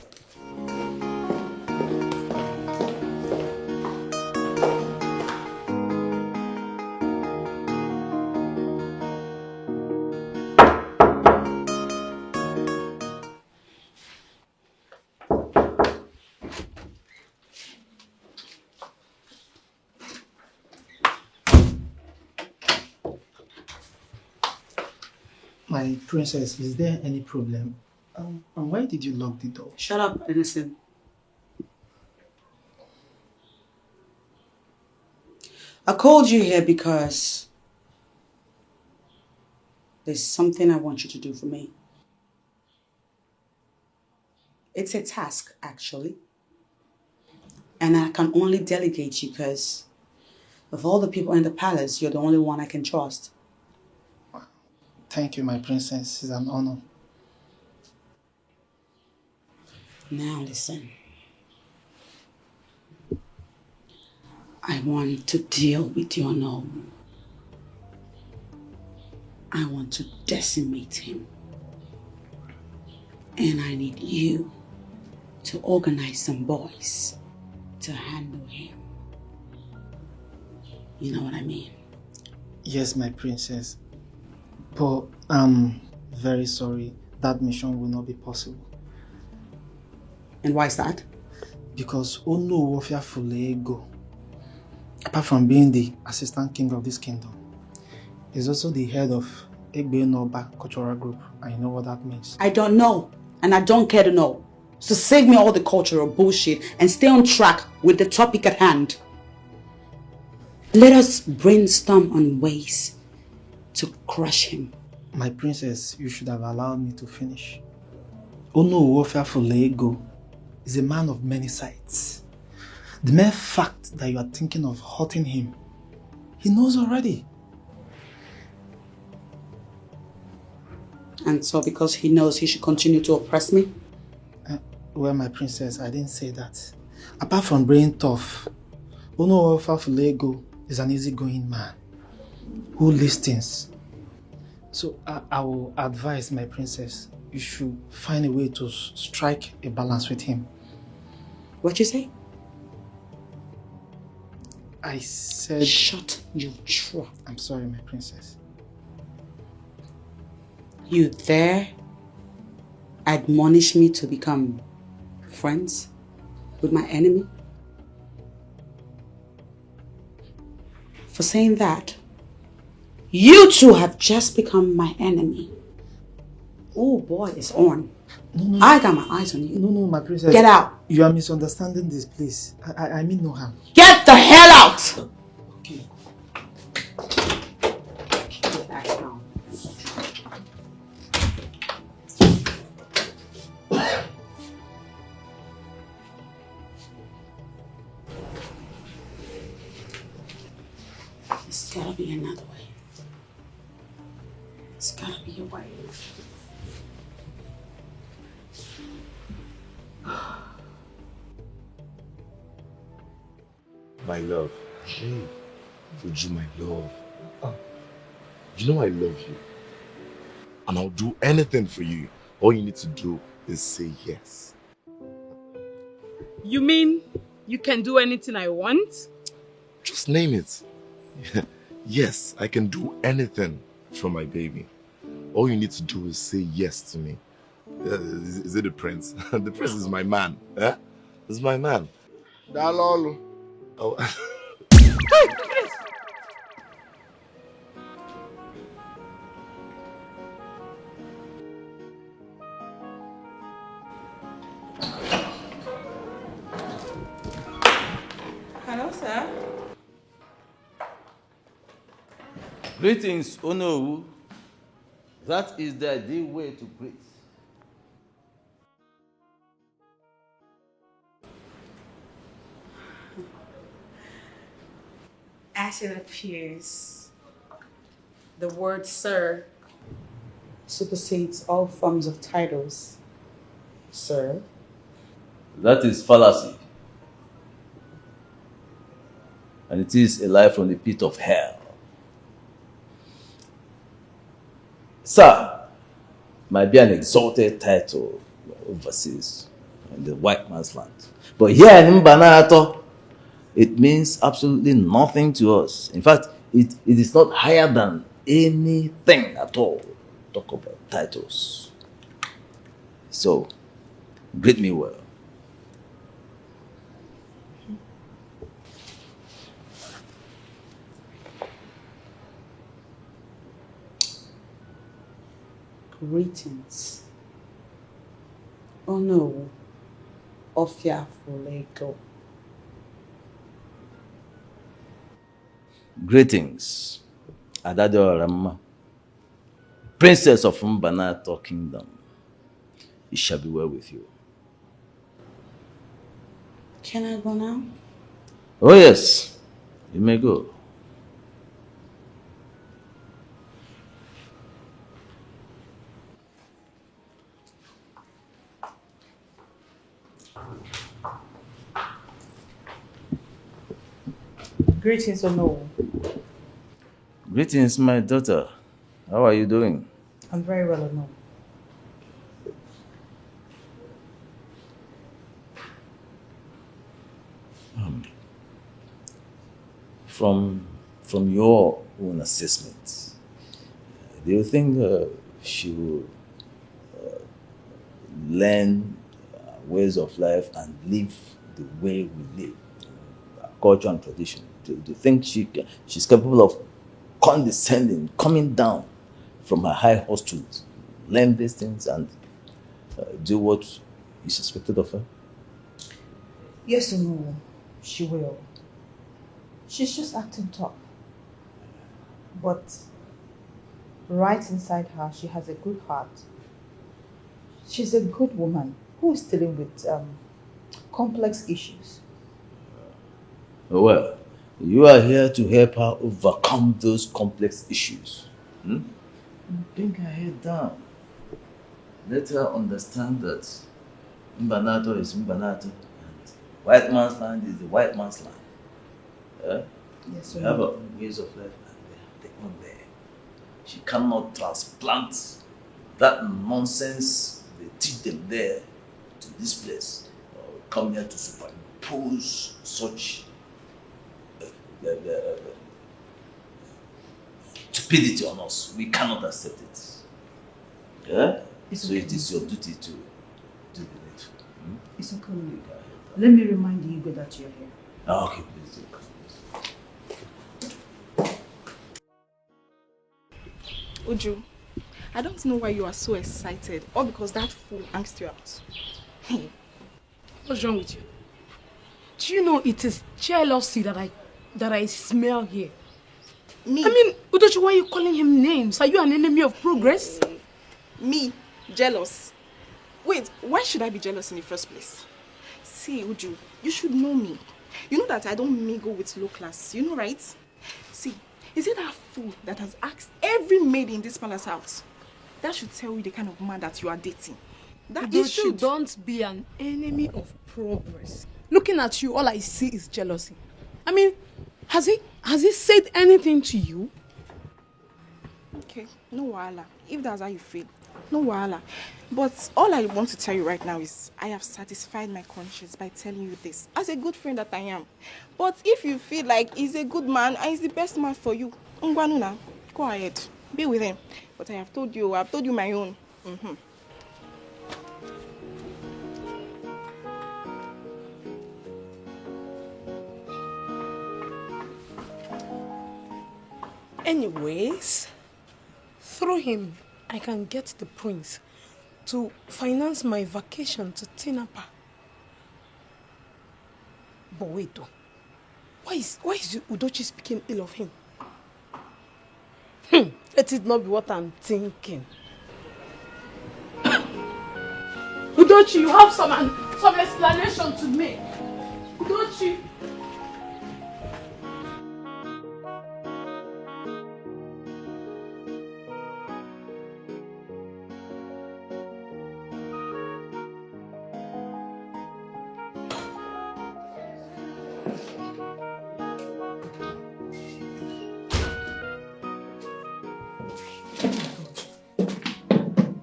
My princess, is there any problem? And why did you lock the door? Shut up and listen. I called you here because there's something I want you to do for me. It's a task, actually. And I can only delegate you because of all the people in the palace, you're the only one I can trust. Thank you, my princess. It's an honor. Now listen. I want to deal with your no. I want to decimate him. And I need you to organize some boys to handle him. You know what I mean? Yes, my princess. But I'm very sorry. That mission will not be possible. And why is that? Because Ono Wofia Fulego. Apart from being the assistant king of this kingdom, he's also the head of Egbe Noba Cultural Group, and you know what that means. I don't know, and I don't care to know. So save me all the cultural bullshit and stay on track with the topic at hand. Let us brainstorm on ways to crush him. My princess, you should have allowed me to finish. Ono Fulego is a man of many sides. The mere fact that you are thinking of hurting him, he knows already. And so because he knows he should continue to oppress me? Well, my princess, I didn't say that. Apart from being tough, Ono Fulego is an easygoing man who listens. So I will advise my princess, you should find a way to strike a balance with him. What you say? I said... Shut your trap. I'm sorry, my princess. You dare admonish me to become friends with my enemy? For saying that, you two have just become my enemy. Oh boy, it's on. No. I got my eyes on you. No, my princess. Get out. You are misunderstanding this, please. I mean no harm. Get the hell out! Okay. There's gotta be another way. There's gotta be a way. My love. Hey, Uju, my love. You know I love you. And I'll do anything for you. All you need to do is say yes. You mean you can do anything I want? Just name it. Yes, I can do anything for my baby. All you need to do is say yes to me. Is it the prince? The prince is my man. Eh? Is my man. Dalolo. Oh. Hey, Chris! Hello, sir. Greetings, Ono. That is the ideal way to greet. As it appears, the word sir supersedes all forms of titles. Sir. That is fallacy. And it is a lie from the pit of hell. Sir might be an exalted title overseas in the white man's land. But here in Mbanato, it means absolutely nothing to us. In fact, it is not higher than anything at all. Talk about titles. So, greet me well. Greetings. Oh no. Ofia Fulego. Greetings, Adado Rama, Princess of Mbanato Kingdom. It shall be well with you. Can I go now? Oh yes, you may go. Greetings, Ono. Greetings, my daughter. How are you doing? I'm very well, Ono. From your own assessment, do you think she will learn ways of life and live the way we live, culture and tradition? to think she's capable of condescending, coming down from her high horse to learn these things and do what is expected of her? Yes or no, she will. She's just acting tough. But right inside her, she has a good heart. She's a good woman who is dealing with complex issues. Well, you are here to help her overcome those complex issues. Bring her head down. Let her understand that Mbanato is Mbanato and white man's land is the white man's land. Yes, we have our own ways of life and they have their own there. She cannot transplant that nonsense they teach them there to this place or come here to superimpose such stupidity on us. We cannot accept it. Yeah? So it is your duty to do the needful. It's okay. Let me remind the ego that you're here. Okay, please do. Uju, I don't know why you are so excited, or because that fool angst you out. What's wrong with you? Do you know it is jealousy that I smell here? Me? I mean, Udochi, why are you calling him names? Are you an enemy of progress? Me? Jealous? Wait, why should I be jealous in the first place? See, Uju, you should know me. You know that I don't mingle with low class, you know, right? See, is it that fool that has asked every maid in this palace out? That should tell you the kind of man that you are dating. That You should. don't be an enemy of progress. Looking at you, all I see is jealousy. I mean, has he said anything to you? Okay, no wahala. If that's how you feel, no wahala. But all I want to tell you right now is I have satisfied my conscience by telling you this as a good friend that I am. But if you feel like he's a good man and he's the best man for you, Ngwanuna, go ahead, be with him. But I've told you my own. Anyways, through him, I can get the prince to finance my vacation to Tinapa. But wait though, why is Udochi speaking ill of him? Let it not be what I'm thinking. Udochi, you have some explanation to make. Udochi.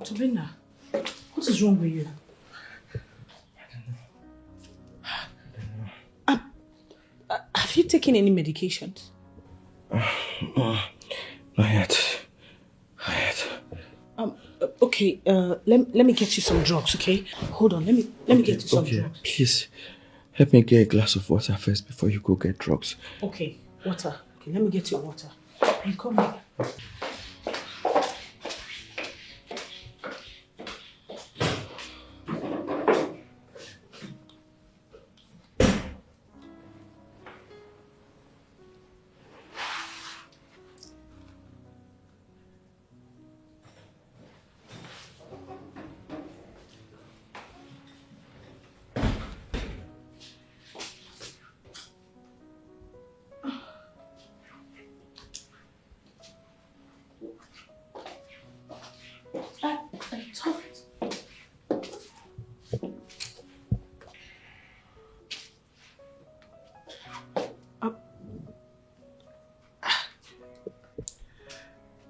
Tobina, what is wrong with you? Have you taken any medications? Not yet. Okay, let me get you some drugs, okay? Hold on, let me get you some drugs. Please, help me get a glass of water first before you go get drugs. Okay, water. Okay, let me get you water. And come here.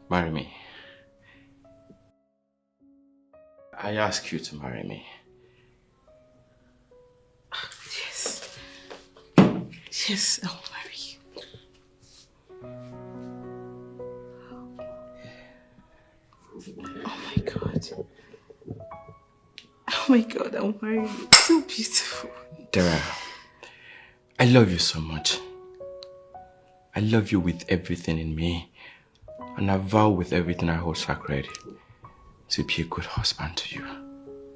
Marry me. I ask you to marry me. Yes. Yes, I'll marry you. Oh my God. Oh my God, I'll marry you. It's so beautiful. Dara, I love you so much. I love you with everything in me. And I vow with everything I hold sacred to be a good husband to you.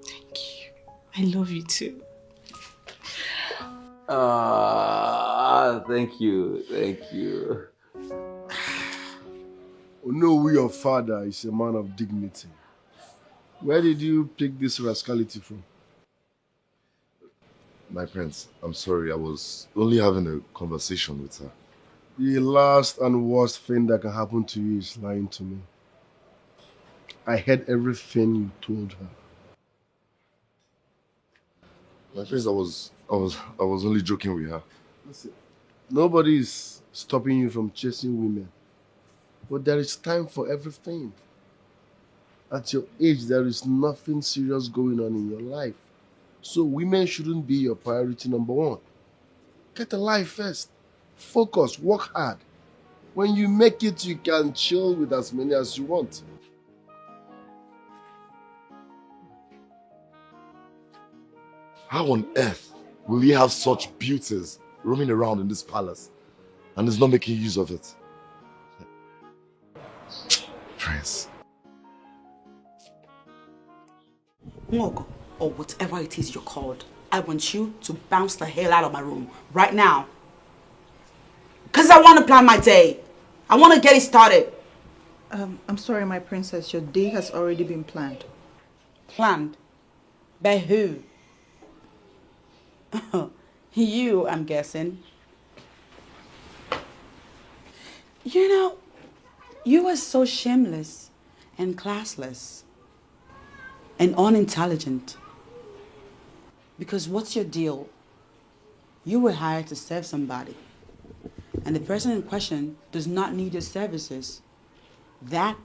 Thank you. I love you too. Thank you. Thank you. Onowu, your father, is a man of dignity. Where did you pick this rascality from? My prince, I'm sorry, I was only having a conversation with her. The last and worst thing that can happen to you is lying to me. I heard everything you told her. My prince, I was only joking with her. Listen, nobody is stopping you from chasing women. But there is time for everything. At your age, there is nothing serious going on in your life. So women shouldn't be your priority number one. Get a life first. Focus, work hard. When you make it, you can chill with as many as you want. How on earth will he have such beauties roaming around in this palace and is not making use of it? Prince. Mogo, or whatever it is you're called, I want you to bounce the hell out of my room right now. Because I want to plan my day. I want to get it started. I'm sorry, my princess. Your day has already been planned. Planned? By who? You, I'm guessing. You know, you are so shameless and classless and unintelligent. Because what's your deal? You were hired to serve somebody. And the person in question does not need your services. That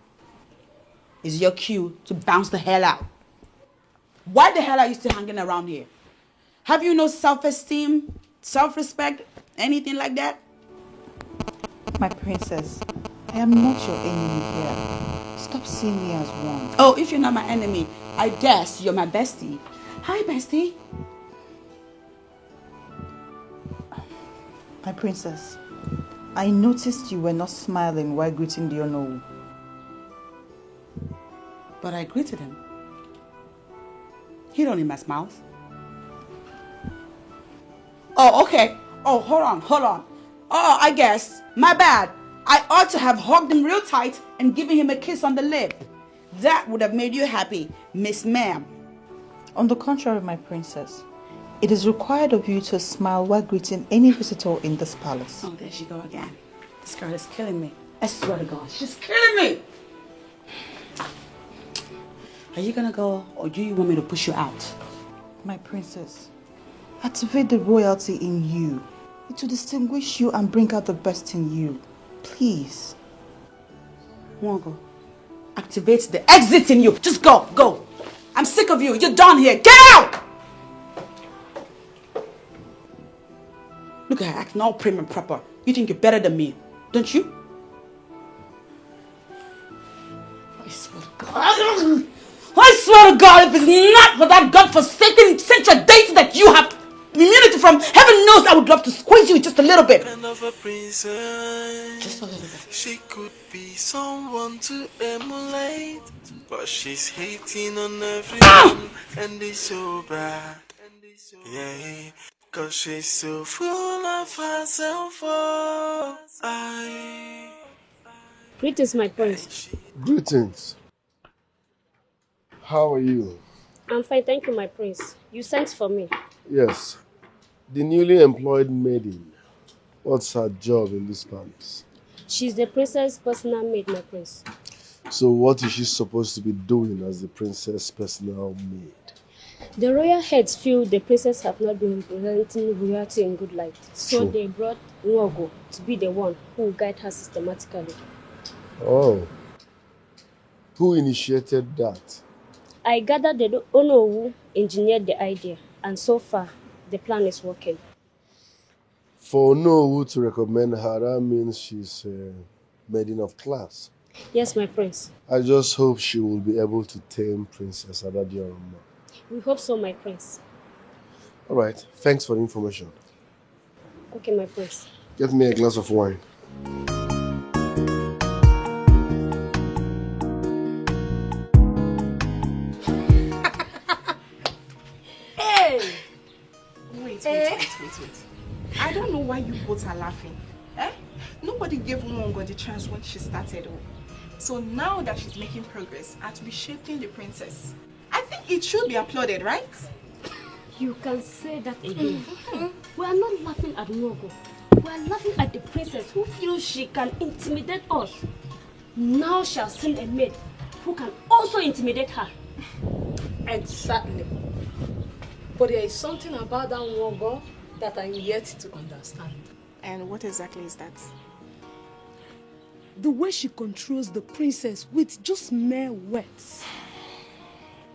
is your cue to bounce the hell out. Why the hell are you still hanging around here? Have you no self-esteem, self-respect, anything like that? My princess, I am not your enemy here. Stop seeing me as one. Oh, if you're not my enemy, I guess you're my bestie. Hi, bestie. My princess, I noticed you were not smiling while greeting the Onowu. But I greeted him. He don't need my mouth. Oh, okay. Oh, hold on. Oh, I guess. My bad. I ought to have hugged him real tight and given him a kiss on the lip. That would have made you happy, Miss Ma'am. On the contrary, my princess, it is required of you to smile while greeting any visitor in this palace. Oh, there she go again. This girl is killing me. I swear to God, she's killing me. Are you gonna go, or do you want me to push you out? My princess, activate the royalty in you. It will distinguish you and bring out the best in you. Please. Go. Activate the exit in you. Just go. I'm sick of you. You're done here. Get out! Look at her acting all prim and proper. You think you're better than me, don't you? I swear to God, if it's not for that godforsaken central date that you have immunity from, heaven knows I would love to squeeze you just a little bit. Kind of a princess. Just a little bit. She could be someone to emulate, but she's hating on everyone, and it's so bad. Yeah, cause she's so full of herself. Oh, Greetings, my prince. Greetings. How are you? I'm fine, thank you, my prince. You sent for me. Yes. The newly employed maiden. What's her job in this palace? She's the princess' personal maid, my prince. So what is she supposed to be doing as the princess' personal maid? The royal heads feel the princess have not been representing royalty in good light. So True. they brought Nwogo to be the one who will guide her systematically. Oh. Who initiated that? I gathered the Onowu engineered the idea, and so far, the plan is working. For Onowu to recommend her, that means she's a maiden of class. Yes, my prince. I just hope she will be able to tame Princess Adadioroma. We hope so, my prince. All right, thanks for the information. Okay, my prince. Get me a glass of wine. Hey! Wait. I don't know why you both are laughing. Eh? Nobody gave Nwongo the chance when she started. So now that she's making progress at reshaping the princess, I think it should be applauded, right? You can say that again. We are not laughing at Nwongo. We are laughing at the princess who feels she can intimidate us. Now she has seen a maid who can also intimidate her. Exactly. But there is something about that Nwongo that I'm yet to understand. And what exactly is that? The way she controls the princess with just mere words.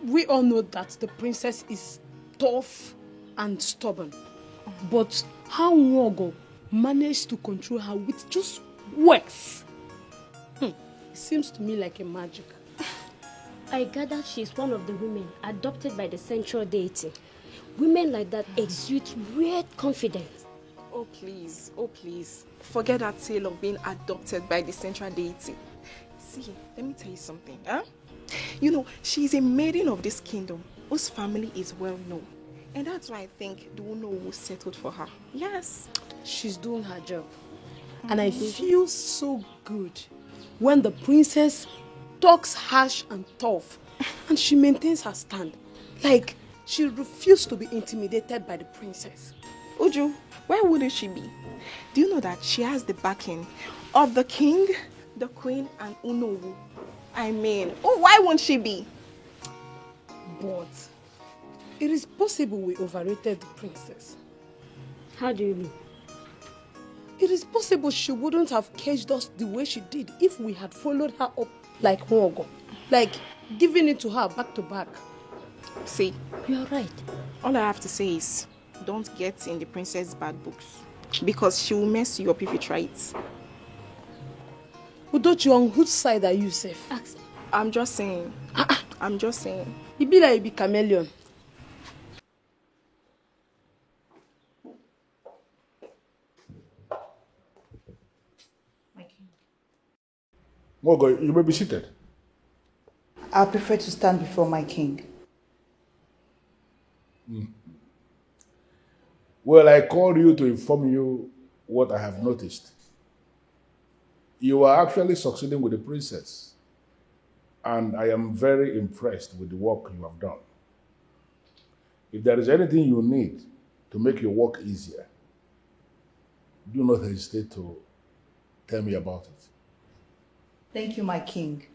We all know that the princess is tough and stubborn. But how Nwongo managed to control her with just words? It seems to me like a magic. I gather she's one of the women adopted by the central deity. Women like that exude weird confidence. Oh please. Forget that tale of being adopted by the central deity. See, let me tell you something. Huh? You know, she's a maiden of this kingdom whose family is well known. And that's why I think the Uno was settled for her. Yes. She's doing her job. And I feel so good when the princess talks harsh and tough and she maintains her stand. Like, she refused to be intimidated by the princess. Uju, why wouldn't she be? Do you know that she has the backing of the king, the queen, and Unowu? I mean, why won't she be? But it is possible we overrated the princess. How do you mean? It is possible she wouldn't have caged us the way she did if we had followed her up like Nwongo. Like, giving it to her back to back. See, you're right. All I have to say is, don't get in the princess' bad books. Because she will mess you up if you try it. Udochi, on whose side are you safe? I'm just saying. I'm just saying. You be like you be chameleon. Nwongo, you may be seated. I prefer to stand before my king. Well, I called you to inform you what I have noticed. You are actually succeeding with the princess. And I am very impressed with the work you have done. If there is anything you need to make your work easier, do not hesitate to tell me about it. Thank you, my king.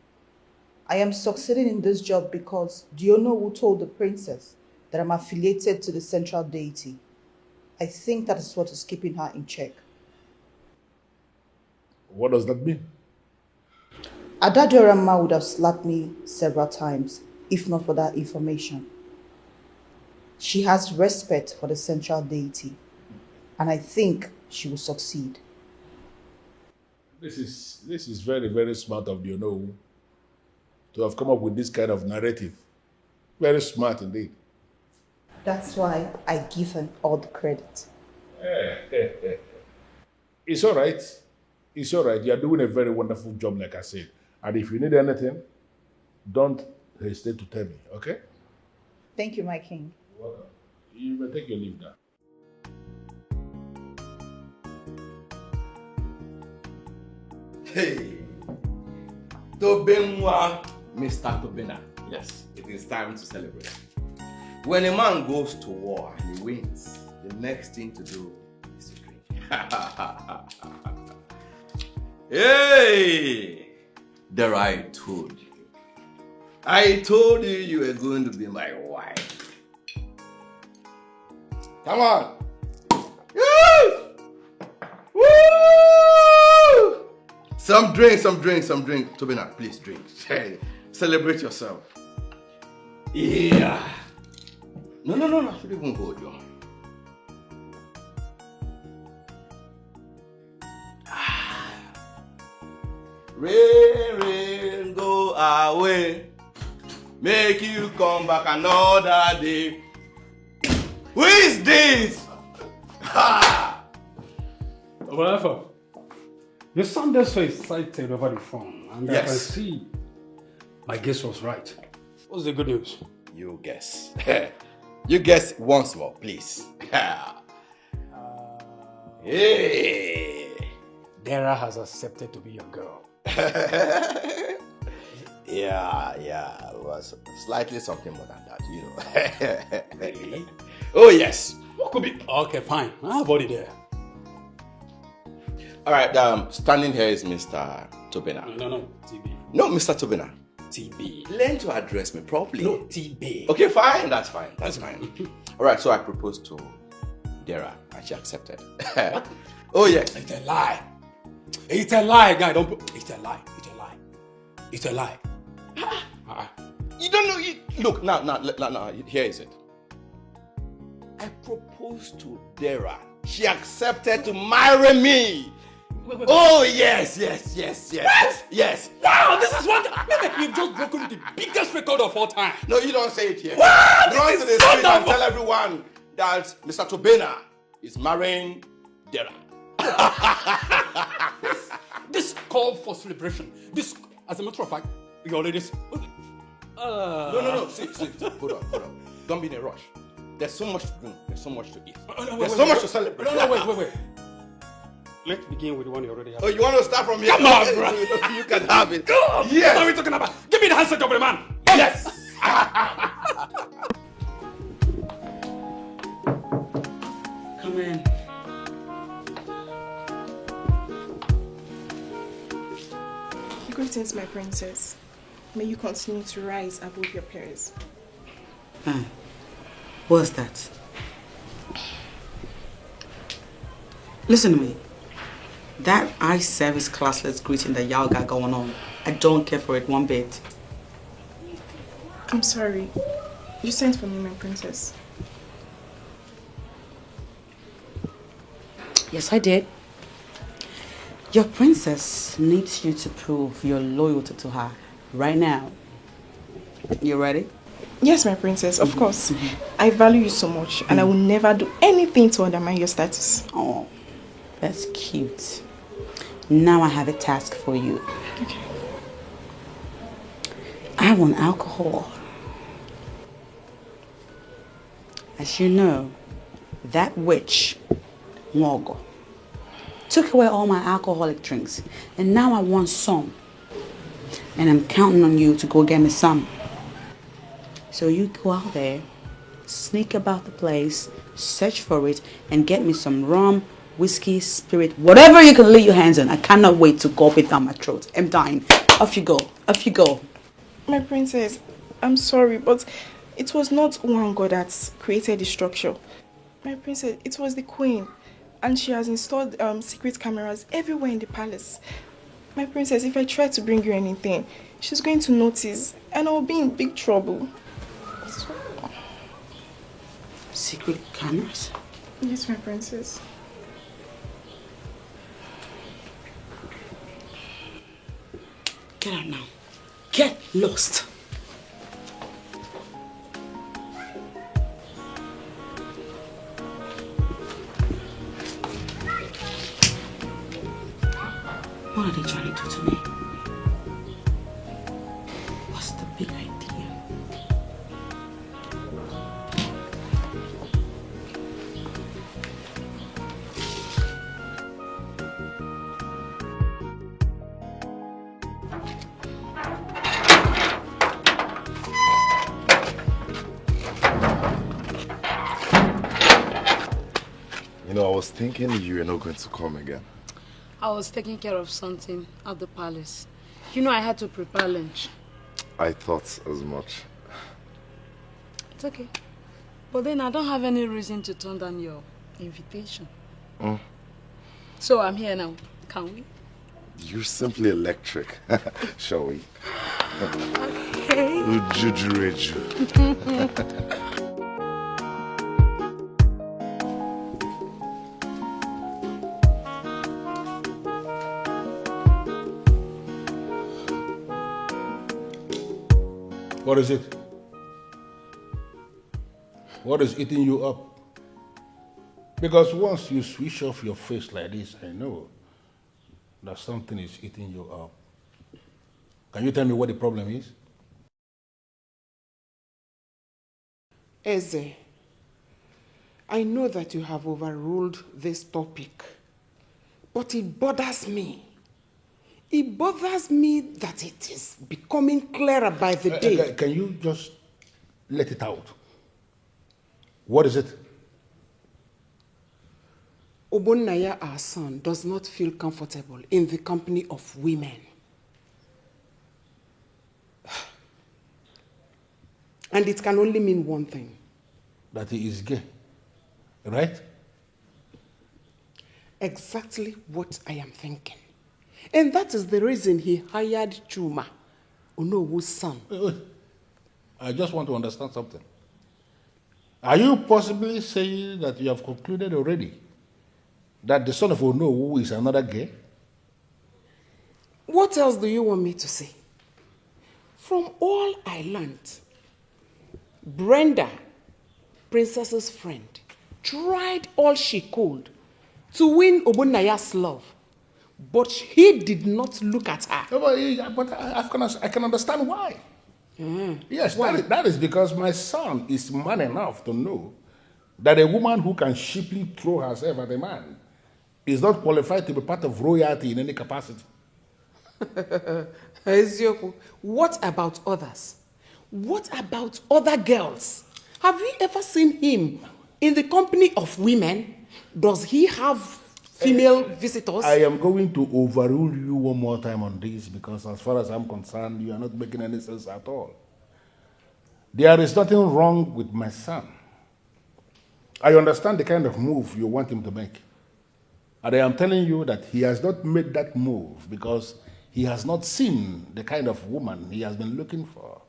I am succeeding in this job because do you know who told the princess that I'm affiliated to the central deity? I think that is what is keeping her in check. What does that mean? Adadorama would have slapped me several times if not for that information. She has respect for the central deity, and I think she will succeed. This is very, very smart of you, know, to have come up with this kind of narrative. Very smart indeed. That's why I give her all the credit. It's all right. It's all right. You're doing a very wonderful job, like I said. And if you need anything, don't hesitate to tell me, okay? Thank you, my king. You're welcome. You may take your leave now. Hey, Tobenwa, Mr. Tobena. Yes, it is time to celebrate. When a man goes to war and he wins, the next thing to do is to drink. Hey, there I told you. I told you you were going to be my wife. Come on. Woo! Woo! Some drink. Tobena, please drink. Celebrate yourself. Yeah. No. I should even hold you. Rain, go away. Make you come back another day. Who is this? Ha! You sounded so excited over the phone, and I can Yes. see my guess was right. What's the good news? You guess. You guess once more, please. Hey! Dara has accepted to be your girl. Yeah, it was slightly something more than that, you know. Really? Oh, yes. What could be? Okay, fine. How about it there? All right, standing here is Mr. Tobina. No, TB. No, Mr. Tobina. TB. Learn to address me properly. No, TB. Okay, fine. That's fine. All right, so I proposed to Dara and she accepted. What? Oh, yes. It's a lie. It's a lie, guy. It's a lie. It's a lie. You don't know. Look, now, here is it. I proposed to Dara. She accepted to marry me. Wait. Oh, yes. What? Yes. Wow, this is wonderful. You've just broken the biggest record of all time. No, you don't say it here. Wow, Run this to the is street and wonderful. tell everyone that Mr. Tobina is marrying Dara. This called for celebration. This, as a matter of fact, you already. No. See. Hold on. Don't be in a rush. There's so much to do. There's so much to eat. There's so much to celebrate. No, wait. Let's begin with the one you already have. Oh, you want to start from here? Come on, bro. You can have it. Come on. Yes. What are we talking about? Give me the handset of the man. Yes. Come in. Greetings, my princess. May you continue to rise above your peers. What's that? Listen to me. That eye service classless greeting that y'all got going on, I don't care for it one bit. I'm sorry. You sent for me, my princess. Yes, I did. Your princess needs you to prove your loyalty to her right now. You ready? Yes, my princess, of course. I value you so much, and I will never do anything to undermine your status. Oh, that's cute. Now I have a task for you. Okay. I want alcohol. As you know, that witch, Mwogo, took away all my alcoholic drinks, and now I want some. And I'm counting on you to go get me some. So you go out there, sneak about the place, search for it, and get me some rum, whiskey, spirit, whatever you can lay your hands on. I cannot wait to gulp it down my throat. I'm dying. Off you go. Off you go. My princess, I'm sorry, but it was not one god that created the structure. My princess, it was the queen. And she has installed secret cameras everywhere in the palace. My princess, if I try to bring you anything, she's going to notice and I'll be in big trouble. Secret cameras? Yes, my princess. Get out now. Get lost. What are they trying to do to me? What's the big idea? You know, I was thinking you were not going to come again. I was taking care of something at the palace. You know I had to prepare lunch. I thought as much. It's okay. But then I don't have any reason to turn down your invitation. So I'm here now. Can we? You're simply electric. Shall we? Okay. Ujujureju. What is it? What is eating you up? Because once you switch off your face like this, I know that something is eating you up. Can you tell me what the problem is? Eze, I know that you have overruled this topic, but it bothers me. It bothers me that it is becoming clearer by the day. Can you just let it out? What is it? Obonnaya, our son, does not feel comfortable in the company of women. And it can only mean one thing. That he is gay, right? Exactly what I am thinking. And that is the reason he hired Chuma, Onowu's son. I just want to understand something. Are you possibly saying that you have concluded already that the son of Onowu is another gay? What else do you want me to say? From all I learned, Brenda, Princess's friend, tried all she could to win Obonnaya's love, but he did not look at her. But I can understand why. Yes, that is because my son is man enough to know that a woman who can cheaply throw herself at a man is not qualified to be part of royalty in any capacity. Ezioku, what about others? What about other girls? Have you ever seen him in the company of women? Does he have female visitors? I am going to overrule you one more time on this because as far as I'm concerned, you are not making any sense at all. There is nothing wrong with my son. I understand the kind of move you want him to make. And I am telling you that he has not made that move because he has not seen the kind of woman he has been looking for.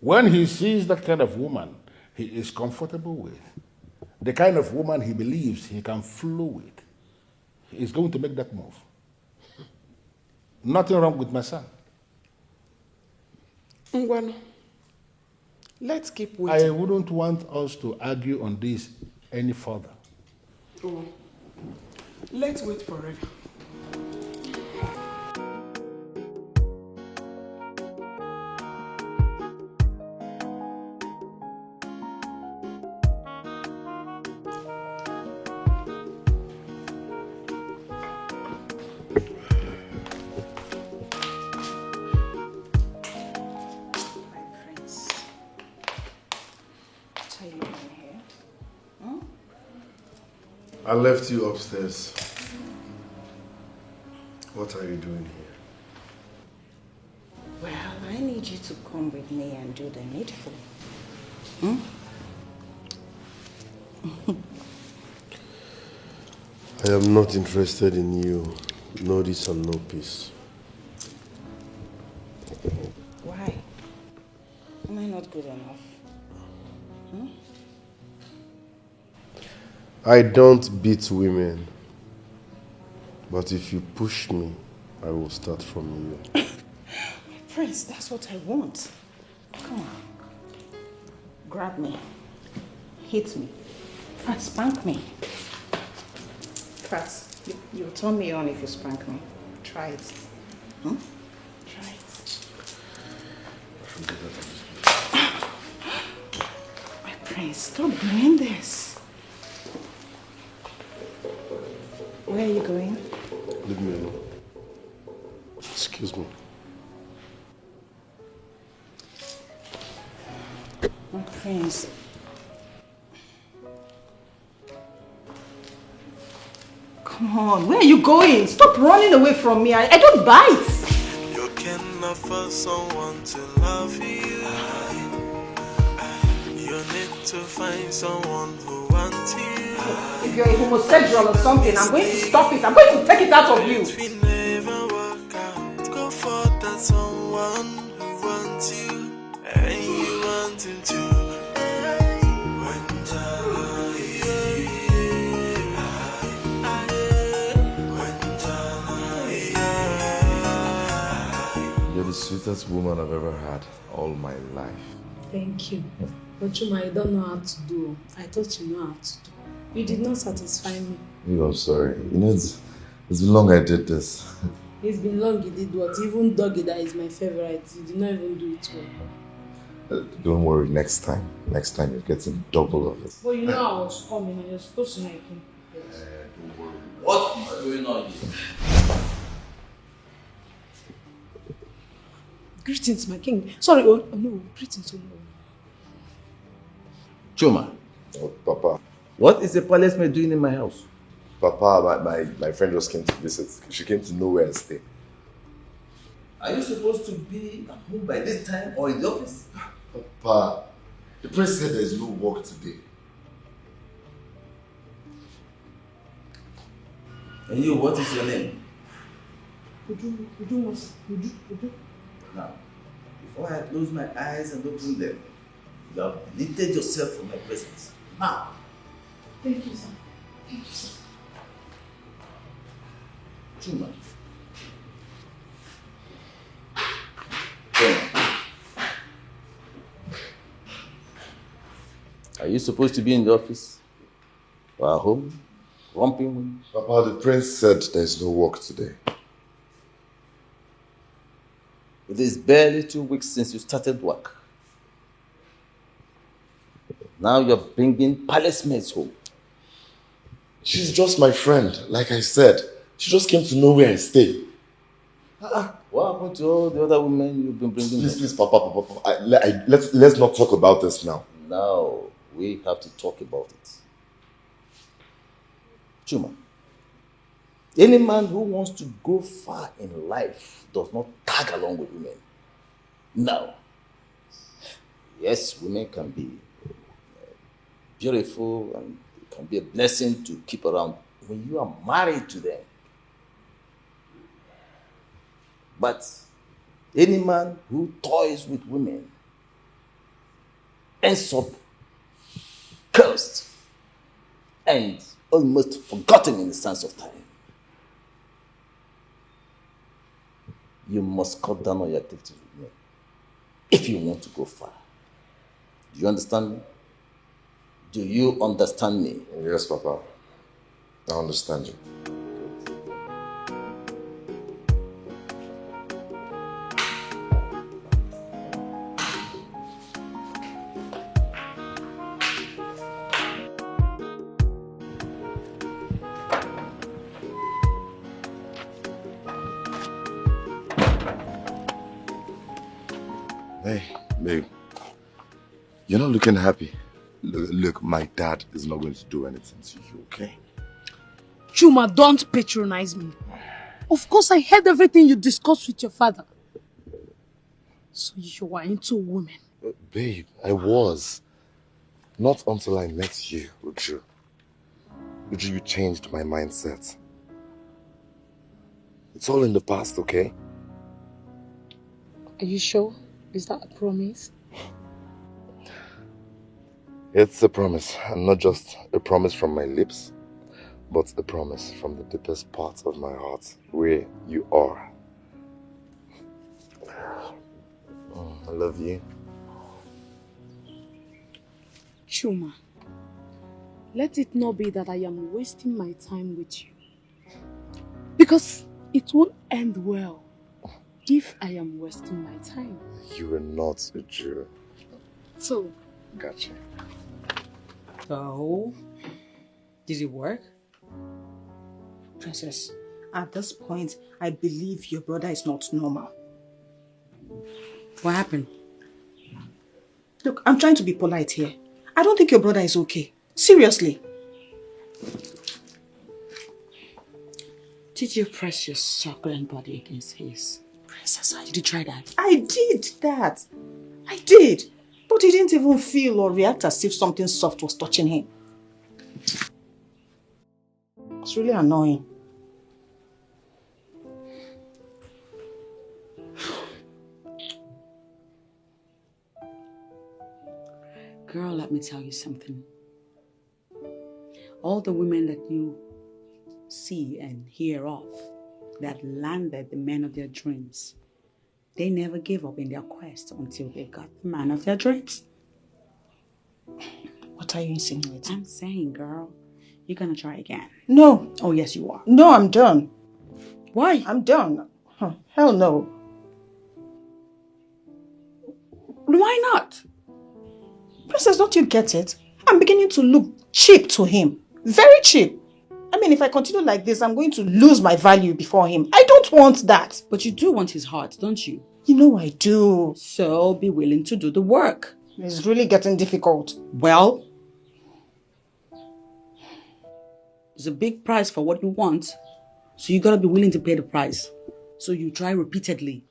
When he sees that kind of woman he is comfortable with, the kind of woman he believes he can flow with, he is going to make that move. Nothing wrong with my son. Ngwano, let's keep waiting. I wouldn't want us to argue on this any further. Oh, let's wait forever. I left you upstairs. What are you doing here? Well, I need you to come with me and do the needful. I am not interested in you. No this and no peace. Why? Am I not good enough? I don't beat women. But if you push me, I will start from you. Prince, that's what I want. Come on. Grab me. Hit me. Fat, spank me. Fat, you'll turn me on if you spank me. Try it. Try it. My prince, stop doing this. Where are you going? Leave me alone. Excuse me. My prince. Come on, where are you going? Stop running away from me. I don't bite. You can offer someone to love you. You need to find someone who wants you. If you're a homosexual or something, I'm going to stop it. I'm going to take it out of you. It will never work out. Go for that someone who wants you and you want him to. You're the sweetest woman I've ever had all my life. Thank you. But Chuma, you don't know how to do. I thought you know how to do. You did not satisfy me. I'm sorry. You know, It's been long I did this. It's been long you did what? Even doggy that is my favorite. You did not even do it well. Don't worry, next time. Next time you're getting double of it. But you know I was coming and you're supposed to know I came prepared. Don't worry. What is going on here? Greetings, my king. Sorry, oh no, greetings, oh no. Chuma. Oh, Papa. What is the palace maid doing in my house? Papa, my friend just came to visit. She came to know where I stay. Are you supposed to be at home by this time or in the office? Papa, the prince said there is no work today. And you, what is your name? Udu. Now, before I close my eyes and open them, you have deleted yourself from my presence. Now. Thank you, sir. Thank you, sir. Chuma. Are you supposed to be in the office? Or at home? Romping? Papa, the prince said there is no work today. It is barely 2 weeks since you started work. Now you're bringing palace maids home. She's just my friend, like I said. She just came to know where I stay. What happened to all the other women you've been bringing home? Please, Papa. Let's not talk about this now. Now, we have to talk about it. Chuma, any man who wants to go far in life does not tag along with women. No. Yes, women can be beautiful and it can be a blessing to keep around when you are married to them. But any man who toys with women ends up cursed and almost forgotten in the sands of time. You must cut down on your activities with men if you want to go far. Do you understand me? Do you understand me? Yes, Papa. I understand you. Hey, babe. You're not looking happy. Look, my dad is not going to do anything to you, okay? Chuma, don't patronize me. Of course, I heard everything you discussed with your father. So you are into women. Babe, I was. Not until I met you, Uju. Uju, you changed my mindset. It's all in the past, okay? Are you sure? Is that a promise? It's a promise, and not just a promise from my lips, but a promise from the deepest part of my heart, where you are. I love you. Chuma, let it not be that I am wasting my time with you. Because it won't end well if I am wasting my time. You are not a Jew. So, Gotcha. So, did it work? Princess, at this point, I believe your brother is not normal. What happened? Look, I'm trying to be polite here. I don't think your brother is okay. Seriously. Did you press your succulent body against his? Princess, did you try that? I did that. I did. But he didn't even feel or react as if something soft was touching him. It's really annoying. Girl, let me tell you something. All the women that you see and hear of that landed the man of their dreams, they never gave up in their quest until they got the man of their dreams. What are you insinuating? I'm saying, girl, you're gonna try again. No. Oh, yes, you are. No, I'm done. Why? I'm done. Hell no. Why not? Princess, don't you get it? I'm beginning to look cheap to him. Very cheap. I mean, if I continue like this, I'm going to lose my value before him. I don't want that. But you do want his heart, don't you? You know I do. So be willing to do the work. It's really getting difficult. Well, there's a big price for what you want, so you gotta be willing to pay the price. So you try repeatedly.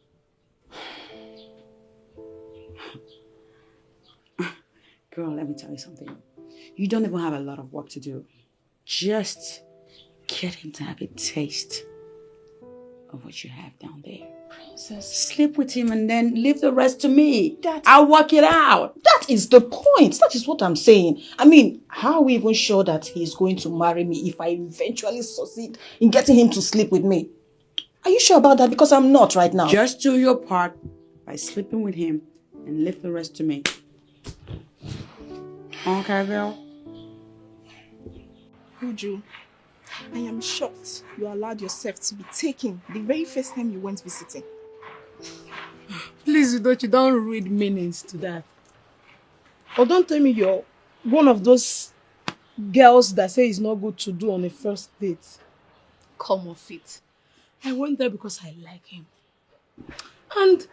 Girl, let me tell you something. You don't even have a lot of work to do. Just get him to have a taste of what you have down there. Princess. Sleep with him and then leave the rest to me. I'll work it out. That is the point. That is what I'm saying. I mean, how are we even sure that he's going to marry me if I eventually succeed in getting him to sleep with me? Are you sure about that? Because I'm not right now. Just do your part by sleeping with him and leave the rest to me. Okay, girl? Uju, I am shocked you allowed yourself to be taken the very first time you went visiting. Please, you don't read meanings to that. Or don't tell me you're one of those girls that say it's not good to do on a first date. Come off it. I went there because I like him. And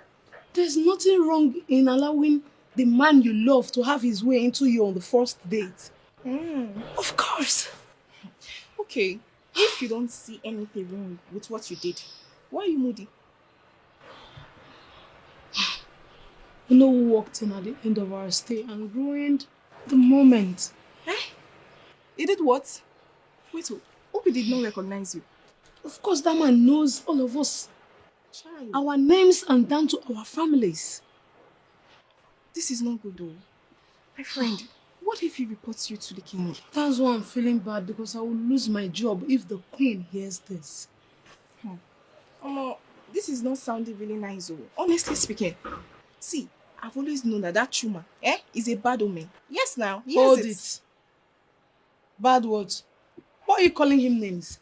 there's nothing wrong in allowing the man you love to have his way into you on the first date. Of course. Okay, if you don't see anything wrong with what you did, why are you moody? You know who walked in at the end of our stay and ruined the moment? He did what? Wait, hope he did not recognize you. Of course, that man knows all of us. Child. Our names and down to our families. This is not good though. My friend, what if he reports you to the king? That's why I'm feeling bad, because I will lose my job if the queen hears this. This is not sounding really nice though. Honestly speaking. See, I've always known that Chuma is a bad omen. Yes now, he Hold has it. Bad words. Why are you calling him names?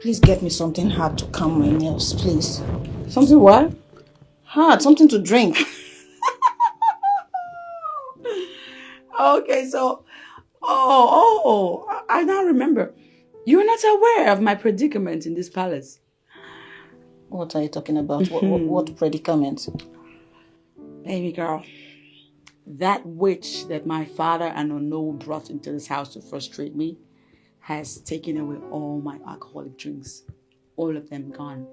Please get me something hard to calm my nerves, please. Something what? Hard, something to drink. Okay, so, I now remember. You're not aware of my predicament in this palace. What are you talking about? What predicament? Baby girl, that witch that my father and Ono brought into this house to frustrate me has taken away all my alcoholic drinks. All of them gone.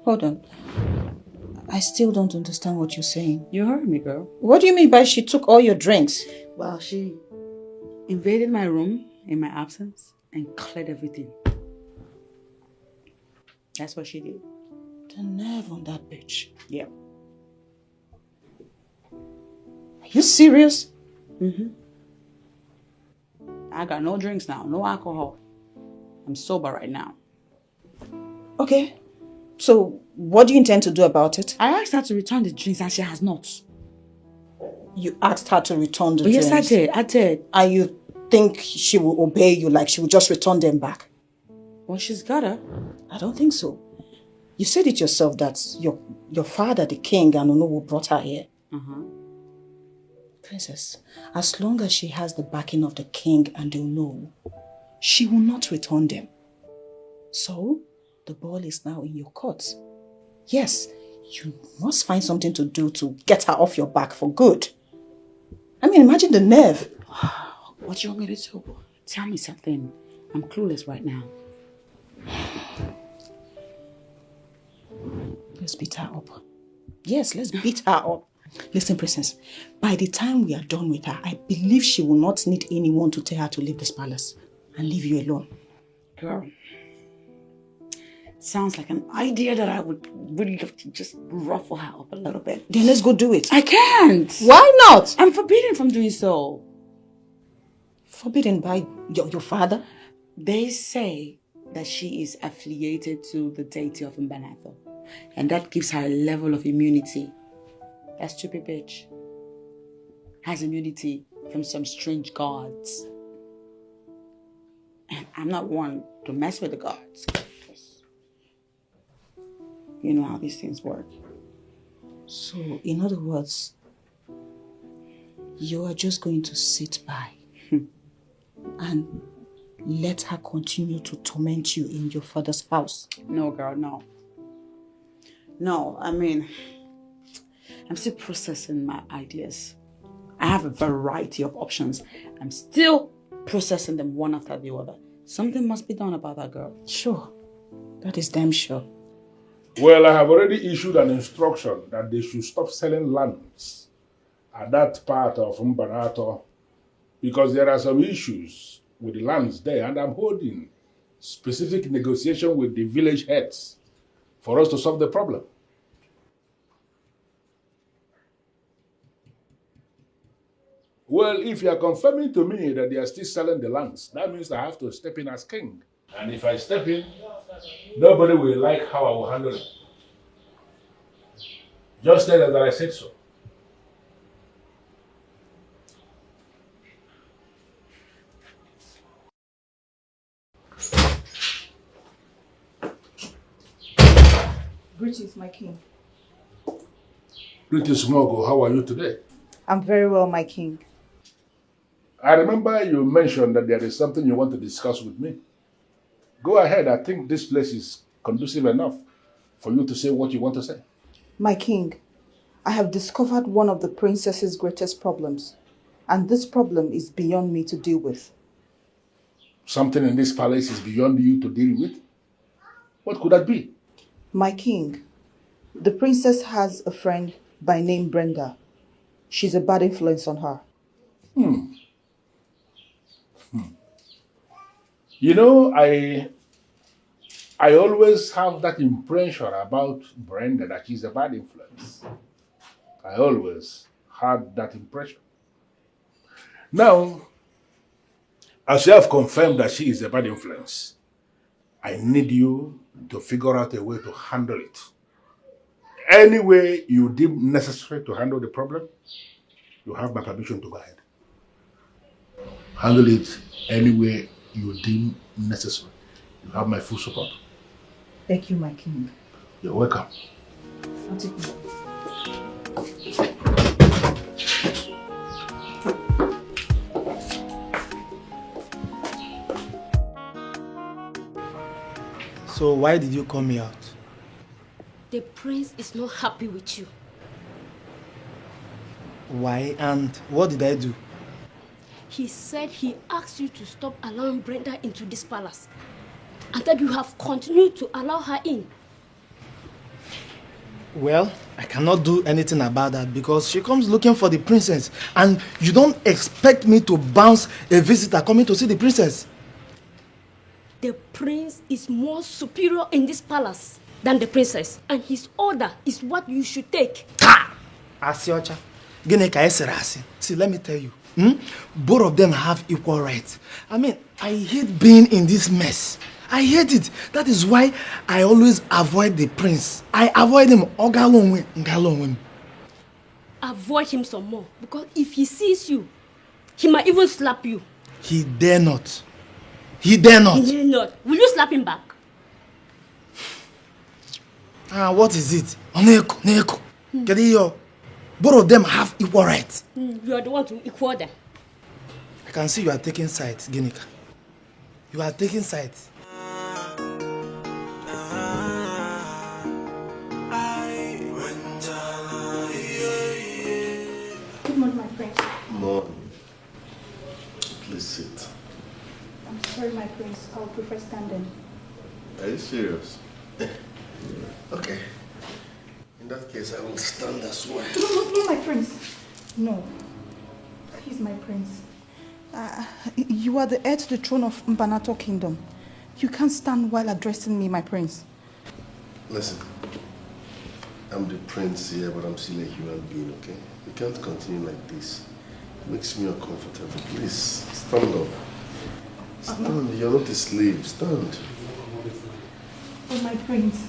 Hold on. I still don't understand what you're saying. You heard me, girl. What do you mean by she took all your drinks? Well, she invaded my room in my absence and cleared everything. That's what she did. The nerve on that bitch. Yeah. Are you serious? Mm-hmm. I got no drinks now, no alcohol. I'm sober right now. Okay. So, what do you intend to do about it? I asked her to return the drinks and she has not. You asked her to return the drinks? Yes, I did. And you think she will obey you, like she will just return them back? Well, she's gotta. I don't think so. You said it yourself that your father, the king, and Onowu brought her here. Uh-huh. Princess, as long as she has the backing of the king and Onowu, she will not return them. So, the ball is now in your court. Yes, you must find something to do to get her off your back for good. I mean, imagine the nerve. What do you want me to do? Tell me something. I'm clueless right now. Let's beat her up. Yes, let's beat her up. Listen, Princess, by the time we are done with her, I believe she will not need anyone to tell her to leave this palace and leave you alone. Girl, sounds like an idea that I would really love to just ruffle her up a little bit. Then let's go do it. I can't. Why not? I'm forbidden from doing so. Forbidden by your father? They say that she is affiliated to the deity of Mbanatho, and that gives her a level of immunity. That stupid bitch has immunity from some strange gods. And I'm not one to mess with the gods. You know how these things work. So, in other words, you are just going to sit by and let her continue to torment you in your father's house? No, girl, no. No, I mean, I'm still processing my ideas. I have a variety of options. I'm still processing them one after the other. Something must be done about that girl. Sure. That is damn sure. Well, I have already issued an instruction that they should stop selling lands at that part of Mbanato because there are some issues with the lands there, and I'm holding specific negotiation with the village heads for us to solve the problem. Well, if you are confirming to me that they are still selling the lands, that means I have to step in as king. And if I step in, nobody will like how I will handle it. Just tell them that I said so. Greetings, my king. Greetings, Mogo. How are you today? I'm very well, my king. I remember you mentioned that there is something you want to discuss with me. Go ahead. I think this place is conducive enough for you to say what you want to say. My king, I have discovered one of the princess's greatest problems, and this problem is beyond me to deal with. Something in this palace is beyond you to deal with? What could that be? My king, the princess has a friend by name Brenda. She's a bad influence on her. You know, I always have that impression about Brenda that she's a bad influence. I always had that impression. Now, as you have confirmed that she is a bad influence, I need you to figure out a way to handle it. Any way you deem necessary to handle the problem, you have my permission to go ahead. Handle it any way you deem necessary. You have my full support. Thank you, my king. You're welcome. I'll take you. So why did you call me out? The prince is not happy with you. Why and what did I do? He said he asked you to stop allowing Brenda into this palace and that you have continued to allow her in. Well, I cannot do anything about that because she comes looking for the princess and you don't expect me to bounce a visitor coming to see the princess. The prince is more superior in this palace than the princess, and his order is what you should take. Asiocha, see, let me tell you, both of them have equal rights. I mean, I hate being in this mess. I hate it. That is why I always avoid the prince. I avoid him. Avoid him some more, because if he sees you, he might even slap you. He dare not. He dare not. He dare not. Will you slap him back? What is it? Neko. Both of them have equal rights. You are the one to equal them. I can see you are taking sides, Ginika. You are taking sides. Good morning, my prince. Morning. Please sit. I'm sorry, my prince. I would prefer standing. Are you serious? Okay. In that case, I will stand as well. No, my prince. No. Please, my prince. You are the heir to the throne of Mbanato Kingdom. You can't stand while addressing me, my prince. Listen, I'm the prince here, but I'm still a human being, okay? You can't continue like this. It makes me uncomfortable. Please, stand up. Stand. You're not a slave. Stand. Oh, my prince.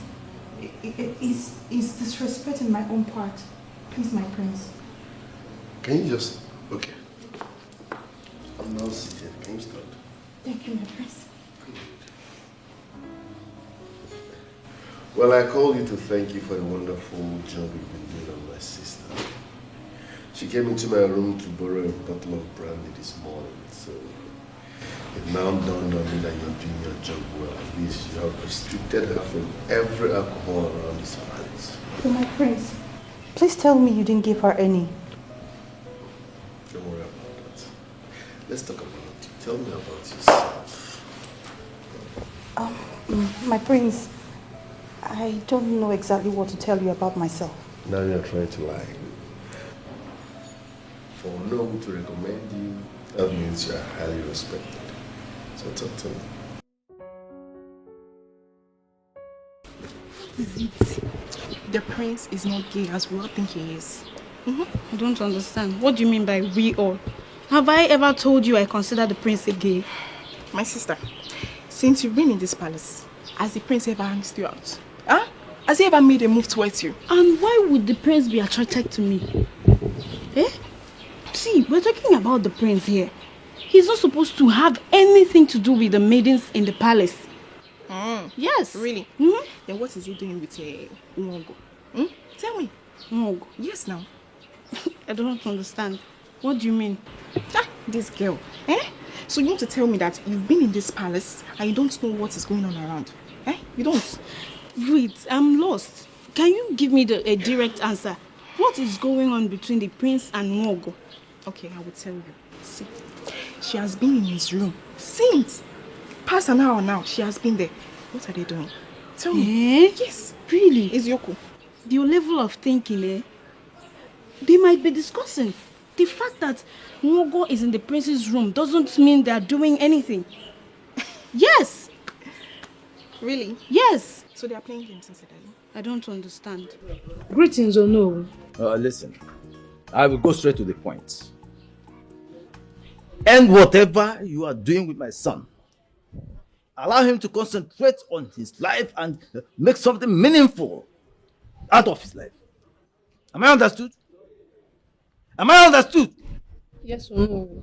It's disrespecting my own part. Please, my prince. Can you just... Okay. I'm now seated. Can you stand? Thank you, my prince. Well, I called you to thank you for the wonderful job you've been doing on my sister. She came into my room to borrow a bottle of brandy this morning, so it now dawned on me that you're doing your job well. At least you have restricted her from every alcohol around this palace. Oh, my prince, please tell me you didn't give her any. Don't worry about that. Let's talk about it. Tell me about yourself. My prince, I don't know exactly what to tell you about myself. Now you're trying to lie. For no one to recommend you, that means you're highly respected. So talk to me. The prince is not gay as we all think he is. I don't understand. What do you mean by we all? Have I ever told you I consider the prince a gay? My sister, since you've been in this palace, has the prince ever asked you out? Huh? Has he ever made a move towards you? And why would the prince be attracted to me? Eh? See, we're talking about the prince here. He's not supposed to have anything to do with the maidens in the palace. Yes. Really? Then what is he doing with Umogo? Tell me. Umogo? Yes, now. I don't understand. What do you mean? This girl. So you want to tell me that you've been in this palace and you don't know what is going on around? You don't? Wait, I'm lost. Can you give me a direct answer? What is going on between the prince and Umogo? Okay, I will tell you. See, she has been in his room since past an hour now. She has been there. What are they doing? Tell me. Yes. Really? It's Yoko. Your level of thinking, they might be discussing. The fact that Umogo is in the prince's room doesn't mean they are doing anything. Yes. Really? Yes. So they are playing games instead, I don't understand. Greetings, or no? Listen, I will go straight to the point. And whatever you are doing with my son, allow him to concentrate on his life and make something meaningful out of his life. Am I understood? Am I understood? Yes or no?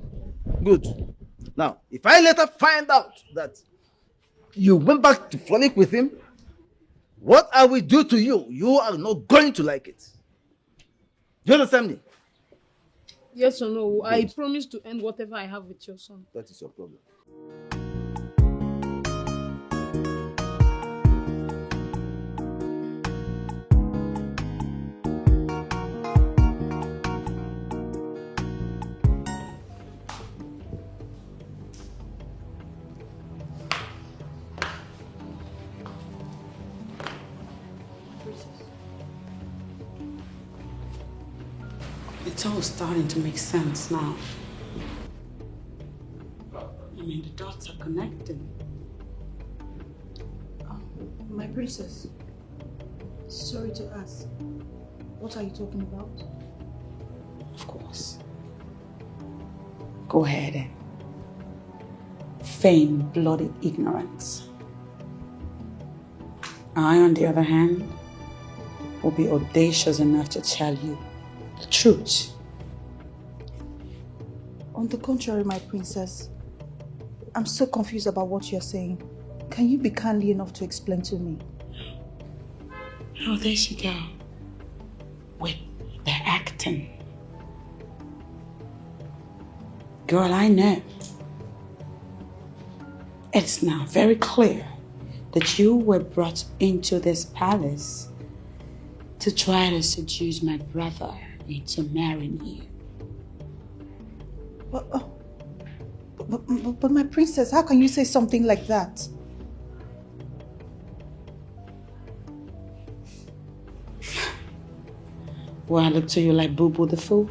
Good. Now, if I later find out that you went back to frolic with him, what I will do to you, you are not going to like it. Do you understand me? Yes or no? I promise to end whatever I have with your son. That is your problem. It's all starting to make sense now. I mean, the dots are connected. My princess, sorry to ask, what are you talking about? Of course. Go ahead and feign bloody ignorance. I, on the other hand, will be audacious enough to tell you the truth. On the contrary, my princess, I'm so confused about what you're saying. Can you be kindly enough to explain to me? Oh, there she go. With the acting. Girl, I know. It's now very clear that you were brought into this palace to try to seduce my brother into marrying you. But my princess, how can you say something like that? Will I look to you like Boo Boo the Fool?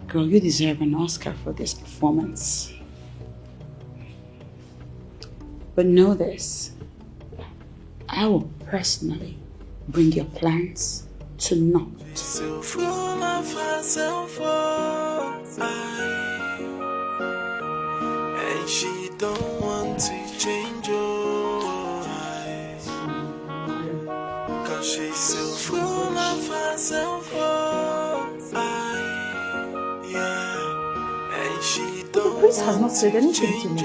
Girl, you deserve an Oscar for this performance. But know this, I will personally bring your plans to naught. So full of herself, and she don't want to change your eyes, 'cause she's so full of herself, yeah, and she don't. The prince has not said anything to me.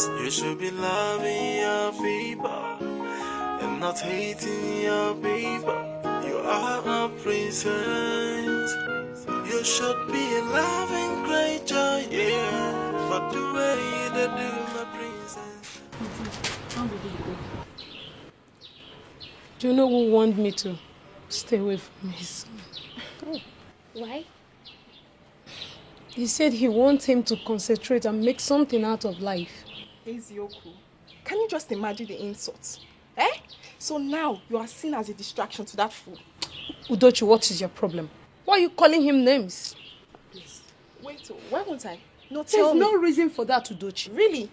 You should be loving your people and not hating your people. You are a princess. You should be a loving creature, yeah. But the way you do, my princess. Do you know who warned me to stay away from his son? Why? He said he wants him to concentrate and make something out of life. Ezioku, can you just imagine the insults? Eh? So now you are seen as a distraction to that fool. Udochi, what is your problem? Why are you calling him names? Please, wait, why won't I? No, There's tell me. no reason for that, Udochi. Really?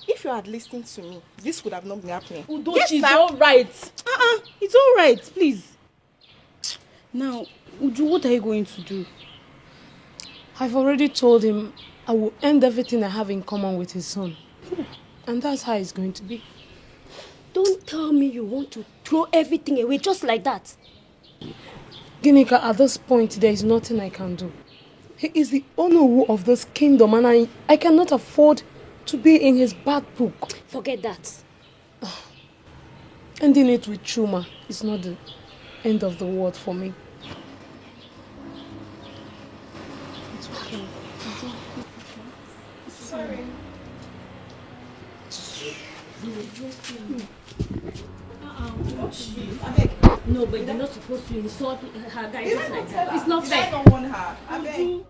If you had listened to me, this would have not been happening. Udochi, Yes, it's ma'am. all right. It's all right, please. Now, Uju, what are you going to do? I've already told him I will end everything I have in common with his son. And that's how it's going to be. Don't tell me you want to throw everything away just like that. Ginika, at this point, there is nothing I can do. He is the owner of this kingdom and I cannot afford to be in his bad book. Forget that. Ending it with Chuma is not the end of the world for me. It's okay. Sorry. No, but you're not supposed to insult her guy just like that. It's not fair. I don't want her. I beg.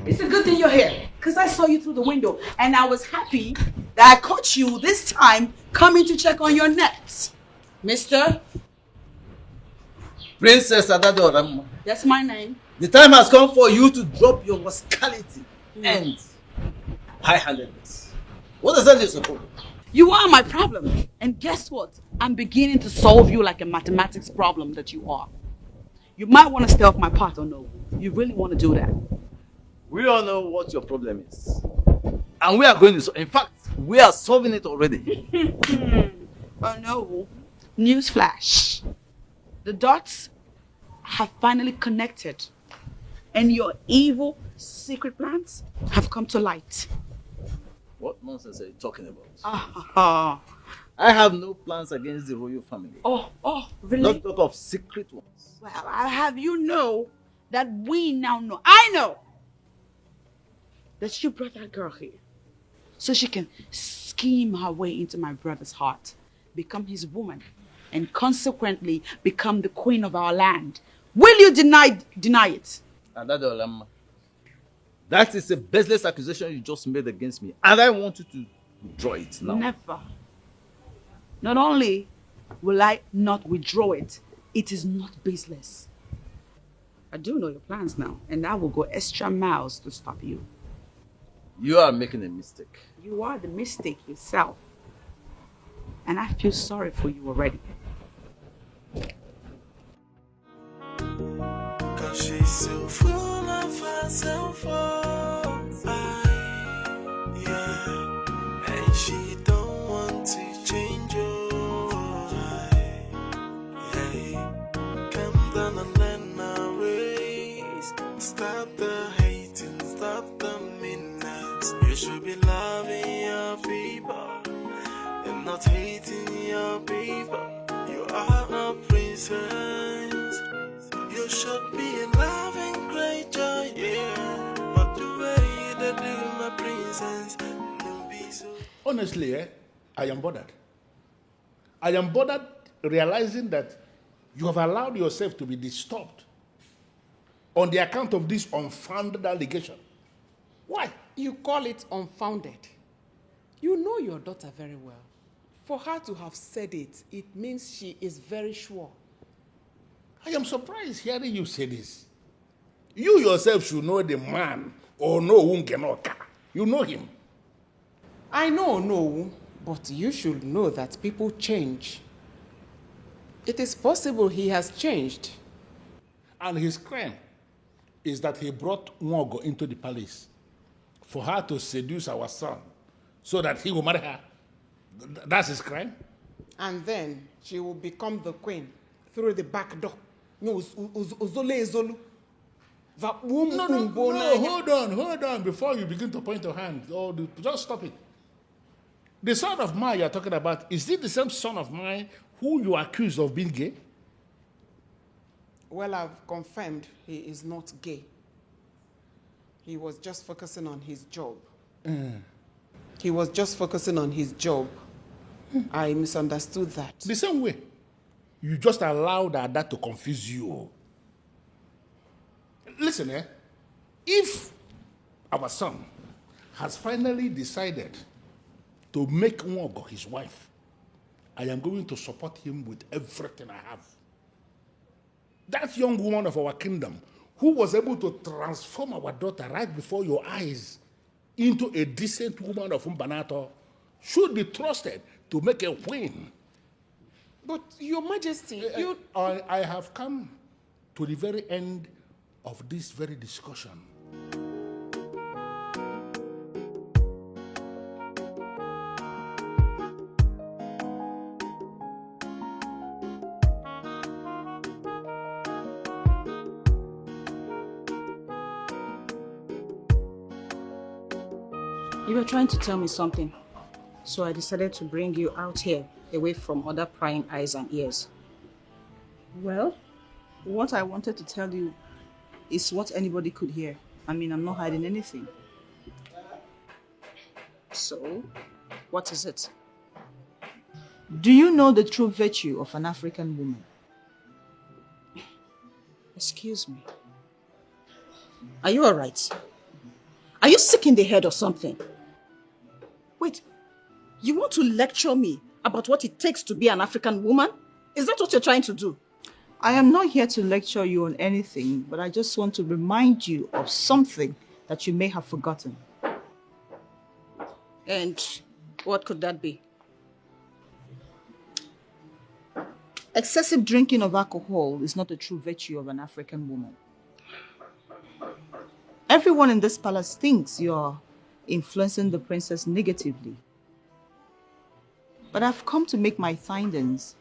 It's a good thing you're here, because I saw you through the window, and I was happy that I caught you this time coming to check on your nets. Mister? Princess Adadoram, That's my name. the time has come for you to drop your rascality and high-handedness. What does that is supposed? You are my problem. And guess what? I'm beginning to solve you like a mathematics problem that you are. You might want to stay off my part or no. You really want to do that. We all know what your problem is. And we are going to, in fact, we are solving it already. Oh no. Newsflash. The dots have finally connected. And your evil secret plans have come to light. What nonsense are you talking about? I have no plans against the royal family. Oh, really? Not talk of secret ones. Well, I'll have you know that we now know. I know that you brought that girl here so she can scheme her way into my brother's heart, become his woman, and consequently become the queen of our land. Will you deny it? Adadolam, that is a baseless accusation you just made against me, and I want you to withdraw it now. Never. Not only will I not withdraw it, it is not baseless. I do know your plans now, and I will go extra miles to stop you. You are making a mistake. You are the mistake yourself. And I feel sorry for you already. Cause she's so full of herself, yeah. And she don't want to change your hey. Come down and learn our ways. Stop the hating, stop the midnights. You should be loving your people and not hating your people. You are a princess. You should be a loving creature, yeah. But the way you do, my princess, don't be so. Honestly, I am bothered. I am bothered realizing that you have allowed yourself to be disturbed on the account of this unfounded allegation. Why? You call it unfounded. You know your daughter very well. For her to have said it, it means she is very sure. I am surprised hearing you say this. You yourself should know the man or know Wungenoka. You know him. I know, but you should know that people change. It is possible he has changed. And his crime is that he brought Nwogo into the palace for her to seduce our son so that he will marry her. That's his crime? And then she will become the queen through the back door. No, Uzole Ezolu. No, hold on, before you begin to point your hand. Just stop it. The son of mine you're talking about, is it the same son of mine who you accuse of being gay? Well, I've confirmed he is not gay. He was just focusing on his job. He was just focusing on his job. I misunderstood that. The same way. You just allowed that to confuse you. Listen, if our son has finally decided to make Nwogo his wife, I am going to support him with everything I have. That young woman of our kingdom who was able to transform our daughter right before your eyes into a decent woman of Mbanato should be trusted to make a queen. But, Your Majesty, I have come to the very end of this very discussion. You were trying to tell me something, so I decided to bring you out here, away from other prying eyes and ears. Well, what I wanted to tell you is what anybody could hear. I mean, I'm not hiding anything. So, what is it? Do you know the true virtue of an African woman? Excuse me. Are you all right? Are you sick in the head or something? Wait, you want to lecture me about what it takes to be an African woman? Is that what you're trying to do? I am not here to lecture you on anything, but I just want to remind you of something that you may have forgotten. And what could that be? Excessive drinking of alcohol is not a true virtue of an African woman. Everyone in this palace thinks you're influencing the princess negatively. But I've come to make my findings,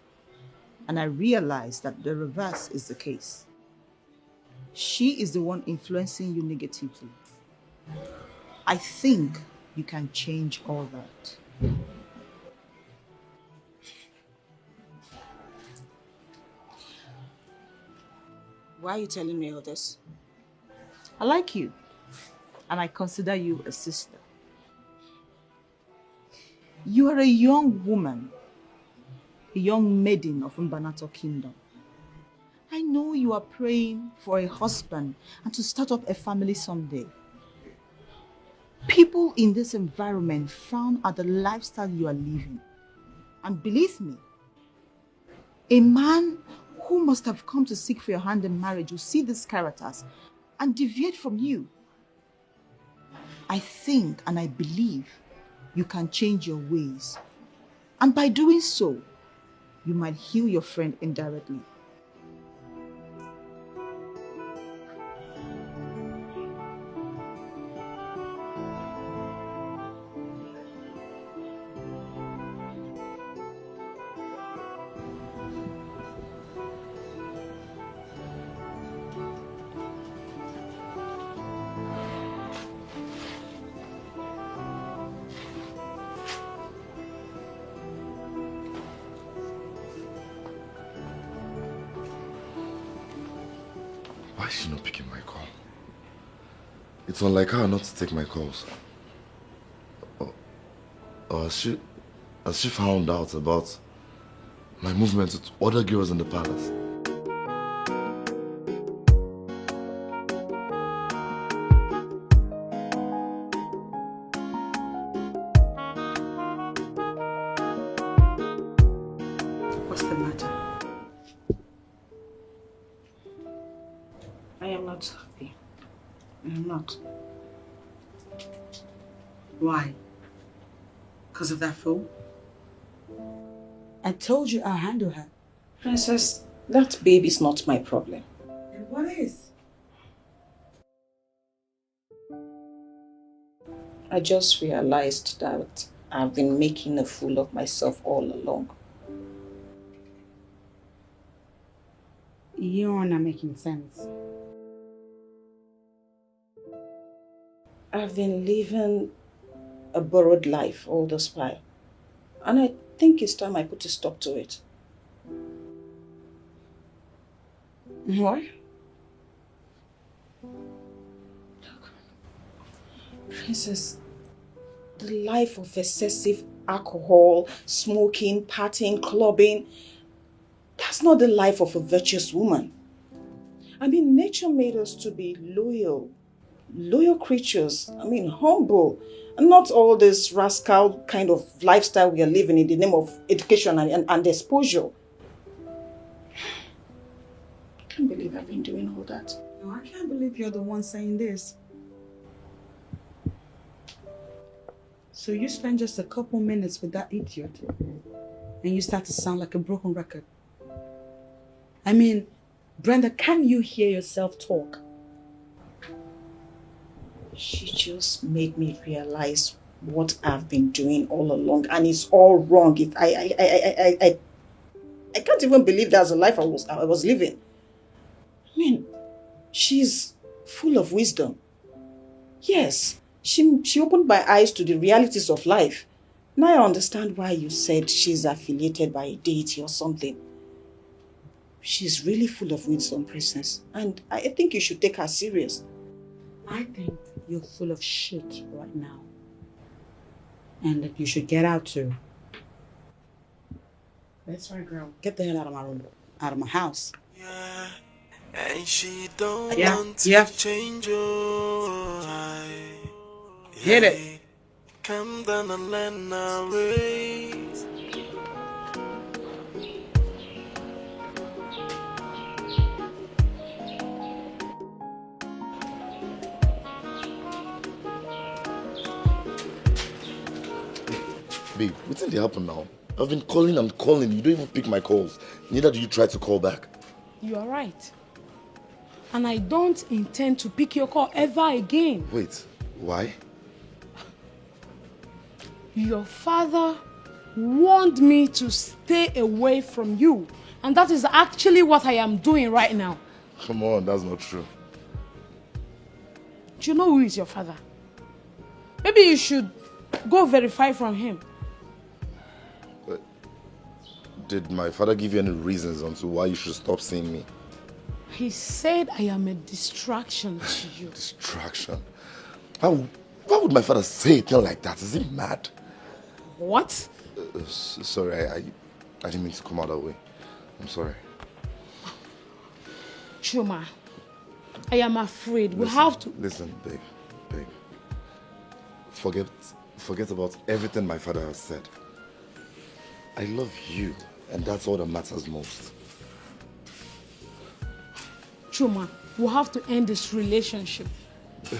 and I realize that the reverse is the case. She is the one influencing you negatively. I think you can change all that. Why are you telling me all this? I like you, and I consider you a sister. You are a young woman, a young maiden of Mbanato Kingdom. I know you are praying for a husband and to start up a family someday. People in this environment frown at the lifestyle you are living. And believe me, a man who must have come to seek for your hand in marriage will see these characters and deviate from you. I think and I believe you can change your ways. And by doing so, you might heal your friend indirectly. Why is she not picking my call? It's unlike her not to take my calls. Or has she found out about my movement with other girls in the palace? What's the matter? I am not happy. I am not. Why? Because of that fool? I told you I'll handle her. Princess, that babe is not my problem. And what is? I just realized that I've been making a fool of myself all along. You're not making sense. I've been living a borrowed life all this while. And I think it's time I put a stop to it. What? Princess, the life of excessive alcohol, smoking, partying, clubbing, that's not the life of a virtuous woman. I mean, nature made us to be loyal creatures. I mean, humble. And not all this rascal kind of lifestyle we are living in the name of education and exposure. I can't believe I've been doing all that. No, I can't believe you're the one saying this. So you spend just a couple minutes with that idiot and you start to sound like a broken record. I mean, Brenda, can you hear yourself talk? She just made me realize what I've been doing all along, and it's all wrong. I can't even believe that's the life I was living. I mean, she's full of wisdom. Yes, she opened my eyes to the realities of life. Now I understand why you said she's affiliated by a deity or something. She's really full of wisdom, Princess, and I think you should take her serious. I think you're full of shit right now. And that you should get out too. That's right, girl. Get the hell out of my room. Out of my house. Yeah, and she don't Yeah, want to yeah. change your Hit it. Come down and learn our ways. Babe, what's in the happen now? I've been calling and calling. You don't even pick my calls. Neither do you try to call back. You are right. And I don't intend to pick your call ever again. Wait, why? Your father warned me to stay away from you. And that is actually what I am doing right now. Come on, that's not true. Do you know who is your father? Maybe you should go verify from him. Did my father give you any reasons onto why you should stop seeing me? He said I am a distraction to you. Distraction? Why would my father say a thing like that? Is he mad? What? Sorry, I didn't mean to come out that way. I'm sorry. Chuma, I am afraid we have to... Listen, babe. Forget about everything my father has said. I love you, and that's all that matters most. Chuma, we have to end this relationship.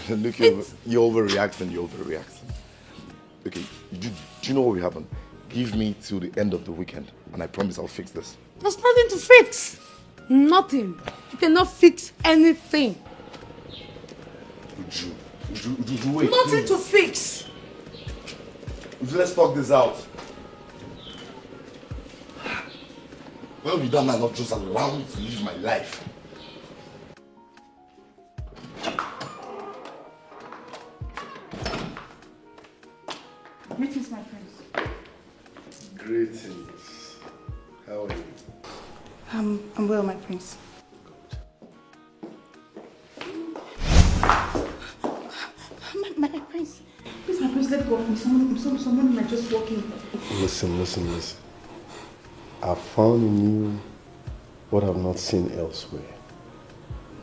Look, you're overreacting. Okay, do you know what will happen? Give me till the end of the weekend, and I promise I'll fix this. There's nothing to fix. Nothing. You cannot fix anything. Wait. Nothing to fix. Let's talk this out. Why would that man not just allow me to live my life? Greetings, my friends. Greetings. How are you? I'm well, my prince. My prince. Please, my prince, let go of me. Someone might just walk in. Listen. I found in you what I've not seen elsewhere.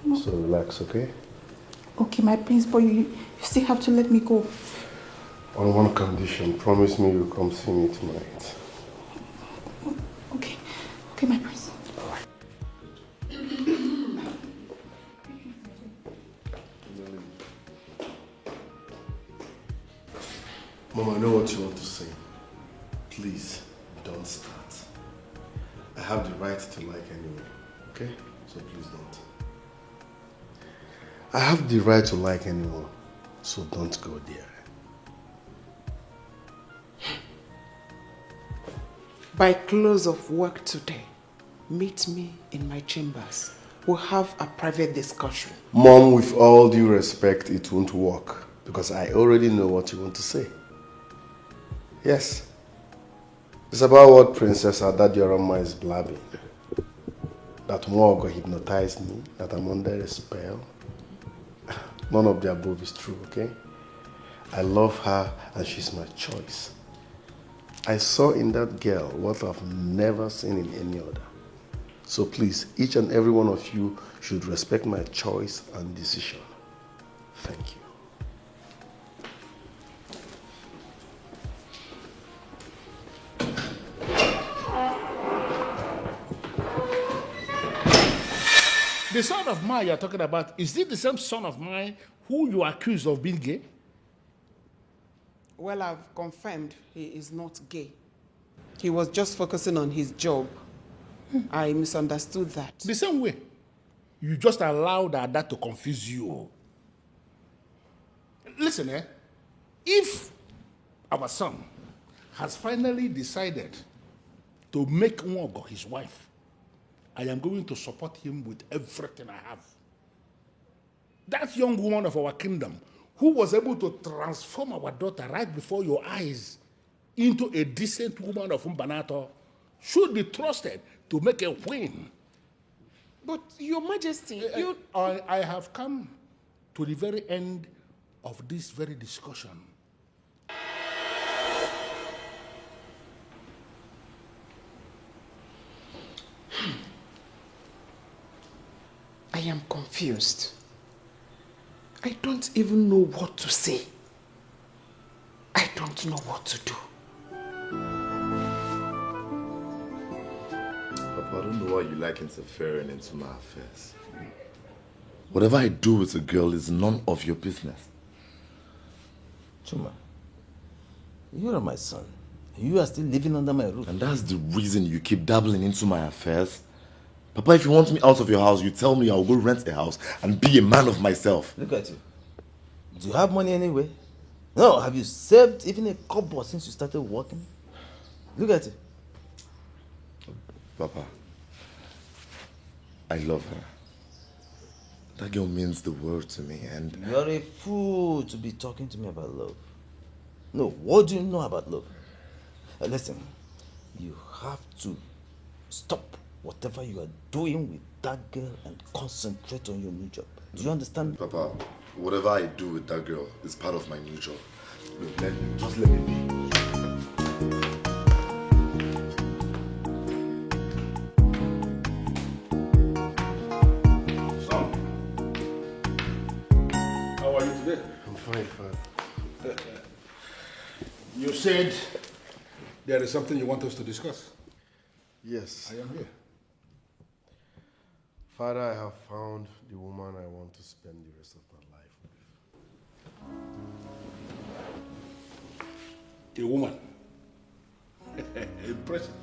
No. So relax, okay? Okay, my prince, but you still have to let me go. On one condition, promise me you'll come see me tonight. Okay, my prince. Mom, I know what you want to say. Please, don't start. I have the right to like anyone, okay? So please don't. I have the right to like anyone, so don't go there. By close of work today, meet me in my chambers. We'll have a private discussion. Mom, with all due respect, it won't work. Because I already know what you want to say. Yes. It's about what Princess Adadiorama is blabbing. That Mwogo hypnotized me, that I'm under a spell. None of the above is true, okay? I love her and she's my choice. I saw in that girl what I've never seen in any other. So please, each and every one of you should respect my choice and decision. Thank you. The son of mine you're talking about, is it the same son of mine who you accuse of being gay? Well, I've confirmed he is not gay. He was just focusing on his job. I misunderstood that. The same way. You just allowed that to confuse you. Listen, if our son has finally decided to make Nwogo his wife, I am going to support him with everything I have. That young woman of our kingdom who was able to transform our daughter right before your eyes into a decent woman of Mbanato should be trusted to make a queen. But, Your Majesty, I have come to the very end of this very discussion. I am confused. I don't even know what to say. I don't know what to do. Papa, I don't know why you like interfering into my affairs. Whatever I do with a girl is none of your business. Chuma, you are my son. You are still living under my roof. And that's the reason you keep dabbling into my affairs? Papa, if you want me out of your house, you tell me I'll go rent a house and be a man of myself. Look at you. Do you have money anyway? No, have you saved even a kobo since you started working? Look at it. Papa, I love her. That girl means the world to me, and... You're a fool to be talking to me about love. No, what do you know about love? Listen, you have to stop whatever you are doing with that girl and concentrate on your new job. Do you understand? Papa, whatever I do with that girl is part of my new job. Look, just let me be. How are you today? I'm fine, Father. You said there is something you want us to discuss. Yes. I am here. Father, I have found the woman I want to spend the rest of my life with. A woman. Impressive.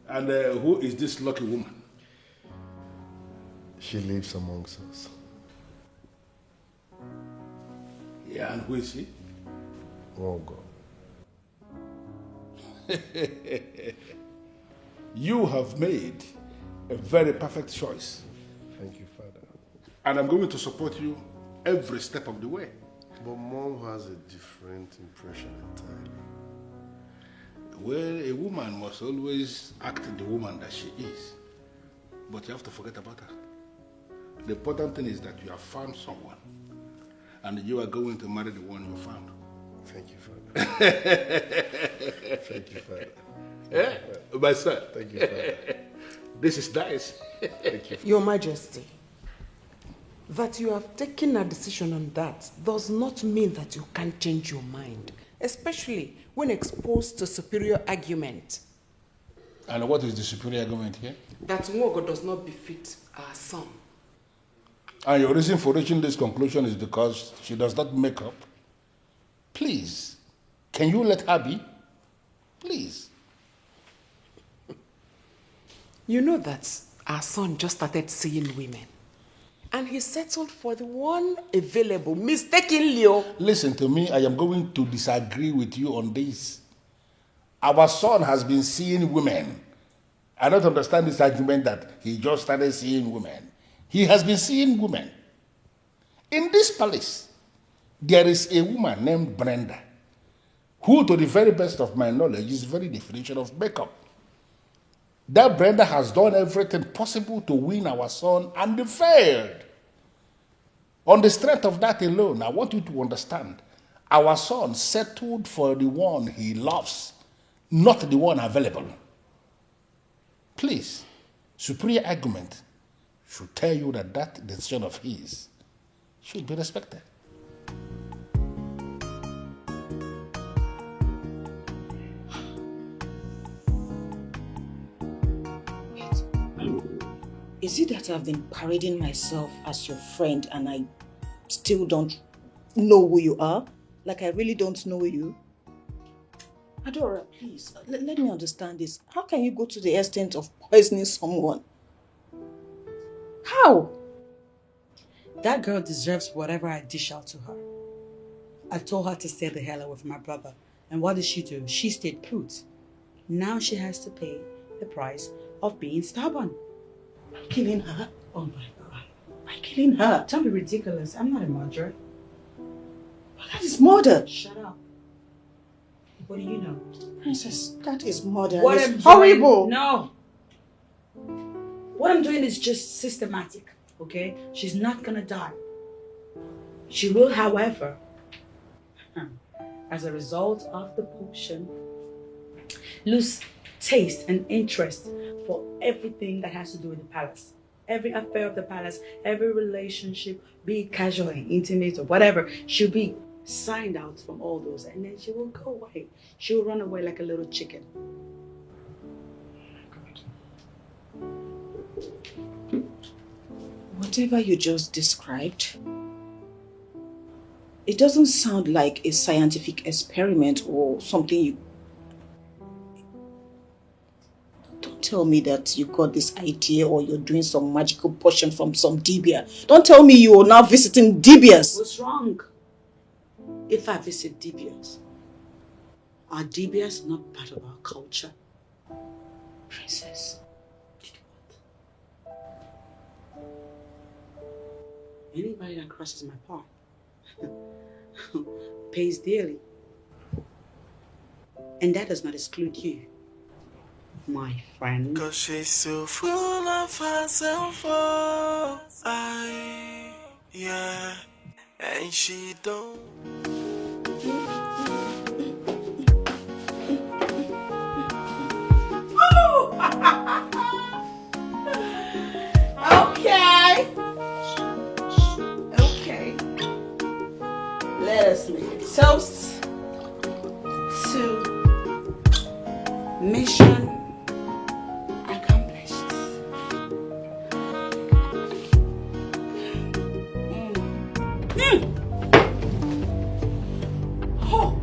And who is this lucky woman? She lives amongst us. Yeah, and who is she? Nwogo. You have made a very perfect choice. Thank you, Father. And I'm going to support you every step of the way. But Mom has a different impression entirely. Well, a woman must always act the woman that she is. But you have to forget about her. The important thing is that you have found someone. And you are going to marry the one you found. Thank you, Father. Thank you, Father. Yeah, my son. Thank you, Father. This is nice. Thank you. Your Majesty, that you have taken a decision on that does not mean that you can't change your mind, especially when exposed to superior argument. And what is the superior argument here? That Nwogo does not befit our son. And your reason for reaching this conclusion is because she does not make up. Please, can you let her be? Please. You know that our son just started seeing women. And he settled for the one available, mistakenly. Listen to me, I am going to disagree with you on this. Our son has been seeing women. I don't understand this argument that he just started seeing women. He has been seeing women. In this palace, There is a woman named Brenda, who, to the very best of my knowledge, is the very definition of makeup. That Brenda has done everything possible to win our son and failed. On the strength of that alone, I want you to understand, our son settled for the one he loves, not the one available. Please, superior argument should tell you that that decision of his should be respected. Is it that I've been parading myself as your friend and I still don't know who you are? Like I really don't know you? Adora, please, let me understand this. How can you go to the extent of poisoning someone? How? That girl deserves whatever I dish out to her. I told her to stay the hell away from my brother. And what did she do? She stayed put. Now she has to pay the price of being stubborn. Killing her? Oh my God. By killing her? Don't be ridiculous. I'm not a murderer. But that is murder. Shut up. What do you know? Princess, that is murder. What It's I'm doing, horrible. No. What I'm doing is just systematic, okay? She's not gonna die. She will, however, as a result of the potion, lose taste and interest for everything that has to do with the palace. Every affair of the palace, every relationship, be it casual and intimate or whatever, she'll be signed out from all those, and then she will go away. She will run away like a little chicken. Whatever you just described, it doesn't sound like a scientific experiment or something you... Don't tell me that you got this idea or you're doing some magical potion from some dibia. Don't tell me you're now visiting dibias. What's wrong? If I visit dibias, are dibias not part of our culture? Princess. Anybody that crosses my path pays dearly. And that does not exclude you, my friend. 'Cause she's so full of herself, oh, yeah, and she don't. Okay. Okay. Let us make a toast to mission accomplished. Oh.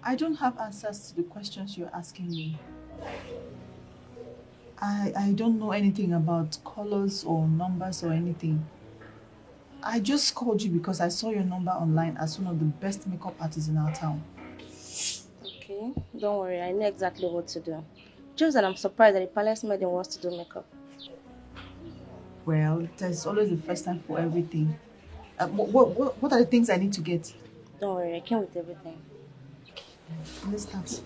I don't have answers to the questions you're asking me. I don't know anything about colors or numbers or anything. I just called you because I saw your number online as one of the best makeup artists in our town. Okay, don't worry, I know exactly what to do. Just that I'm surprised that the palace maid wants to do makeup. Well, there's always the first time for everything. What are the things I need to get? Don't worry, I came with everything. Let's start.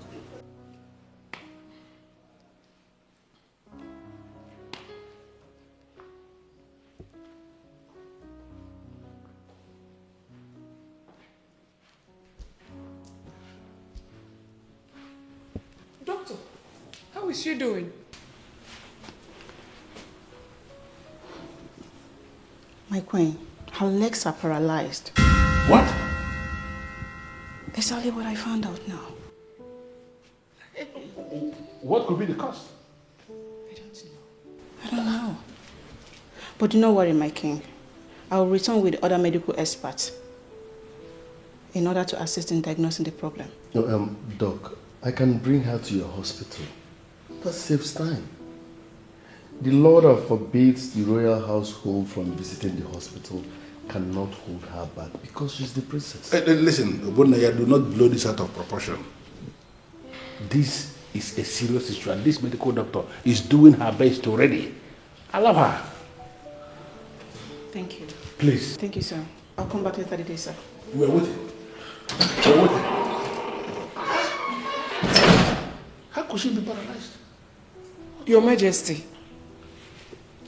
Doctor, how is she doing? My queen, her legs are paralyzed. What? Exactly what I found out now. What could be the cause? I don't know. But do not worry, my king. I will return with other medical experts in order to assist in diagnosing the problem. No, Doc, I can bring her to your hospital. That saves time. The law that forbids the royal household from visiting the hospital cannot hold her back because she's the princess. Listen, Obunaya, do not blow this out of proportion. This is a serious issue, and this medical doctor is doing her best already. Allow her. Thank you. Please. Thank you, sir. I'll come back later today, sir. We're waiting. We're waiting. How could she be paralyzed? Your Majesty,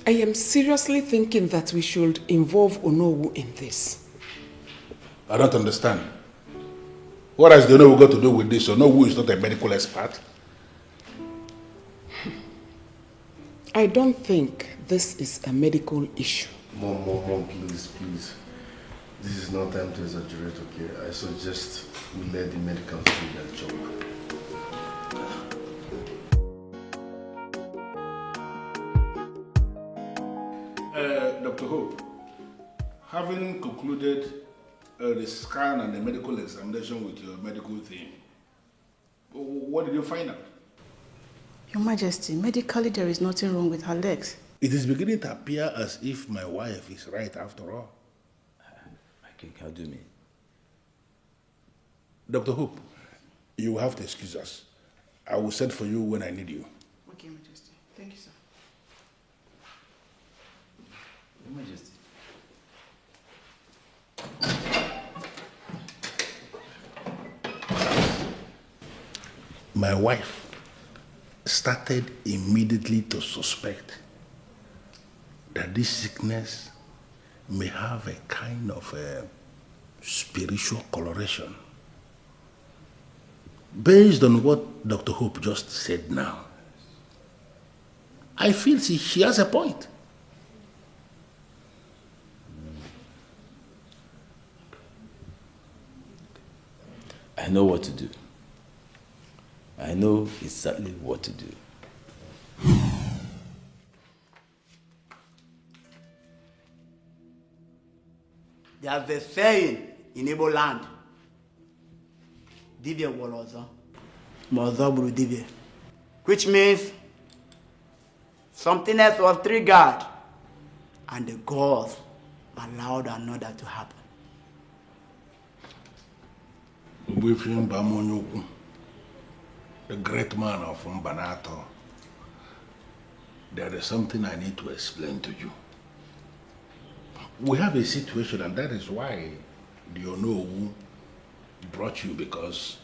I am seriously thinking that we should involve Onowu in this. I don't understand. What has the Onowu got to do with this? Onowu is not a medical expert. I don't think this is a medical issue. Mom, please. This is not time to exaggerate, okay? I suggest we let the medicals do their job. Dr. Hope, having concluded the scan and the medical examination with your medical team, what did you find out? Your Majesty, medically there is nothing wrong with her legs. It is beginning to appear as if my wife is right after all. My king, how do you mean? Dr. Hope, you will have to excuse us. I will send for you when I need you. Okay, Majesty. Thank you, sir. Your Majesty. My wife started immediately to suspect that this sickness may have a kind of spiritual coloration. Based on what Dr. Hope just said now, I feel she has a point. I know what to do. I know exactly what to do. There's a saying in Igbo land. Dibia wolozo. Mozo buru dibia. Which means something else was triggered and the gods allowed another to happen. The great man of Mbanato, there is something I need to explain to you. We have a situation, and that is why the Onowu brought you, because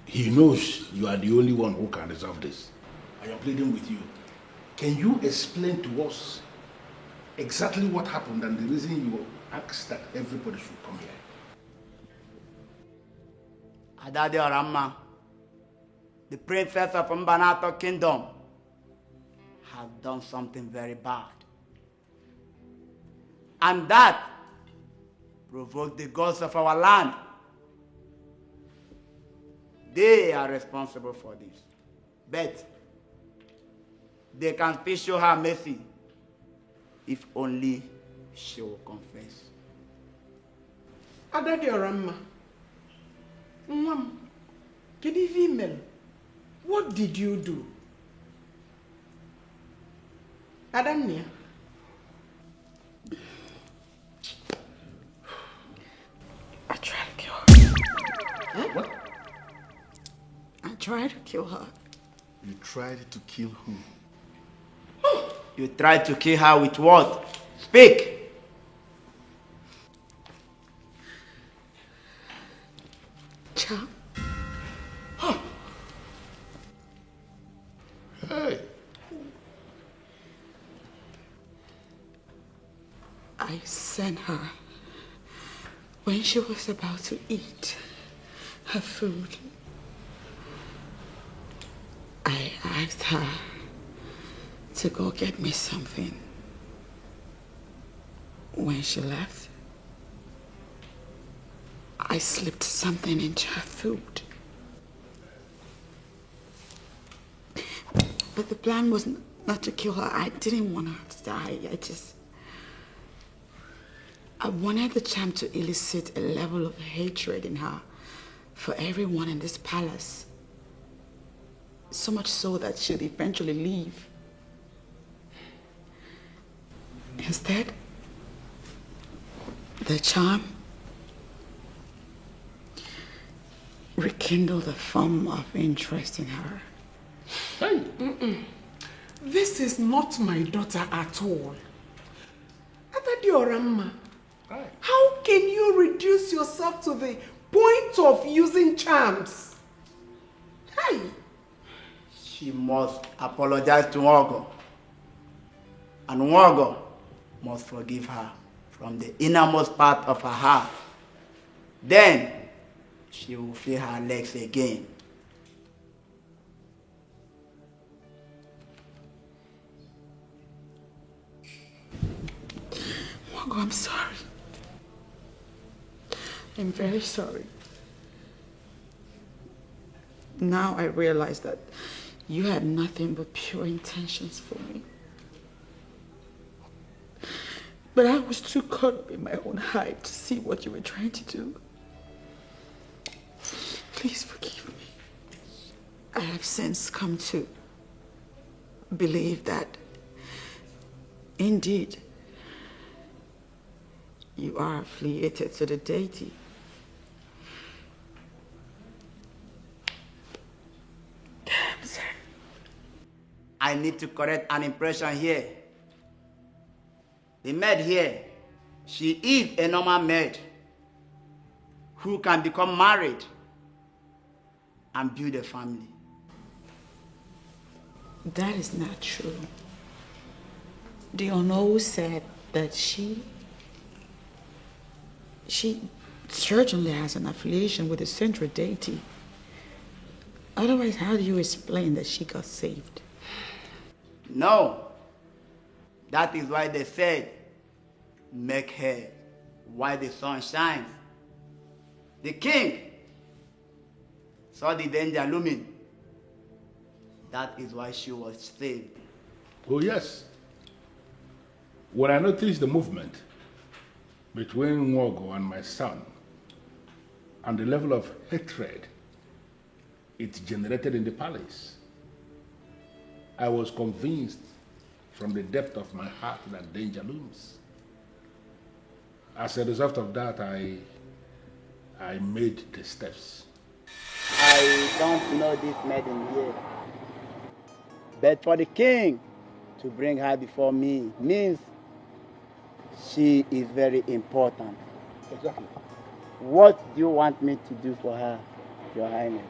he knows you are the only one who can resolve this. I am pleading with you. Can you explain to us exactly what happened and the reason you asked that everybody should come here? Adade Orama, the princess of Mbanato Kingdom, has done something very bad. And that provoked the gods of our land. They are responsible for this. But they can still show her mercy if only she will confess. Adade Orama, can you email? What did you do? Adamnia. I tried to kill her. Huh? What? I tried to kill her. You tried to kill who? You tried to kill her with what? Speak! Cha. Hey. I sent her when she was about to eat her food. I asked her to go get me something. When she left, I slipped something into her food. But the plan was not to kill her. I didn't want her to die. I wanted the charm to elicit a level of hatred in her for everyone in this palace. So much so that she'd eventually leave. Instead, the charm rekindled a form of interest in her. Hey. This is not my daughter at all. Adadioramma, how can you reduce yourself to the point of using charms? Hey. She must apologize to Nwogo. And Nwogo must forgive her from the innermost part of her heart. Then she will feel her legs again. Nwogo, I'm sorry. I'm very sorry. Now I realize that you had nothing but pure intentions for me. But I was too caught up in my own hype to see what you were trying to do. Please forgive me. I have since come to believe that, indeed, you are affiliated to the deity. I need to correct an impression here. The maid here, she is a normal maid who can become married and build a family. That is not true. The Ono said that she certainly has an affiliation with the central deity. Otherwise, how do you explain that she got saved? No. That is why they said, make her while the sun shines. The king saw the danger looming. That is why she was saved. Oh, yes. When I noticed the movement between Nwogo and my son and the level of hatred it generated in the palace, I was convinced from the depth of my heart that danger looms. As a result of that, I made the steps. I don't know this maiden here, but for the king to bring her before me means she is very important. Exactly. What do you want me to do for her, Your Highness?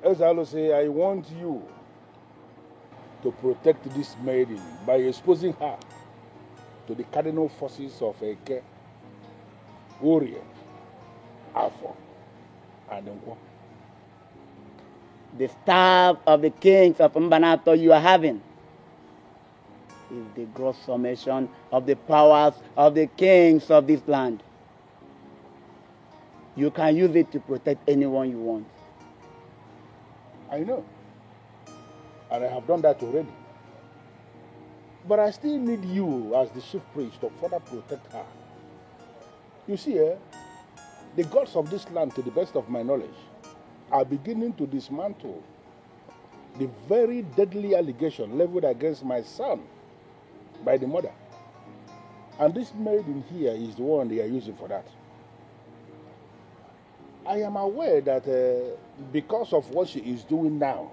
As I say, I want you to protect this maiden by exposing her to the cardinal forces of Ekeh, Orie, Afo, and Nkwo. The staff of the kings of Mbanato you are having is the gross summation of the powers of the kings of this land. You can use it to protect anyone you want. I know. And I have done that already. But I still need you as the chief priest to further protect her. You see, the gods of this land, to the best of my knowledge, are beginning to dismantle the very deadly allegation leveled against my son by the mother. And this maiden here is the one they are using for that. I am aware that because of what she is doing now,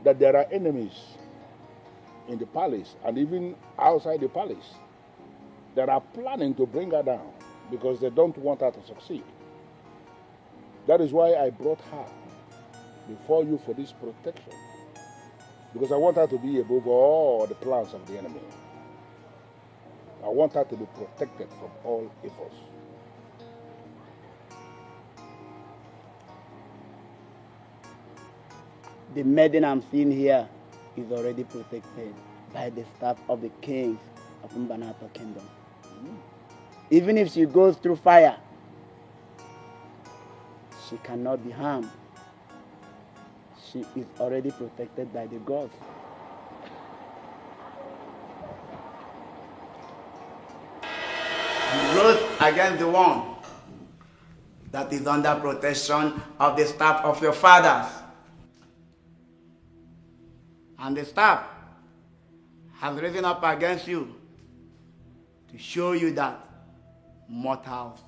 that there are enemies in the palace and even outside the palace that are planning to bring her down because they don't want her to succeed. That is why I brought her before you for this protection, because I want her to be above all the plans of the enemy. I want her to be protected from all evils. The maiden I'm seeing here is already protected by the staff of the kings of Mbanapa Kingdom. Even if she goes through fire, she cannot be harmed. She is already protected by the gods. He rose against the one that is under protection of the staff of your fathers. And the staff has risen up against you to show you that mortals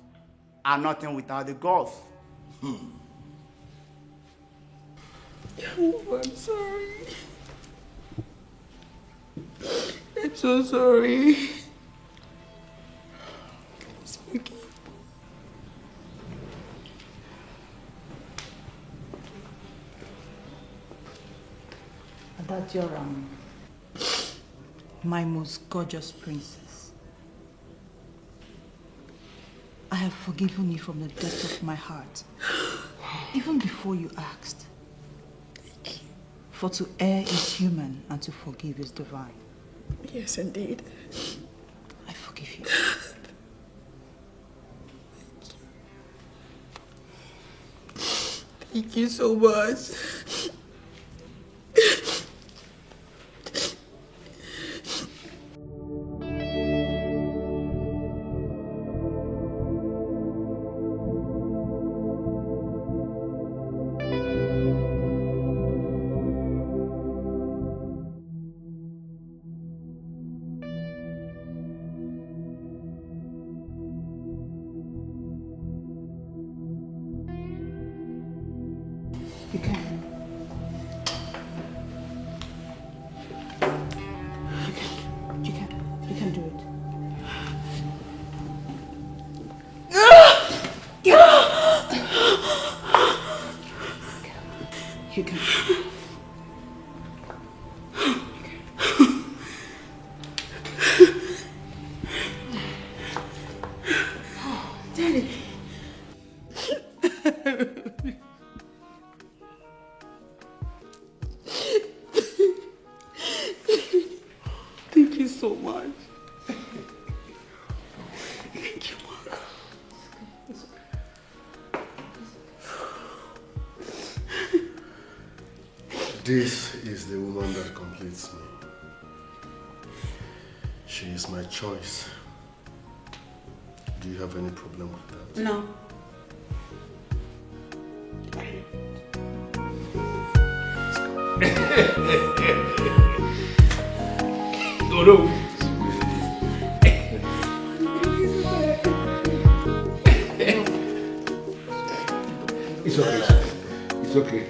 are nothing without the gods. Oh, I'm sorry. I'm so sorry. Please forgive. That's your my most gorgeous princess. I have forgiven you from the depth of my heart, even before you asked. For to err is human and to forgive is divine. Yes, indeed. I forgive you. Thank you so much. You can. You can do it. You can. Daddy. Thank you so much. Thank you, Mom. This is the woman that completes me. She is my choice. Do you have any problem with that? No. Oh no. It's okay. It's okay.